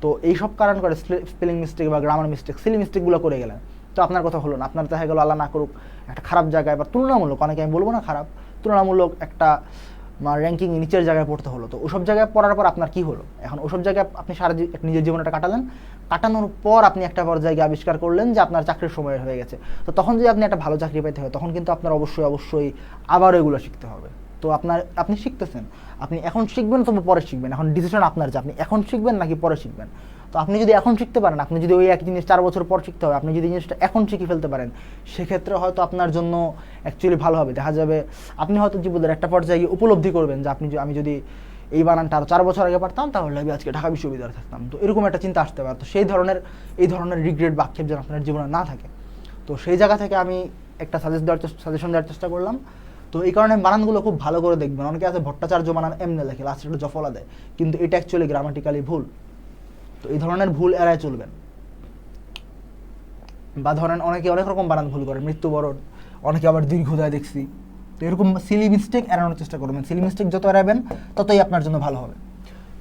তো এইসব কারণ করে স্পেলিং মিস্টেক বা গ্রামার মিস্টেক, সিলি মিস্টেকগুলো করে গেলেন, তো আপনার কথা হলো না। আপনার দেখা গেলো আল্লাহ না করুক একটা খারাপ জায়গায়, বা তুলনামূলক, অনেকে আমি বলবো না খারাপ, তুলনামূলক একটা র্যাঙ্কিং নিচের জায়গায় পড়তে হলো। তো ওসব জায়গায় পড়ার পর আপনার কী হলো? এখন ওসব জায়গায় আপনি সারা নিজের জীবনটা কাটালেন, কাটানোর পর আপনি একটা পর্যায়ে আবিষ্কার করলেন যে আপনার চাকরির সময় হয়ে গেছে। তো তখন যদি আপনি একটা ভালো চাকরি পেতে হয়, তখন কিন্তু আপনার অবশ্যই আবারও এগুলো শিখতে হবে। তো আপনি শিখতেছেন, আপনি এখন শিখবেন অথবা পরে শিখবেন, এখন ডিসিশন আপনার যে আপনি এখন শিখবেন নাকি পরে শিখবেন। তো আপনি যদি এখন শিখতে পারেন, আপনি যদি ওই এক জিনিস 4 বছর পর শিখতে হবে, আপনি যদি জিনিসটা এখন শিখে ফেলতে পারেন, সেক্ষেত্রে হয়তো আপনার জন্য অ্যাকচুয়ালি ভালো হবে। দেখা যাবে আপনি হয়তো জীবনের একটা পর্যায়ে উপলব্ধি করবেন যে আমি যদি এই বানানটা আরও 4 বছর আগে পারতাম, তাহলে আমি আজকে ঢাকা বিশ্ববিদ্যালয়ে থাকতাম। তো এরকম একটা চিন্তা আসতে পারে। তো এই ধরনের রিগ্রেট বা আক্ষেপ যেন আপনার জীবনে না থাকে। তো সেই জায়গা থেকে আমি একটা সাজেশন দেওয়ার চেষ্টা করলাম। তো এই কারণে বানানগুলো খুব ভালো করে দেখবেন। অনেকে আছে ভট্টাচার্য বানান এমনি লেখে, লাস্টে একটু জফলা দেয়, কিন্তু এটা অ্যাকচুয়ালি গ্রামাটিক্যালি ভুল। তো এই ধরনের ভুল এড়ায় চলবেন। বা ধরেন অনেকে অনেক রকম বানান ভুল করে, মৃত্যুবরণ, অনেকে আবার দীর্ঘদায় দেখছি। তো এরকম সিলি মিস্টেক এড়ানোর চেষ্টা করবেন। সিলি মিস্টেক যত এড়াবেন ততই আপনার জন্য ভালো হবে।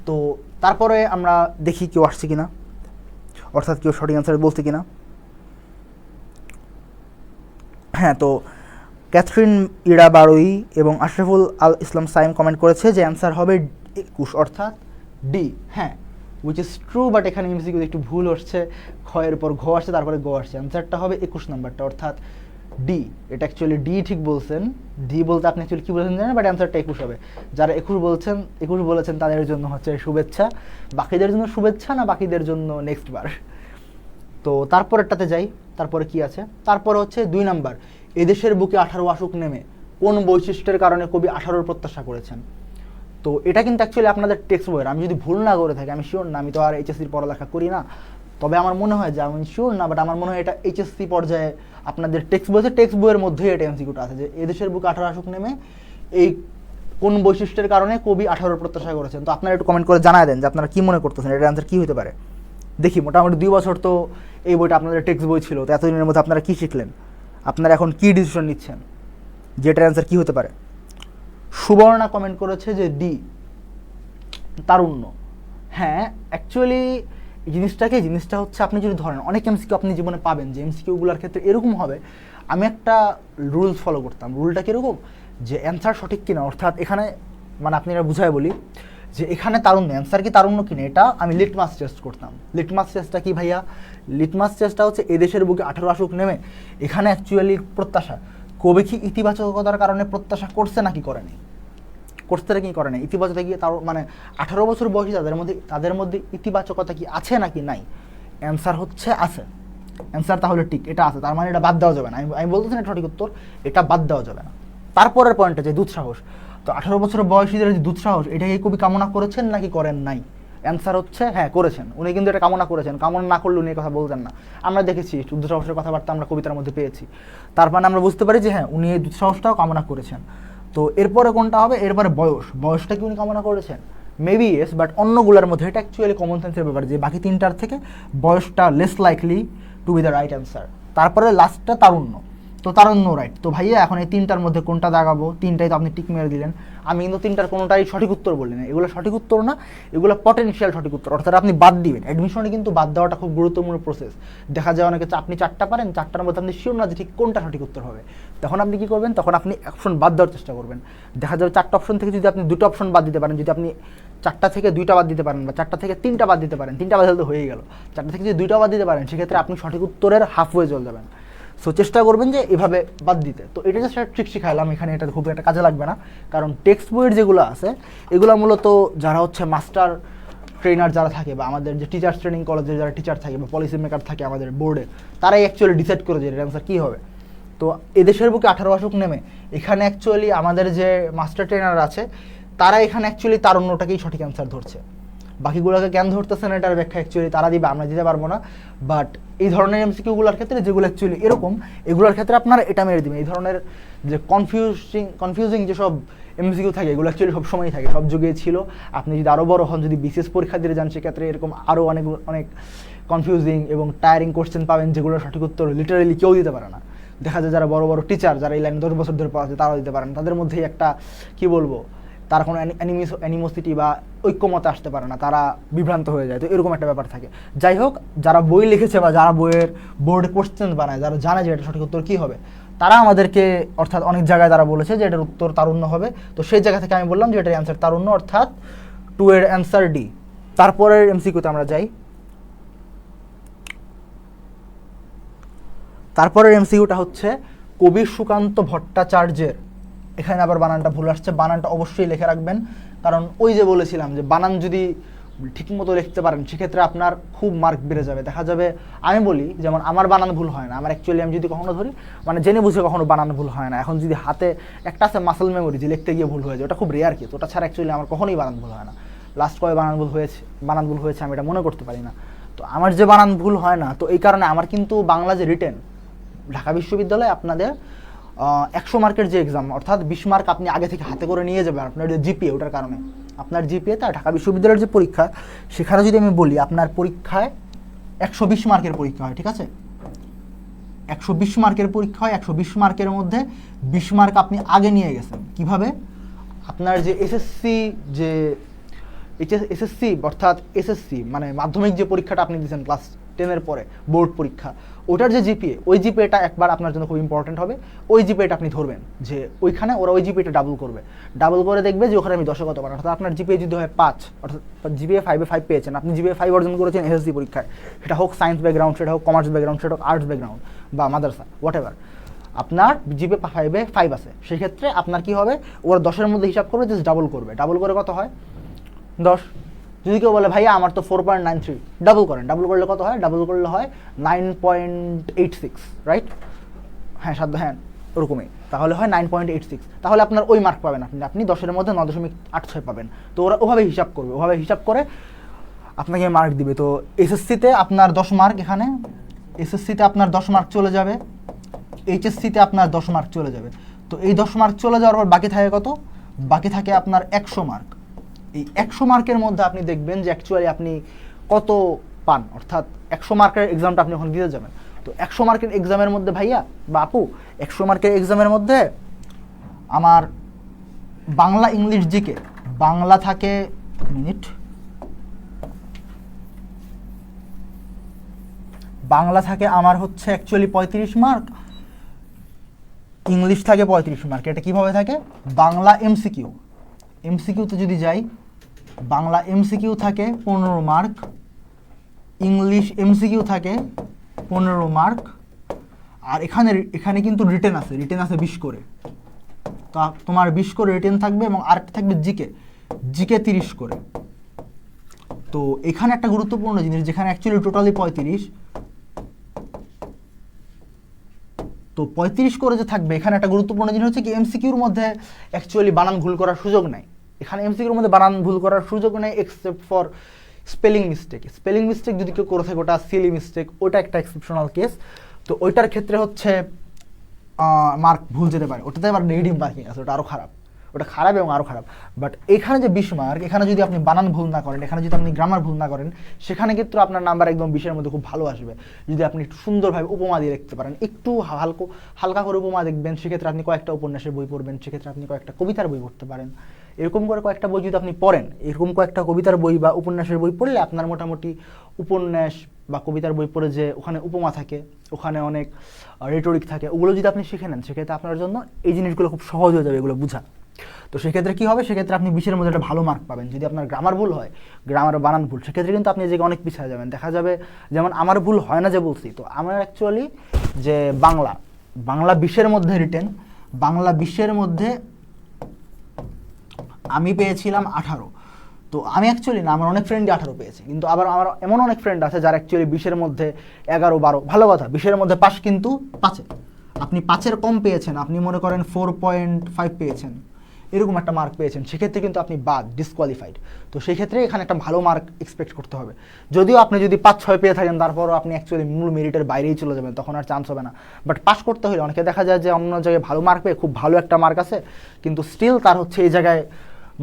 তো তারপরে আমরা দেখি কেউ আসছে কিনা, অর্থাৎ কেউ সঠিক অ্যান্সার বলছে কিনা। হ্যাঁ, তো ক্যাথরিন ইরা বারুই এবং আশরাফুল আল ইসলাম সাইম কমেন্ট করেছে যে অ্যান্সার হবে 21, অর্থাৎ ডি। হ্যাঁ, উইচ ইজ ট্রু, বাট এখানে এমসিকিউ একটু ভুল হচ্ছে, খ এর পর ঘ আসছে, তারপরে গ আসছে। অ্যান্সারটা হবে 21 নাম্বারটা, অর্থাৎ ডি, এটা অ্যাকচুয়ালি ডি ঠিক বলছেন। ডি বলতে আপনি অ্যাকচুয়ালি কী বলেছেন জানেন, বাট অ্যান্সারটা 21 হবে। যারা 21 বলেছেন তাদের জন্য হচ্ছে শুভেচ্ছা। বাকিদের জন্য শুভেচ্ছা না, বাকিদের জন্য নেক্সট বার। তো তারপরেরটাতে যাই, তারপরে কি আছে, তারপরে হচ্ছে 2 নাম্বার, এদেশের বুকে 18 আসুক নেমে কোন বৈশিষ্ট্যের কারণে কবি 18 প্রত্যাশা করেছেন। তো এটা কিন্তু অ্যাকচুয়ালি আপনাদের টেক্সট বইয়ের, আমি যদি ভুল না করে থাকি, আমি শিওর না, আমি তো আর এইচএসসির পড়ালেখা করি না, তবে আমার মনে হয় যে, আমি শিওর না, বাট আমার মনে হয় এটা এইচএসসি পর্যায়ে আপনাদের টেক্সট বইয়ের মধ্যেই এটা এমসিকিউটা আছে, যে এদেশের বুকে 18 আসুক নেমে এই কোন বৈশিষ্ট্যের কারণে কবি 18 প্রত্যাশা করেছেন। তো আপনারা একটু কমেন্ট করে জানায় দেন যে আপনারা কি মনে করতেছেন, এটার অ্যান্সার কী হতে পারে। দেখি, মোটামুটি 2 বছর তো এই বইটা আপনাদের টেক্সট বই ছিল, তো এতদিনের মধ্যে আপনারা কী শিখলেন, আপনারা এখন কী ডিসিশন নিচ্ছেন, যে এটার অ্যান্সার কী হতে পারে। সুবর্ণা কমেন্ট করেছে যে ডি, তারুণ্য। হ্যাঁ, অ্যাকচুয়ালি জিনিসটা হচ্ছে, আপনি যদি ধরেন অনেক এমসিকিউ আপনি জীবনে পাবেন, যে এমসিকিউগুলোর ক্ষেত্রে এরকম হবে, আমি একটা রুলস ফলো করতাম। রুলটা কীরকম, যে অ্যান্সার সঠিক কিনা, অর্থাৎ এখানে মানে আপনি এটা বুঝায় বলি, যে এখানে তারুণ্য, অ্যান্সার কি তারুণ্য কিনা, এটা আমি লিটমাস টেস্ট করতাম। লিটমাস টেস্টটা কি ভাইয়া, লিটমাস টেস্টটা হচ্ছে এদেশের বুকে 18 আসুক নেমে, এখানে অ্যাকচুয়ালি প্রত্যাশা, কবি কি ইতিবাচকতার কারণে প্রত্যাশা করছে নাকি করেনি, করতে কি করে না, ইতিবাচকতা গিয়ে তার মানে 18 বছর বয়সী তাদের মধ্যে ইতিবাচকতা কি আছে নাকি নাই। অ্যান্সার হচ্ছে আছে, অ্যান্সার তাহলে ঠিক, এটা আছে, তার মানে এটা বাদ দেওয়া যাবে না। আমি বলতেছি না সঠিক উত্তর, এটা বাদ দেওয়া যাবে না। তারপরের পয়েন্টটা যে দুঃসাহস, তো 18 বছর বয়সীদের যে দুঃসাহস, এটাকে কবি কামনা করেছেন নাকি করেন নাই। অ্যান্সার হচ্ছে হ্যাঁ করেছেন, উনি কিন্তু এটা কামনা করেছেন, কামনা না করলে উনি এই কথা বলতেন না। আমরা দেখেছি দুঃসাহসের কথাবার্তা আমরা কবিতার মধ্যে পেয়েছি, তার মানে আমরা বুঝতে পারি যে হ্যাঁ উনি এই দুঃসাহসটাও কামনা করেছেন। তো এরপরে কোনটা হবে, এরপরে বয়সটা কি উনি কামনা করেছেন, মেবি ইয়েস, বাট অন্যগুলোর মধ্যে এটা অ্যাকচুয়ালি কমন সেন্সের ব্যাপার, যে বাকি তিনটার থেকে বয়সটা less likely to B the right answer. তারপরে লাস্টটা তারুণ্য, তো তারুণ্য রাইট। তো ভাইয়া এখন এই তিনটার মধ্যে কোনটা দাগাবো, তিনটাই তো আপনি টিক মেরে দিলেন, আমি কিন্তু তিনটার কোনোটাই সঠিক উত্তর বললেন না। এগুলো সঠিক উত্তর না, এগুলো পটেনশিয়াল সঠিক উত্তর, অর্থাৎ আপনি বাদ দিবেন। অ্যাডমিশনে কিন্তু বাদ দেওয়াটা খুব গুরুত্বপূর্ণ প্রসেস। দেখা যায় অনেকে আপনি 4টা পারেন, 4টার মধ্যে আপনি শিওর না যে ঠিক কোনটা সঠিক উত্তর হবে, তখন আপনি কী করবেন, তখন আপনি অপশন বাদ দেওয়ার চেষ্টা করবেন। দেখা যাবে 4টা অপশন থেকে যদি আপনি 2টা অপশন বাদ দিতে পারেন, যদি আপনি 4টা থেকে 2টা বাদ দিতে পারেন, বা 4টা থেকে 3টা বাদ দিতে পারেন, 3টা বাদ দিলে তো হয়েই গেল, 4টা থেকে যদি 2টা বাদ দিতে পারেন, সেক্ষেত্রে আপনি সঠিক উত্তরের হাফওয়ে চলে যাবেন। সো চেষ্টা করবেন যে এভাবে বাদ দিতে। তো এটা জাস্ট একটা ট্রিক শিখাইলাম এখানে, এটা খুব একটা কাজে লাগবে না, কারণ টেক্সট বইয়ের যেগুলো আছে এগুলো মূলত যারা হচ্ছে মাস্টার ট্রেনার যারা থাকে, বা আমাদের যে টিচার্স ট্রেনিং কলেজের যারা টিচার থাকে বা পলিসি মেকার থাকে আমাদের বোর্ডে, তারাই অ্যাকচুয়ালি ডিসাইড করে যে এর অ্যান্সার কী হবে। তো এদেশের বুকে 18 আসুক নেমে, এখানে অ্যাকচুয়ালি আমাদের যে মাস্টার ট্রেনার আছে তারা এখানে অ্যাকচুয়ালি তারুণ্যটাকেই সঠিক অ্যান্সার ধরছে, বাকিগুলোকে কেন ধরতেছে না এটার ব্যাখ্যা অ্যাকচুয়ালি তারা দিবে, আমরা দিতে পারবো না। বাট এই ধরনের এমসিকিউগুলোর ক্ষেত্রে, যেগুলো অ্যাকচুয়ালি এরকম, এগুলোর ক্ষেত্রে আপনারা এটা মেরে দিবেন। এই ধরনের যে কনফিউজিং যেসব এমসিকিউ থাকে, এগুলো অ্যাকচুয়ালি সবসময়ই থাকে, সব যুগেই ছিল। আপনি যদি আরও বড় হন, যদি বিসিএস পরীক্ষা দিয়ে যান, সেক্ষেত্রে এরকম আরও অনেক কনফিউজিং এবং টায়ারিং কোশ্চেন পাবেন, যেগুলোর সঠিক উত্তর লিটারেলি কেউ দিতে পারে না। দেখা যায় যারা বড় বড় টিচার, যারা এই লাইনে 10 বছর ধরে পড়াচ্ছে, তারাও দিতে পারেন। তাদের মধ্যেই একটা কি বলবো, তার কোনো অ্যানিমোসিটি বা ঐক্যমতে আসতে পারে না, তারা বিভ্রান্ত হয়ে যায়। তো এরকম একটা ব্যাপার থাকে। যাই হোক, যারা বই লিখেছে বা যারা বইয়ের বোর্ডে কোশ্চেন বানায়, যারা জানে যে এটা সঠিক উত্তর কী হবে, তারা আমাদেরকে, অর্থাৎ অনেক জায়গায় তারা বলেছে যে এটার উত্তর তারুণ্য হবে। তো সেই জায়গা থেকে আমি বললাম যে এটার অ্যান্সার তারুণ্য, অর্থাৎ 2 এর অ্যান্সার ডি। তারপরের এমসিকিউতে আমরা যাই। তারপরের এমসিকিউটা হচ্ছে কবি সুকান্ত ভট্টাচার্যের, এখানে আবার বানানটা ভুল আসছে, বানানটা অবশ্যই লিখে রাখবেন, কারণ ওই যে বলেছিলাম যে বানান যদি ঠিকমতো লিখতে পারেন সেক্ষেত্রে আপনার খুব মার্ক বেড়ে যাবে। দেখা যাবে, আমি বলি যেমন আমার বানান ভুল হয় না, আমার অ্যাকচুয়ালি আমি যদি কখনো ধরি, মানে জেনে বুঝে কখনো বানান ভুল হয় না। এখন যদি হাতে একটা আছে মাসেল মেমোরি, যে লিখতে গিয়ে ভুল হয়ে যায়, ওটা খুব রেয়ার কেস, ওটা ছাড়া অ্যাকচুয়ালি আমার কখনোই বানান ভুল হয় না। লাস্ট কবে বানান ভুল হয়েছে আমি এটা মনে করতে পারি না। তো আমার যে বানান ভুল হয় না, তো এই কারণে আমার কিন্তু বাংলা যে রিটেন, ঢাকা বিশ্ববিদ্যালয়ে আপনাদের 100 মার্কের যে এক্সাম, অর্থাৎ 20 মার্ক আপনি আগে থেকে হাতে করে নিয়ে যাবেন আপনার যে জিপিএ, ওটার কারণে আপনার জিপিএ তা ঢাকা বিশ্ববিদ্যালয়ের যে পরীক্ষা, সেখানে যদি আমি বলি আপনার পরীক্ষায় 120 মার্কের পরীক্ষা হয়, ঠিক আছে, 120 মার্কের পরীক্ষা হয়। 120 মার্কের মধ্যে 20 মার্ক আপনি আগে নিয়ে গেছেন। কিভাবে? আপনার যে এসএসসি অর্থাৎ এসএসসি মানে মাধ্যমিক যে পরীক্ষাটা আপনি দিয়েছেন ক্লাস 10-এর পরে, বোর্ড পরীক্ষা, ওটার যে জিপিএ, ওই জিপিএটা একবার আপনার জন্য খুব ইম্পর্টেন্ট হবে। ওই জিপিএটা আপনি ধরবেন, যে ওইখানে ওরা ওই জিপিএটা ডাবল করে দেখবে যে ওখানে আমি 10-এ কত পারেন। অর্থাৎ আপনার জিপিএ যদি হয় 5, অর্থাৎ জিপিএ 5-এ 5 পেয়েছেন, আপনি জিপিএ 5 অর্জন করেছেন এসএসসি পরীক্ষায়, সেটা হোক সায়েন্স ব্যাকগ্রাউন্ড, সেটা হোক কমার্স ব্যাকগ্রাউন্ড, সেটা হোক আর্টস ব্যাকগ্রাউন্ড বা মাদ্রাসা, হোয়াট এভার। আপনার জিপে 5 আছে, সেই ক্ষেত্রে আপনার কি হবে, ওরা 10-এর মধ্যে হিসাব করবে, জাস্ট ডাবল করবে। ডাবল করে কত হয় 10। যদি কেউ বলে ভাইয়া আমার তো 4.93, ডাবল করেন, ডাবল করলে কত হয়, ডাবল করলে হয় 9.86, রাইট? হ্যাঁ হ্যাঁ ওরকমই, তাহলে হয় 9.86। তাহলে আপনার ওই মার্ক পাবেন, আপনি 10-এর মধ্যে 9.86 পাবেন। তো ওরা ওভাবে হিসাব করবে, ওভাবে হিসাব করে আপনাকে মার্ক দিবে। তো এসএসসিতে আপনার 10 মার্ক, এখানে এসএসসিতে আপনার 10 মার্ক চলে যাবে, এইচএসসিতে আপনার 10 মার্ক চলে যাবে। তো এই 10 মার্ক চলে যাওয়ার পর বাকি থাকে কত, বাকি থাকে আপনার 100 মার্ক। এই 100 মার্কের মধ্যে আপনি দেখবেন যে অ্যাকচুয়ালি আপনি কত পান, অর্থাৎ 100 মার্কের এক্সামটা আপনি ওখানে দিতে যাবেন। তো 100 মার্কের এক্সামের মধ্যে ভাইয়া বা আপু, 100 মার্কের এক্সামের মধ্যে আমার বাংলা ইংলিশ জিকে, বাংলা থাকে বাংলা থাকে আমার হচ্ছে অ্যাকচুয়ালি 35 মার্ক, ইংলিশ থাকে 35 মার্ক। এটা কিভাবে থাকে, বাংলা এমসিকিউ, এমসিকিউতে যদি যাই, বাংলা এমসিকিউ থাকে 15 মার্ক, ইংলিশ এমসিকিউ থাকে 15 মার্ক, আর এখানে কিন্তু রিটেন আছে 20 করে। তো তোমার 20 করে রিটেন থাকবে, এবং আরেকটা থাকবে জিকে, জিকে 30 করে। তো এখানে একটা গুরুত্বপূর্ণ জিনিস, যেখানে অ্যাকচুয়ালি টোটালি 35, তো 35 করে যে থাকবে, এখানে একটা গুরুত্বপূর্ণ জিনিস হচ্ছে কি, এমসিকিউর মধ্যে অ্যাকচুয়ালি বানান ভুল করার সুযোগ নাই। এখানে এমসিকিউর মধ্যে বানান ভুল করার সুযোগ নেই, except for spelling mistake. Spelling mistake যদি কেউ করে থাকে, ওটা সিলি মিস্টেক, ওটা একটা এক্সেপশনাল কেস। তো ওইটার ক্ষেত্রে হচ্ছে মার্ক ভুল যেতে পারে, ওটাতে আবার নেগেটিভ মার্কিং আছে, ওটা আরও খারাপ, ওটা খারাপ এবং আরও খারাপ। বাট এখানে যে 20 মার্ক, এখানে যদি আপনি বানান ভুল না করেন, এখানে যদি আপনি গ্রামার ভুল না করেন, সেখানে কিন্তু আপনার নাম্বার একদম 20-এর মধ্যে খুব ভালো আসবে। যদি আপনি একটু সুন্দরভাবে উপমা দিয়ে লিখতে পারেন, একটু হালকা করে উপমা দেখবেন, সেক্ষেত্রে আপনি কয়েকটা উপন্যাসের বই পড়বেন, সেক্ষেত্রে আপনি কয়েকটা কবিতার বই পড়তে পারেন। এরকম করে কয়েকটা বই যদি আপনি পড়েন, এরকম কয়েকটা কবিতার বই বা উপন্যাসের বই পড়লে আপনার মোটামুটি উপন্যাস বা কবিতার বই পড়ে যে ওখানে উপমা থাকে, ওখানে অনেক রেটরিক থাকে, ওগুলো যদি আপনি শিখে নেন, সেক্ষেত্রে আপনার জন্য এই জিনিসগুলো খুব সহজ হয়ে যাবে এগুলো বোঝা। তো সেক্ষেত্রে কী হবে, সেক্ষেত্রে আপনি 20-এর মধ্যে একটা ভালো মার্ক পাবেন। যদি আপনার গ্রামার ভুল হয়, গ্রামার বানান ভুল, সেক্ষেত্রে কিন্তু আপনি যে অনেক পিছিয়ে যাবেন। দেখা যাবে যেমন আমার ভুল হয় না যে বলছি, তো আমার অ্যাকচুয়ালি যে বাংলা 20-এর মধ্যে রিটেন, বাংলা 20-এর মধ্যে আমি পেয়েছিলাম 18। তো আমি অ্যাকচুয়ালি না, আমার অনেক ফ্রেন্ডই 18 পেয়েছে, কিন্তু আবার আমার এমন অনেক ফ্রেন্ড আছে যারা অ্যাকচুয়ালি 20-এর মধ্যে 11-12, ভালো কথা, 20-এর মধ্যে পাস, কিন্তু 5-এ আপনি 5-এর কম পেয়েছেন, আপনি মনে করেন 4.5 পেয়েছেন, এরকম একটা মার্ক পেয়েছেন, সেক্ষেত্রে কিন্তু আপনি বাদ, ডিসকোয়ালিফাইড। তো সেই ক্ষেত্রে এখানে একটা ভালো মার্ক এক্সপেক্ট করতে হবে। যদিও আপনি যদি 5-6 পেয়ে থাকেন, তারপরও আপনি অ্যাকচুয়ালি মূল মেরিটের বাইরেই চলে যাবেন, তখন আর চান্স হবে না। বাট পাস করতে হলে অনেকে দেখা যায় যে অন্য জায়গায় ভালো মার্ক পেয়ে, খুব ভালো একটা মার্ক আছে, কিন্তু স্টিল তার হচ্ছে এই জায়গায়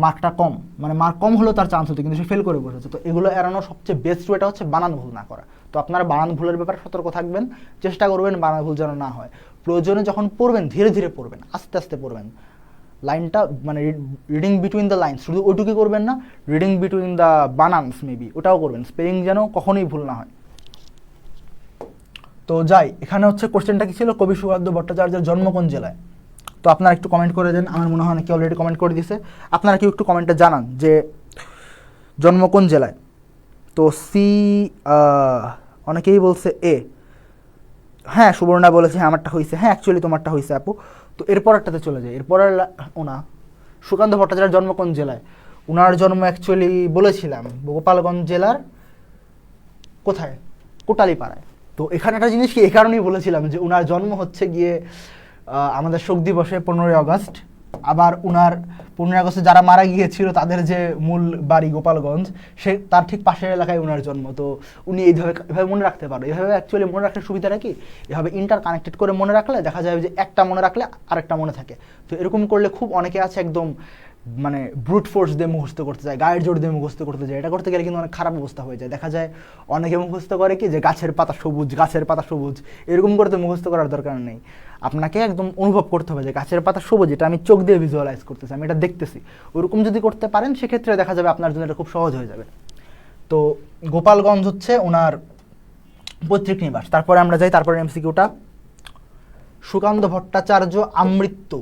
মার্কটা কম, মানে মার্ক কম হলেও তার চান্স হতো, কিন্তু সে ফেল করে বসেছে। তো এগুলো এড়ানোর সবচেয়ে বেস্ট ওয়েটা হচ্ছে বানান ভুল না করা। তো আপনারা বানান ভুলের ব্যাপারে সতর্ক থাকবেন, চেষ্টা করবেন বানান ভুল যেন না হয়। প্রয়োজনে যখন পড়বেন, ধীরে ধীরে পড়বেন, আস্তে আস্তে পড়বেন, লাইনটা মানে রিডিং বিটুইন দ্য লাইন্স, শুধু ওইটুকুই করবেন না, রিডিং বিটুইন দ্য বানানস মেবি ওটাও করবেন, স্পেলিং যেন কখনোই ভুল না হয়। তো যাই, এখানে হচ্ছে কোশ্চেনটা কি ছিল, কবি সুকান্ত ভট্টাচার্যের জন্ম কোন জেলায়? তো আপনারা একটু কমেন্ট করে দেন, আমার মনে হয় অনেকে অলরেডি কমেন্ট করে দিয়েছে, আপনারা কেউ একটু কমেন্টে জানান যে জন্ম কোন জেলায়। তো অনেকেই বলছে এ, হ্যাঁ সুবর্ণা বলেছে হ্যাঁ আমারটা হয়েছে, হ্যাঁ অ্যাকচুয়ালি তোমারটা হয়েছে আপু। তো এরপরেরটাতে চলে যায়, এরপরের সুকান্ত ভট্টাচার্যের জন্ম কোন জেলায়? ওনার জন্ম অ্যাকচুয়ালি বলেছিলাম গোপালগঞ্জ জেলার কোথায়, কোটালীপাড়ায়। তো এখানে একটা জিনিস কি এই কারণেই বলেছিলাম যে ওনার জন্ম হচ্ছে গিয়ে আমাদের শোক দিবসে 15ই আগস্ট, আবার ওনার 15ই আগস্টে যারা মারা গিয়েছিল তাদের যে মূল বাড়ি গোপালগঞ্জ, সে তার ঠিক পাশের এলাকায় ওনার জন্ম। তো উনি এভাবে মনে রাখতে পারে। এভাবে অ্যাকচুয়ালি মনে রাখার সুবিধাটা কি, এভাবে ইন্টার কানেক্টেড করে মনে রাখলে দেখা যাবে যে একটা মনে রাখলে আরেকটা মনে থাকে। তো এরকম করলে খুব অনেকে আছে একদম মানে ব্রুট ফোর্স দিয়ে মুখস্থ করতে যায়, গায়ের জোর দিয়ে মুখস্থ করতে যায়, এটা করতে গেলে কিন্তু অনেক খারাপ অবস্থা হয়ে যায়। দেখা যায় অনেকে মুখস্থ করে কি যে গাছের পাতা সবুজ, গাছের পাতা সবুজ, এরকম করতে মুখস্থ করার দরকার নেই। আপনাকে একদম অনুভব করতে হবে যে গাছের পাতা সবুজ, এটা আমি চোখ দিয়ে ভিজুয়ালাইজ করতেছি, আমি এটা দেখতেছি। ওরকম যদি করতে পারেন সেক্ষেত্রে দেখা যাবে আপনার জন্য এটা খুব সহজ হয়ে যাবে। তো গোপালগঞ্জ হচ্ছে ওনার পৈতৃক নিবাস। তারপরে আমরা যাই, তারপরে এমসিকিউটা, সুকান্ত ভট্টাচার্য আমৃত্যু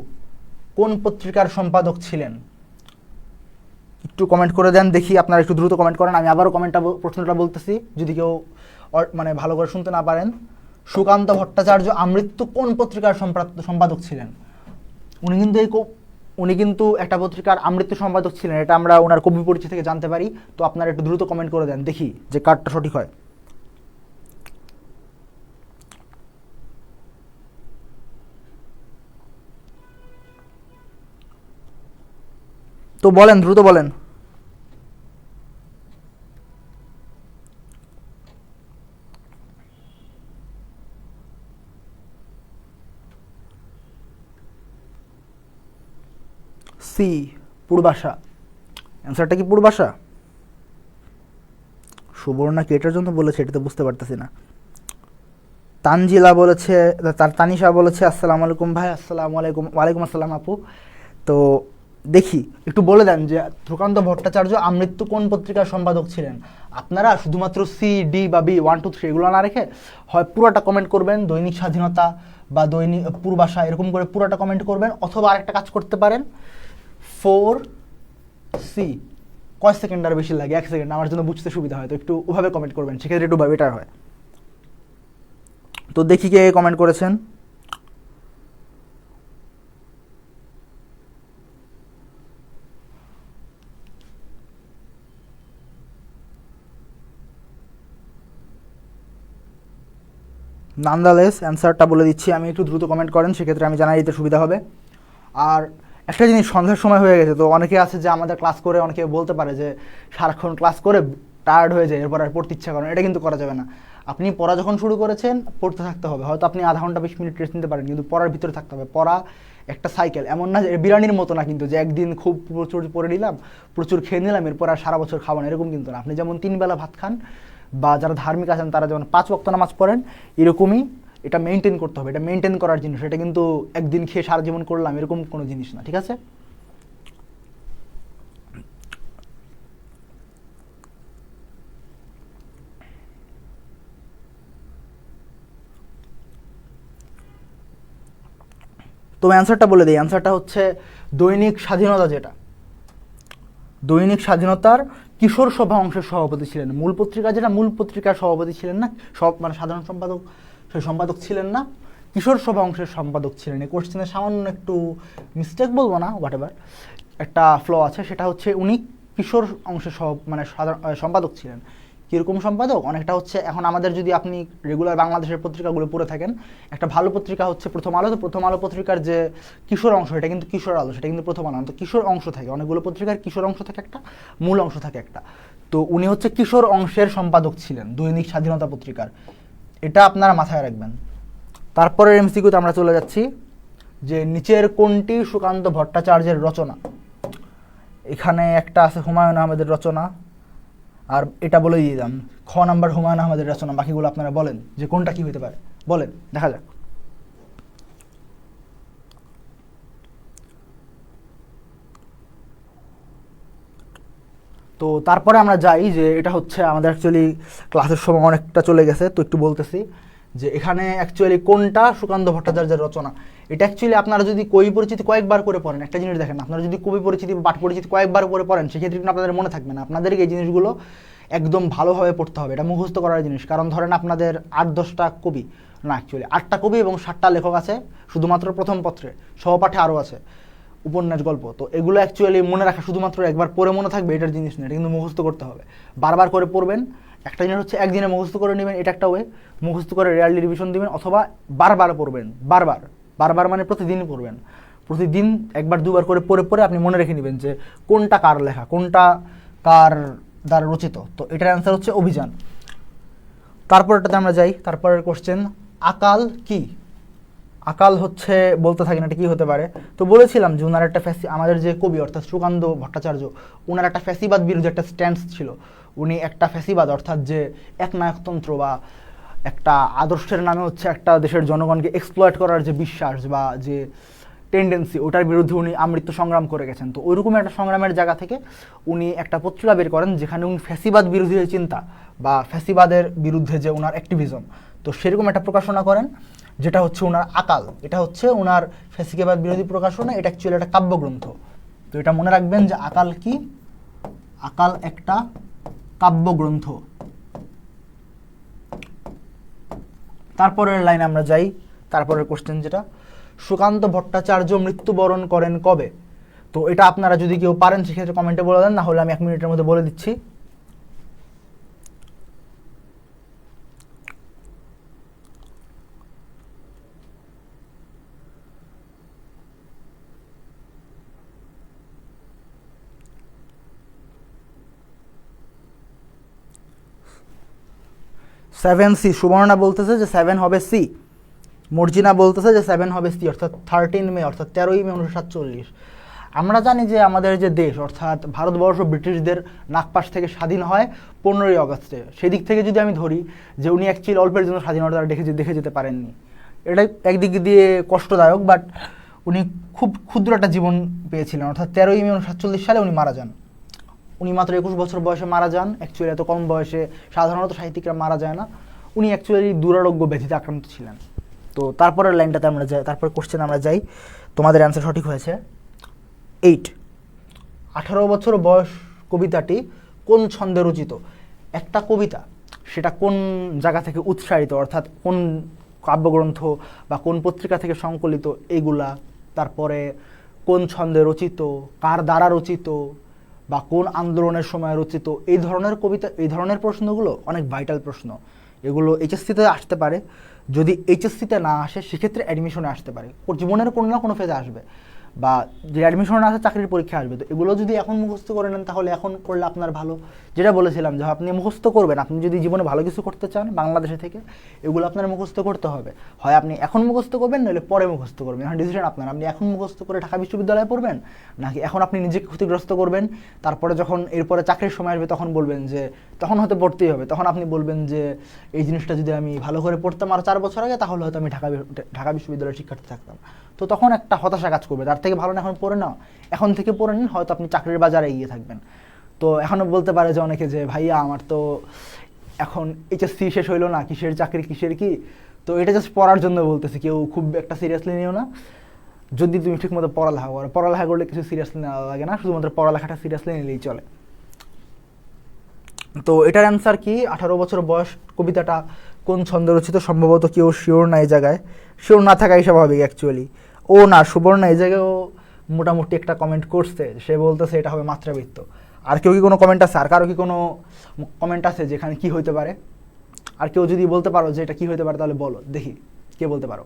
কোন পত্রিকার সম্পাদক ছিলেন? একটু কমেন্ট করে দেন দেখি, আপনারা একটু দ্রুত কমেন্ট করেন। আমি আবারও প্রশ্নটা বলতেছি যদি কেউ মানে ভালো করে শুনতে না পারেন। সুকান্ত ভট্টাচার্য আমৃত্যু কোন পত্রিকার সম্পাদক ছিলেন? উনি কিন্তু একটা পত্রিকার আমৃত্যু সম্পাদক ছিলেন, এটা আমরা ওনার কবি পরিচয় থেকে জানতে পারি। তো আপনারা একটু দ্রুত কমেন্ট করে দেন, দেখি যে কারটা সঠিক হয়। তো বলেন, দ্রুত বলেন। সি, পূর্বাশা। অ্যান্সারটা কি পূর্বাশা? সুবর্ণা কি এটার জন্য বলেছে, এটা তো বুঝতে পারতেছি না। তানজিলা বলেছে, তানিশা বলেছে আসসালামু আলাইকুম ভাই। আসসালামু আলাইকুম। ওয়ালাইকুম আসসালাম আপু। তো দেখি একটু বলে দেন যে সুকান্ত ভট্টাচার্য আমৃত্যু কোন পত্রিকার সম্পাদক ছিলেন। আপনারা শুধুমাত্র সি, ডি বা বি, 1, 2, 3 এগুলো না রেখে হয় পুরোটা কমেন্ট করবেন, দৈনিক স্বাধীনতা বা দৈনিক পূর্বাশা এরকম করে পুরোটা কমেন্ট করবেন, অথবা আরেকটা কাজ করতে পারেন, 4C। কয় সেকেন্ড আর বেশি লাগে? 1 সেকেন্ড, আমার জন্য বুঝতে সুবিধা হয়, তো একটু ওভাবে কমেন্ট করবেন, সেক্ষেত্রে একটু বেটার হয়। তো দেখি কে কমেন্ট করেছেন। নান্দালেস অ্যান্সারটা বলে দিচ্ছি আমি, একটু দ্রুত কমেন্ট করেন, সেক্ষেত্রে আমি জানাই দিতে সুবিধা হবে। আর একটা জিনিস, সন্ধ্যার সময় হয়ে গেছে, তো অনেকে আছে যে আমাদের ক্লাস করে অনেকে বলতে পারে যে সারাক্ষণ ক্লাস করে টায়ার্ড হয়ে যায়, এরপর আর পড়তে ইচ্ছা করে না। এটা কিন্তু করা যাবে না। আপনি পড়া যখন শুরু করেছেন পড়তে থাকতে হবে। হয়তো আপনি আধা ঘন্টা 20 মিনিট রেস্ট নিতে পারেন, কিন্তু পড়ার ভিতরে থাকতে হবে। পড়া একটা সাইকেল, এমন না যে বিরিয়ানির মতো না কিন্তু, যে একদিন খুব প্রচুর পড়ে নিলাম, প্রচুর খেয়ে নিলাম, এরপর আর সারা বছর খাবো না, এরকম কিন্তু না। আপনি যেমন 3 বেলা ভাত খান, বা যারা ধার্মিক আছেন তারা যেমন 5 ওয়াক্ত নামাজ পড়েন, এরকমই এটা মেনটেন করতে হবে। এটা মেনটেন করার জিনিস, এটা কিন্তু একদিন খেয়ে সারা জীবন করলাম এরকম কোনো জিনিস না, ঠিক আছে? তো অ্যান্সারটা বলে দিই, অ্যান্সারটা হচ্ছে দৈনিক স্বাধীনতা। যেটা দৈনিক স্বাধীনতার কিশোর সভা অংশের সভাপতি ছিলেন। মূল পত্রিকা যেটা, মূল পত্রিকার সভাপতি ছিলেন না, মানে সাধারণ সম্পাদক, সেই সম্পাদক ছিলেন না, কিশোর সভা অংশের সম্পাদক ছিলেন। এই কোশ্চেনে সামান্য একটু মিস্টেক বলবো না, হোয়াট এভার, একটা ফ্ল আছে, সেটা হচ্ছে উনি কিশোর অংশের মানে সাধারণ সম্পাদক ছিলেন। কীরকম সম্পাদক? অনেকটা হচ্ছে, এখন আমাদের যদি আপনি রেগুলার বাংলাদেশের পত্রিকাগুলো পড়ে থাকেন, একটা ভালো পত্রিকা হচ্ছে প্রথম আলো। তো প্রথম আলো পত্রিকার যে কিশোর অংশ, এটা কিন্তু কিশোর আলো, সেটা কিন্তু প্রথম আলো না। তো কিশোর অংশ থাকে অনেকগুলো পত্রিকার, কিশোর অংশ থাকে একটা, মূল অংশ থাকে একটা। তো উনি হচ্ছে কিশোর অংশের সম্পাদক ছিলেন দৈনিক স্বাধীনতা পত্রিকার, এটা আপনারা মাথায় রাখবেন। তারপরের এমসিকিউতে আমরা চলে যাচ্ছি, যে নিচের কোনটি সুকান্ত ভট্টাচার্যের রচনা। এখানে একটা আছে হুমায়ুন আহমেদের রচনা, আর এটা বলে দিয়ে দিলাম, খ নাম্বার হুমায়ুন আহমেদের রচনা। বাকিগুলো আপনারা বলেন যে কোনটা কি হতে পারে, বলেন, দেখা যাক। তো তারপরে আমরা যাই, যে এটা হচ্ছে আমাদের অ্যাকচুয়ালি ক্লাসের সময় অনেকটা চলে গেছে, তো একটু বলতেছি যে এখানে অ্যাকচুয়ালি কোনটা সুকান্ত ভট্টাচার্যের রচনা। এটা অ্যাকচুয়ালি আপনারা যদি কবি পরিচিতি কয়েকবার করে পড়েন, একটা জিনিস দেখেন, আপনারা যদি কবি পরিচিতি বা পাঠ পরিচিতি কয়েকবার করে পড়েন, সেক্ষেত্রে কিন্তু আপনাদের মনে থাকবে না। আপনাদেরকে এই জিনিসগুলো একদম ভালোভাবে পড়তে হবে, এটা মুখস্থ করার জিনিস। কারণ ধরেন আপনাদের 8-10টা কবি, না অ্যাকচুয়ালি 8টা কবি এবং 7টা লেখক আছে শুধুমাত্র প্রথম পত্রে, সহপাঠে আরও আছে উপন্যাস, গল্প। তো এগুলো অ্যাকচুয়ালি মনে রাখা শুধুমাত্র একবার পড়ে মনে থাকবে এটার জিনিস না, এটা কিন্তু মুখস্থ করতে হবে, বারবার করে পড়বেন। একটা জিনিস হচ্ছে একদিনে মুখস্থ করে নেবেন, এটা একটা ওয়ে, মুখস্থ করে রেয়ারলি রিভিশন দিবেন, অথবা বারবার পড়বেন, বারবার বারবার মানে প্রতিদিন পড়বেন। প্রতিদিন 1-2বার করে পড়ে পড়ে আপনি মনে রেখে নেবেন যে কোনটা কার লেখা, কোনটা কার দ্বারা রচিত। তো এটার অ্যান্সার হচ্ছে অভিযান। তারপরটাতে আমরা যাই, তারপরের কোশ্চেন, আকাল কি? আকাল হচ্ছে, বলতে থাকি না এটা কী হতে পারে। তো বলেছিলাম যে ওনার একটা আমাদের যে কবি অর্থাৎ সুকান্ত ভট্টাচার্য, ওনার একটা ফ্যাসিবাদ বিরোধী একটা স্ট্যান্স ছিল। উনি একটা ফ্যাসিবাদ অর্থাৎ যে একনায়কতন্ত্র বা একটা আদর্শের নামে হচ্ছে একটা দেশের জনগণকে এক্সপ্লয়েট করার যে বিশ্বাস বা যে টেন্ডেন্সি, ওটার বিরুদ্ধে উনি আমৃত্যু সংগ্রাম করে গেছেন। তো ওইরকম একটা সংগ্রামের জায়গা থেকে উনি একটা পত্রিকা বের করেন, যেখানে উনি ফ্যাসিবাদ বিরোধী চিন্তা বা ফ্যাসিবাদের বিরুদ্ধে যে ওনার অ্যাক্টিভিজম, তো সেরকম একটা প্রকাশনা করেন, যেটা হচ্ছে ওনার আকাল। এটা হচ্ছে ওনার ফ্যাসিবাদ বিরোধী প্রকাশনা, এটা অ্যাকচুয়ালি একটা কাব্যগ্রন্থ। তো এটা মনে রাখবেন যে আকাল কি? আকাল একটা কাব্যগ্রন্থ। তারপরের লাইন আমরা যাই, তারপরের কোশ্চেন যেটা, সুকান্ত ভট্টাচার্য মৃত্যুবরণ করেন কবে? তো এটা আপনারা যদি কেউ পারেন সেক্ষেত্রে কমেন্টে বলে দেন, না হলে আমি 1 মিনিটের মধ্যে বলে দিচ্ছি। সেভেন সি, সুবর্ণা বলতেছে যে 7 হবে সি, মর্জিনা বলতেছে যে 7 হবে সি, অর্থাৎ 13 মে, অর্থাৎ 13ই মে 1947। আমরা জানি যে আমাদের যে দেশ অর্থাৎ ভারতবর্ষ ব্রিটিশদের নাগপাশ থেকে স্বাধীন হয় 15ই অগস্টে। সেই দিক থেকে যদি আমি ধরি যে উনি অ্যাকচুয়ালি অল্পের জন্য স্বাধীনতা দেখে যেতে পারেননি, এটা একদিক দিয়ে কষ্টদায়ক, বাট উনি খুব ক্ষুদ্র একটা জীবন পেয়েছিলেন, অর্থাৎ 13ই মে 1947 সালে উনি মারা যান। উনি মাত্র 21 বছর বয়সে মারা যান। অ্যাকচুয়ালি এত কম বয়সে সাধারণত সাহিত্যিকরা মারা যায় না। উনি অ্যাকচুয়ালি দুরারোগ্য ব্যাধিতে আক্রান্ত ছিলেন। তো তারপরের লাইনটাতে আমরা যাই, তারপর কোশ্চেন আমরা যাই। তোমাদের অ্যান্সার সঠিক হয়েছে 8। 18 বছর বয়স কবিতাটি কোন ছন্দে রচিত? একটা কবিতা সেটা কোন জায়গা থেকে উৎসারিত, অর্থাৎ কোন কাব্যগ্রন্থ বা কোন পত্রিকা থেকে সংকলিত এইগুলা, তারপরে কোন ছন্দে রচিত, কার দ্বারা রচিত, বা কোন আন্দোলনের সময় রচিত, এই ধরনের কবিতা, এই ধরনের প্রশ্নগুলো অনেক ভাইটাল প্রশ্ন। এগুলো এইচএসসিতে আসতে পারে, যদি এইচএসসিতে না আসে সেক্ষেত্রে অ্যাডমিশনে আসতে পারে, জীবনের কোনো না কোনো ফেজে আসবে, বা যে অ্যাডমিশন না আসে চাকরির পরীক্ষা আসবে। তো এগুলো যদি এখন মুখস্থ করে নেন তাহলে এখন করলে আপনার ভালো। যেটা বলেছিলাম যে আপনি মুখস্থ করবেন, আপনি যদি জীবনে ভালো কিছু করতে চান বাংলাদেশে থেকে, এগুলো আপনার মুখস্থ করতে হবে। হয় আপনি এখন মুখস্থ করবেন, নাহলে পরে মুখস্থ করবেন, এখন ডিসিশন আপনার। আপনি এখন মুখস্থ করে ঢাকা বিশ্ববিদ্যালয়ে পড়বেন, নাকি এখন আপনি নিজেকে ক্ষতিগ্রস্ত করবেন, তারপরে যখন এরপরে চাকরির সময় আসবে তখন বলবেন যে, তখন হয়তো পড়তেই হবে, তখন আপনি বলবেন যে এই জিনিসটা যদি আমি ভালো করে পড়তাম আর 4 বছর আগে, তাহলে হয়তো আমি ঢাকা বিশ্ববিদ্যালয়ের শিক্ষার্থী থাকতাম। তো তখন একটা হতাশা কাজ করবে, তার থেকে ভালো না এখন পড়ে নাও, এখন থেকে পড়ে নিন, হয়তো আপনি চাকরির বাজারে এগিয়ে থাকবেন। তো এখনও বলতে পারে যে অনেকে যে ভাইয়া আমার তো এখন এইচএসসি শেষ হইলো না, কিসের চাকরি কিসের কি। তো এটা জাস্ট পড়ার জন্য বলতেছি, কেউ খুব একটা সিরিয়াসলি নিও না। যদি তুমি ঠিকমতো পড়ালেখা করো, পড়ালেখা করলে কিছু সিরিয়াসলি নেওয়া লাগে না, শুধুমাত্র পড়ালেখাটা সিরিয়াসলি নিলেই চলে। তো এটার অ্যান্সার কি? 18 বছর বয়স কবিতাটা কোন ছন্দে রচিত? সম্ভবত কেউ শিওর না এই জায়গায়, শিওর না থাকাই স্বাভাবিক অ্যাকচুয়ালি। ও না, সুবর্ণা এই জায়গায়ও মোটামুটি একটা কমেন্ট করছে, সে বলতেছে এটা হবে মাত্রাবৃত্ত। আর কেউ কি কোনো কমেন্ট আছে? আর কারো কি কোনো কমেন্ট আছে যেখানে কি হইতে পারে? আর কেউ যদি বলতে পারো যে এটা কি হইতে পারে তাহলে বলো, দেখি কে বলতে পারো।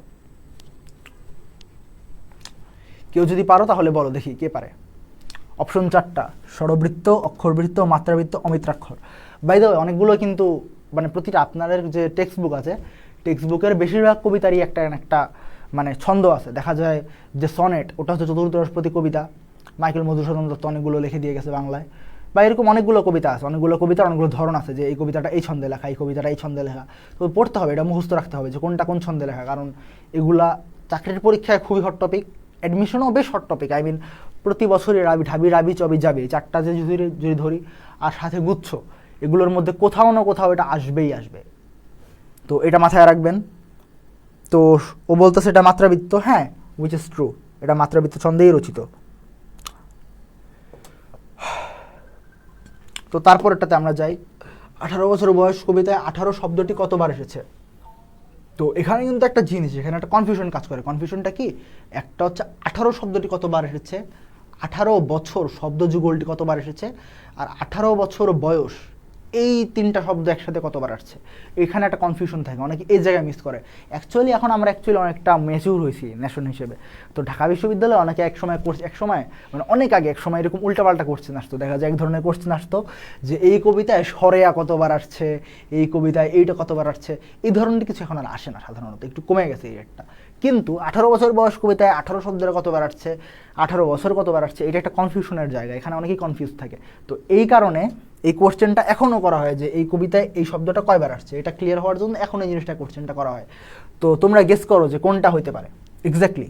কেউ যদি পারো তাহলে বলো, দেখি কে পারে। অপশন 4টা, স্বরবৃত্ত, অক্ষরবৃত্ত, মাত্রাবৃত্ত, অমিত্রাক্ষর। বাই দ্য ওয়ে অনেকগুলো কিন্তু মানে প্রতিটা আপনাদের যে টেক্সট বুক আছে, টেক্সট বুকের বেশিরভাগ কবিতারই একটা একটা মানে ছন্দ আছে। দেখা যায় যে সনেট, ওটা হচ্ছে চতুর্দশপতি কবিতা, মাইকেল মধুসূদন দত্ত অনেকগুলো লিখে দিয়ে গেছে বাংলায়, বা এরকম অনেকগুলো কবিতা আছে, অনেকগুলো কবিতার অনেকগুলো ধরন আছে, যে এই কবিতাটা এই ছন্দে লেখা, এই কবিতাটা এই ছন্দে লেখা। তো পড়তে হবে, এটা মুখস্থ রাখতে হবে যে কোনটা কোন ছন্দে লেখা, কারণ এগুলা চাকরির পরীক্ষায় খুবই হট টপিক, অ্যাডমিশনও বেশ হট টপিক। আই মিন প্রতি বছরই রাবি ঢাবি রাবি চবি যাবে, 4টা যে যদি ধরি আর সাথে গুচ্ছ, এগুলোর মধ্যে কোথাও না কোথাও এটা আসবেই আসবে। তো এটা মাথায় রাখবেন। তো ও বলতেছে এটা মাত্রাবৃত্ত, হ্যাঁ উইচ ইজ ট্রু, এটা মাত্রাবৃত্ত ছন্দেই রচিত। তো তারপরেরটাতে আমরা যাই। 18 বছর বয়স কবিতায় 18 শব্দটি কতবার এসেছে? তো এখানে কিন্তু একটা জিনিস, এখানে একটা কনফিউশন কাজ করে। কনফিউশনটা কি? একটা হচ্ছে 18 শব্দটি কতবার এসেছে, 18 বছর শব্দ যুগলটি কতবার এসেছে, আর 18 বছর বয়স, এই 3টা শব্দ একসাথে কতবার আসছে। এখানে একটা কনফিউশন থাকে, অনেকে এই জায়গায় মিস করে। অ্যাকচুয়ালি এখন আমরা অনেকটা ম্যাচিউর হয়েছি নেশন হিসেবে। তো ঢাকা বিশ্ববিদ্যালয়ে অনেকে এক সময় মানে অনেক আগে এক সময় এরকম উল্টাপাল্টা কোশ্চেন আসতো। দেখা যায় এক ধরনের কোশ্চেন আসতো যে এই কবিতায় সরেয়া কতবার আসছে, এই কবিতায় এইটা কতবার আসছে, এই ধরনের কিছু এখন আর আসে না, সাধারণত একটু কমে গেছে এই রেটটা। কিন্তু 18 বছর বয়স কবিতায় 18 শব্দের কতবার আসছে, 18 বছর কতবার আসছে, এটা একটা কনফিউশনের জায়গা, এখানে অনেকেই কনফিউজ থাকে। তো এই কারণে এই কোশ্চেনটা এখনও করা হয় যে এই কবিতায় এই শব্দটা কয়বার আসছে, এটা ক্লিয়ার হওয়ার জন্য এখন এই জিনিসটা কোশ্চেনটা করা হয়। তো তোমরা গেস করো যে কোনটা হইতে পারে এক্স্যাক্টলি।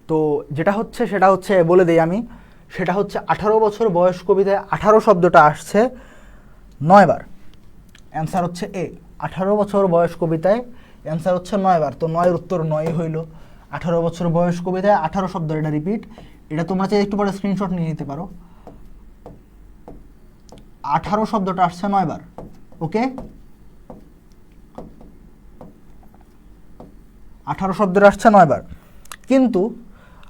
তো যেটা হচ্ছে সেটা হচ্ছে বলে দেই আমি, সেটা হচ্ছে 18 বছর বয়স কবিতায় 18 শব্দটা আসছে 9 বার। অ্যান্সার হচ্ছে এ। 18 বছর বয়স কবিতায় অ্যান্সার হচ্ছে 9 বার। তো 9-এর উত্তর 9 হইল। 18 বছর বয়স কবিতায় 18 শব্দ, এটা রিপিট। এটা তোমরা চাইলে একটু পরে স্ক্রিনশট নিয়ে নিতে পারো। 18 শব্দটা আসছে 9 বার। ওকে, 18 শব্দটা আসছে 9 বার। কিন্তু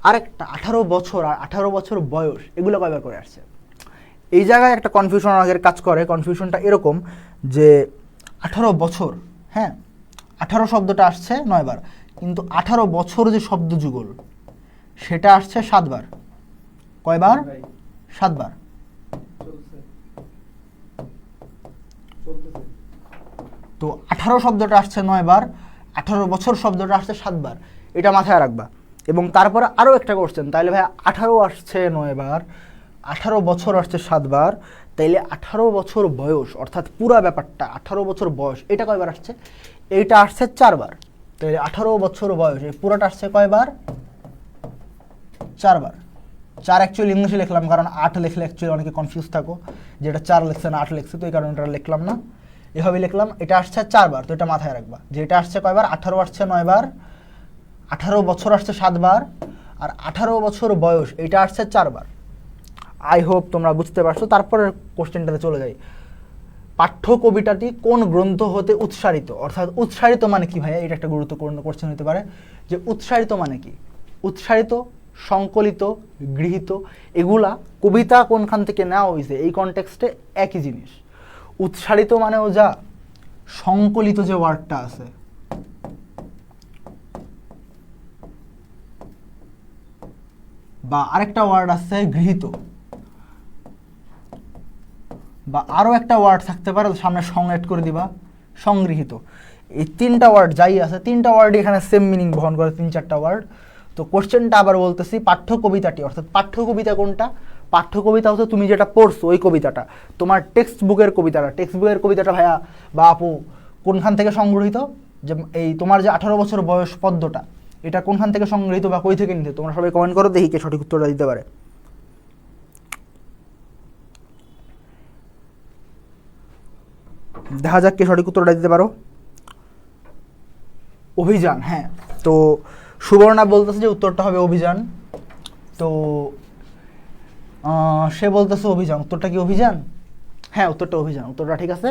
আরেকটা 18 বছর আর 18 বছর বয়স, এগুলো কয়বার করে আসছে? এই জায়গায় একটা কনফিউশন আগের কাজ করে। কনফিউশনটা এরকম যে 18 বছর, হ্যাঁ 18 শব্দটা আসছে 9 বার, কিন্তু 18 বছর যে শব্দ যুগল সেটা আসছে 7 বার। কয়বার? 7 বার। তো 18 শব্দটা আসছে 9 বার, 18 বছর শব্দটা আসছে 7 বার, এটা মাথায় রাখবা। এবং তারপরে আরও একটা কোশ্চেন, তাইলে ভাই 18 আসছে 9 বার, 18 বছর আসছে 7 বার, তাইলে 18 বছর বয়স অর্থাৎ পুরা ব্যাপারটা 18 বছর বয়স, এটা কয়বার আসছে? এইটা আসছে 4 বার। তাইলে 18 বছর বয়স এই পুরাটা আসছে কয়বার? 4 বার। 4 অ্যাকচুয়ালি ইংলিশে লিখলাম, কারণ 8 লিখলে অ্যাকচুয়ালি অনেকে কনফিউজ থাকো যে এটা 4 লিখছে না 8 লিখছে, তো এই কারণে এটা লিখলাম না, এভাবে লিখলাম। এটা আসছে 4 বার, তো এটা মাথায় রাখবা যে এটা আসছে কয়বার? 18 আসছে 9 বার, 18 বছর আসছে 7 বার, আর 18 বছর বয়স এটা আসছে 4 বার। আই হোপ তোমরা বুঝতে পারছো। তারপরে কোশ্চেনটাতে চলে যাই। পাঠ্য কবিতাটি কোন গ্রন্থ হতে উৎসারিত? অর্থাৎ উৎসারিত মানে কি ভাইয়া? এটা একটা গুরুত্বপূর্ণ কোশ্চেন হতে পারে যে উৎসারিত মানে কি? উৎসারিত, সংকলিত, গৃহীত, এগুলা কবিতা কোনখান থেকে নেওয়া হয়েছে এই কনটেক্সটে একই জিনিস। উৎসারিত মানেও যা, সংকলিত যে ওয়ার্ডটা আছে, বা আরেকটা ওয়ার্ড আছে গৃহীত, বা আরও একটা ওয়ার্ড থাকতে পারে সামনে সং এড করে দিবা, সংগৃহীত। এই 3টা ওয়ার্ড যাই আছে, 3টা ওয়ার্ড এখানে সেম মিনিং বহন করে, 3-4টা ওয়ার্ড। তো কোশ্চেনটা আবার বলতেছি, পাঠ্য কবিতাটি অর্থাৎ পাঠ্য কবিতা কোনটা? পাঠ্য কবিতা হচ্ছে তুমি যেটা পড়ছো ওই কবিতাটা, তোমার টেক্সট বুকের কবিতাটা ভাইয়া বা আপু কোনখান থেকে সংগৃহীত? যে এই তোমার যে 18 বছর বয়স পদ্যটা, এটা কোনখান থেকে সংগৃহীত বা কই থেকে নিতে? তোমরা সবাই কমেন্ট করো, দেখি কে সঠিক উত্তরটা দিতে পারে। দেখা যাক কে সঠিক উত্তরটা দিতে পারো। অভিযান, হ্যাঁ। তো সুবর্ণা বলতেছে যে উত্তরটা হবে অভিযান। তো সে বলতেছে অভিযান, উত্তরটা কি অভিযান? হ্যাঁ, উত্তরটা অভিযান, উত্তরটা ঠিক আছে।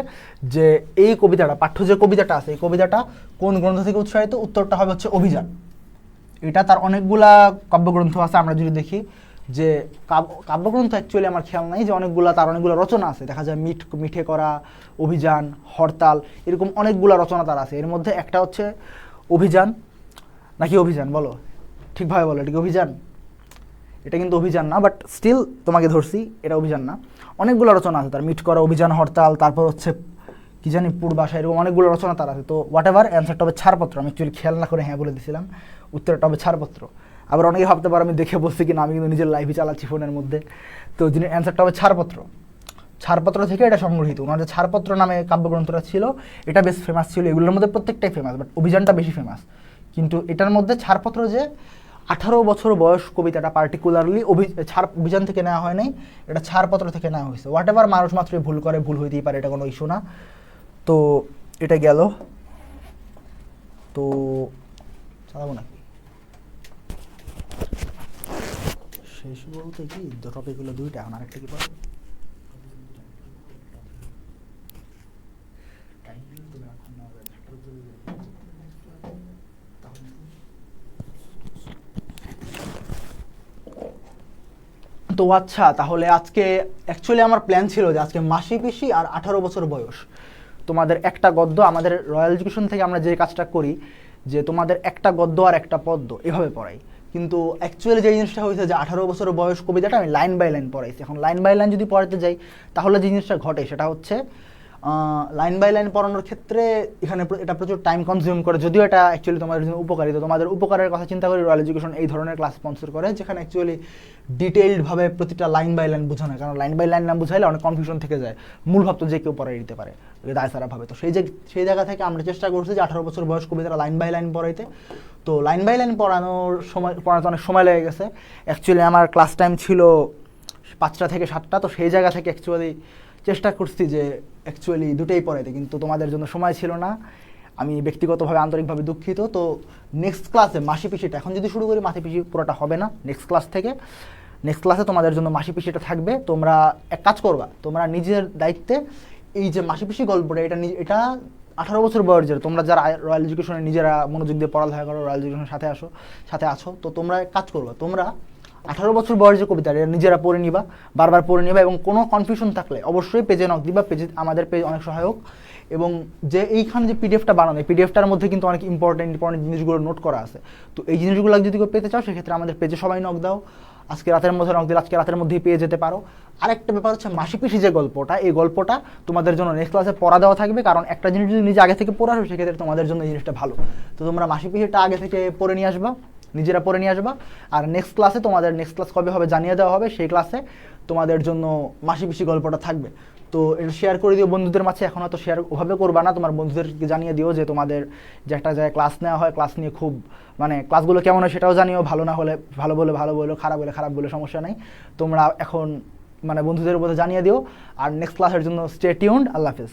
যে এই কবিতাটা, পাঠ্য যে কবিতাটা আছে, এই কবিতাটা কোন গ্রন্থ থেকে উৎসারিত? উত্তরটা হবে হচ্ছে অভিযান। এটা তার অনেকগুলা কাব্যগ্রন্থ আছে। আমরা যদি দেখি যে কাব্যগ্রন্থ অ্যাকচুয়ালি আমার খেয়াল নাই যে তার অনেকগুলো রচনা আছে, দেখা যায় মিঠে করা, অভিযান, হরতাল, এরকম অনেকগুলো রচনা তার আছে। এর মধ্যে একটা হচ্ছে অভিযান। নাকি অভিযান? বলো ঠিকভাবে বলো, এটা কি অভিযান? এটা কিন্তু অভিযান না, বাট স্টিল তোমাকে ধরছি, এটা অভিযান না। অনেকগুলো রচনা আছে তার, মিট করা, অভিযান, হরতাল, তারপর হচ্ছে কি জানি পূর্বাশা, এরকম অনেকগুলো রচনা তার আছে। তো হোয়াট এভার, অ্যান্সারটা হবে ছাড়পত্র। আমি অ্যাকচুয়ালি খেয়াল না করে হ্যাঁ বলে দিয়েছিলাম, উত্তরটা হবে ছাড়পত্র। আবার অনেকে ভাবতে পারো আমি দেখে বলছি কিনা, আমি কিন্তু নিজের লাইভই চালাচ্ছি ফোনের মধ্যে। তো যিনি অ্যান্সারটা হবে ছাড়পত্র। ছাড়পত্র থেকে এটা সংগৃহীত। ওনার যে ছাড়পত্র নামে কাব্যগ্রন্থটা ছিল, এটা বেশ ফেমাস ছিল। এগুলোর মধ্যে প্রত্যেকটাই ফেমাস, বাট অভিযানটা বেশি ফেমাস। কিন্তু এটার মধ্যে ছাড়পত্র যে 18 বছর বয়স কবিতাটা পার্টিকুলারলি অভিযান থেকে নেওয়া হয় নাই, এটা ছাড়পত্র থেকে নেওয়া হয়েছে। হোয়াট এভার, মানুষ মাত্রই ভুল করে, ভুল হইতেই পারে, এটা কোনো ইস্যু না। তো এটা গেল। তো চালাবো নাকি শেষ বলতে কি, টপিকগুলো 2টা, এখন আরেকটা কি পাবো? তো আচ্ছা, তাহলে আজকে অ্যাকচুয়ালি আমার প্ল্যান ছিল যে আজকে মাসি পিসি আর 18 বছর বয়স, তোমাদের একটা গদ্য, আমাদের রয়্যাল এডুকেশন থেকে আমরা যে কাজটা করি যে তোমাদের একটা গদ্য আর একটা পদ্য এভাবে পড়াই। কিন্তু অ্যাকচুয়ালি যে জিনিসটা হয়েছে যে 18 বছর বয়স কবিতাটা আমি লাইন বাই লাইন পড়াইছি। এখন লাইন বাই লাইন যদি পড়াতে যাই তাহলে যে জিনিসটা ঘটে সেটা হচ্ছে লাইন বাই লাইন পড়ানোর ক্ষেত্রে এখানে এটা প্রচুর টাইম কনজিউম করে। যদিও এটা অ্যাকচুয়ালি তোমাদের জন্য উপকারী। তো তোমাদের উপকারের কথা চিন্তা করে রয়্যাল এডুকেশন এই ধরনের ক্লাস স্পন্সর করে, যেখানে অ্যাকচুয়ালি ডিটেইলডভাবে প্রতিটা লাইন বাই লাইন বোঝানো হয়। কারণ লাইন বাই লাইন না বুঝাইলে অনেক কনফিউশন থেকে যায়, মূল ভাব তো যে কেউ পড়াই দিতে পারে দায়সারাভাবে। তো সেই জায়গা থেকে আমরা চেষ্টা করছি যে 18 বছর বয়স কবিতারা লাইন বাই লাইন পড়াইতে। তো লাইন বাই লাইন পড়াতে অনেক সময় লেগে গেছে। অ্যাকচুয়ালি আমার ক্লাস টাইম ছিল 5টা থেকে 7টা। তো সেই জায়গা থেকে অ্যাকচুয়ালি চেষ্টা করছি যে অ্যাকচুয়ালি দুটোই পড়াইতে, কিন্তু তোমাদের জন্য সময় ছিল না। আমি ব্যক্তিগতভাবে আন্তরিকভাবে দুঃখিত। তো নেক্সট ক্লাসে মাসি পিসিটা, এখন যদি শুরু করি মাসি পিসি পুরোটা হবে না, নেক্সট ক্লাসে তোমাদের জন্য মাসি পিসিটা থাকবে। তোমরা এক কাজ করবা, তোমরা নিজের দায়িত্বে এই যে মাসি পিসি গল্পটা, এটা 18 বছর বয়সের তোমরা যারা রয়্যাল এডুকেশনে নিজেরা মনোযোগ দিয়ে পড়ালেখা করো, রয়্যাল এডুকেশনের সাথে আছো, তো তোমরা এক কাজ করবা, তোমরা 18 বছর বয়সের কবিতা এটা নিজেরা পড়ে নিবা, বারবার পড়ে নিবা, এবং কোনো কনফিউশন থাকলে অবশ্যই পেজে নক দিবা। আমাদের পেজ অনেক সহায়ক, এবং যে এইখানে যে পিডিএফটা বানানো, এই পিডিএফটার মধ্যে কিন্তু অনেক ইম্পর্টেন্ট জিনিসগুলো নোট করা আছে। তো এই জিনিসগুলো যদি কেউ পেতে চাও সেক্ষেত্রে আমাদের পেজে সবাই নক দাও, আজকে রাতের মধ্যে নক দিলে আজকে রাতের মধ্যেই পেয়ে যেতে পারো। আরেকটা ব্যাপার হচ্ছে মাসি পিসি যে গল্পটা, এই গল্পটা তোমাদের জন্য নেক্সট ক্লাসে পড়া দেওয়া থাকবে, কারণ একটা জিনিস যদি নিজে আগে থেকে পড়ে আসো সেক্ষেত্রে তোমাদের জন্য এই জিনিসটা ভালো। তো তোমরা মাসি পিসিটা আগে থেকে পড়ে নিয়ে আসবা, নিজেরা পড়ে নিয়ে আসবা, আর নেক্সট ক্লাসে তোমাদের নেক্সট ক্লাস কবে হবে জানিয়ে দেওয়া হবে, সেই ক্লাসে তোমাদের জন্য মাসি পিসি গল্পটা থাকবে। তো এটা শেয়ার করে দিও বন্ধুদের মাঝে, এখন হয়তো শেয়ার ওভাবে করবা না, তোমার বন্ধুদেরকে জানিয়ে দিও যে তোমাদের যে একটা জায়গায় ক্লাস নেওয়া হয়, ক্লাস নিয়ে খুব মানে ক্লাসগুলো কেমন হয় সেটাও জানিও, ভালো না হলে ভালো বলে ভালো বলো, খারাপ হলে খারাপ বলে সমস্যা নেই। তোমরা এখন মানে বন্ধুদের মধ্যে জানিয়ে দিও। আর নেক্সট ক্লাসের জন্য স্টে টিউনড। আল্লাহ হাফেজ।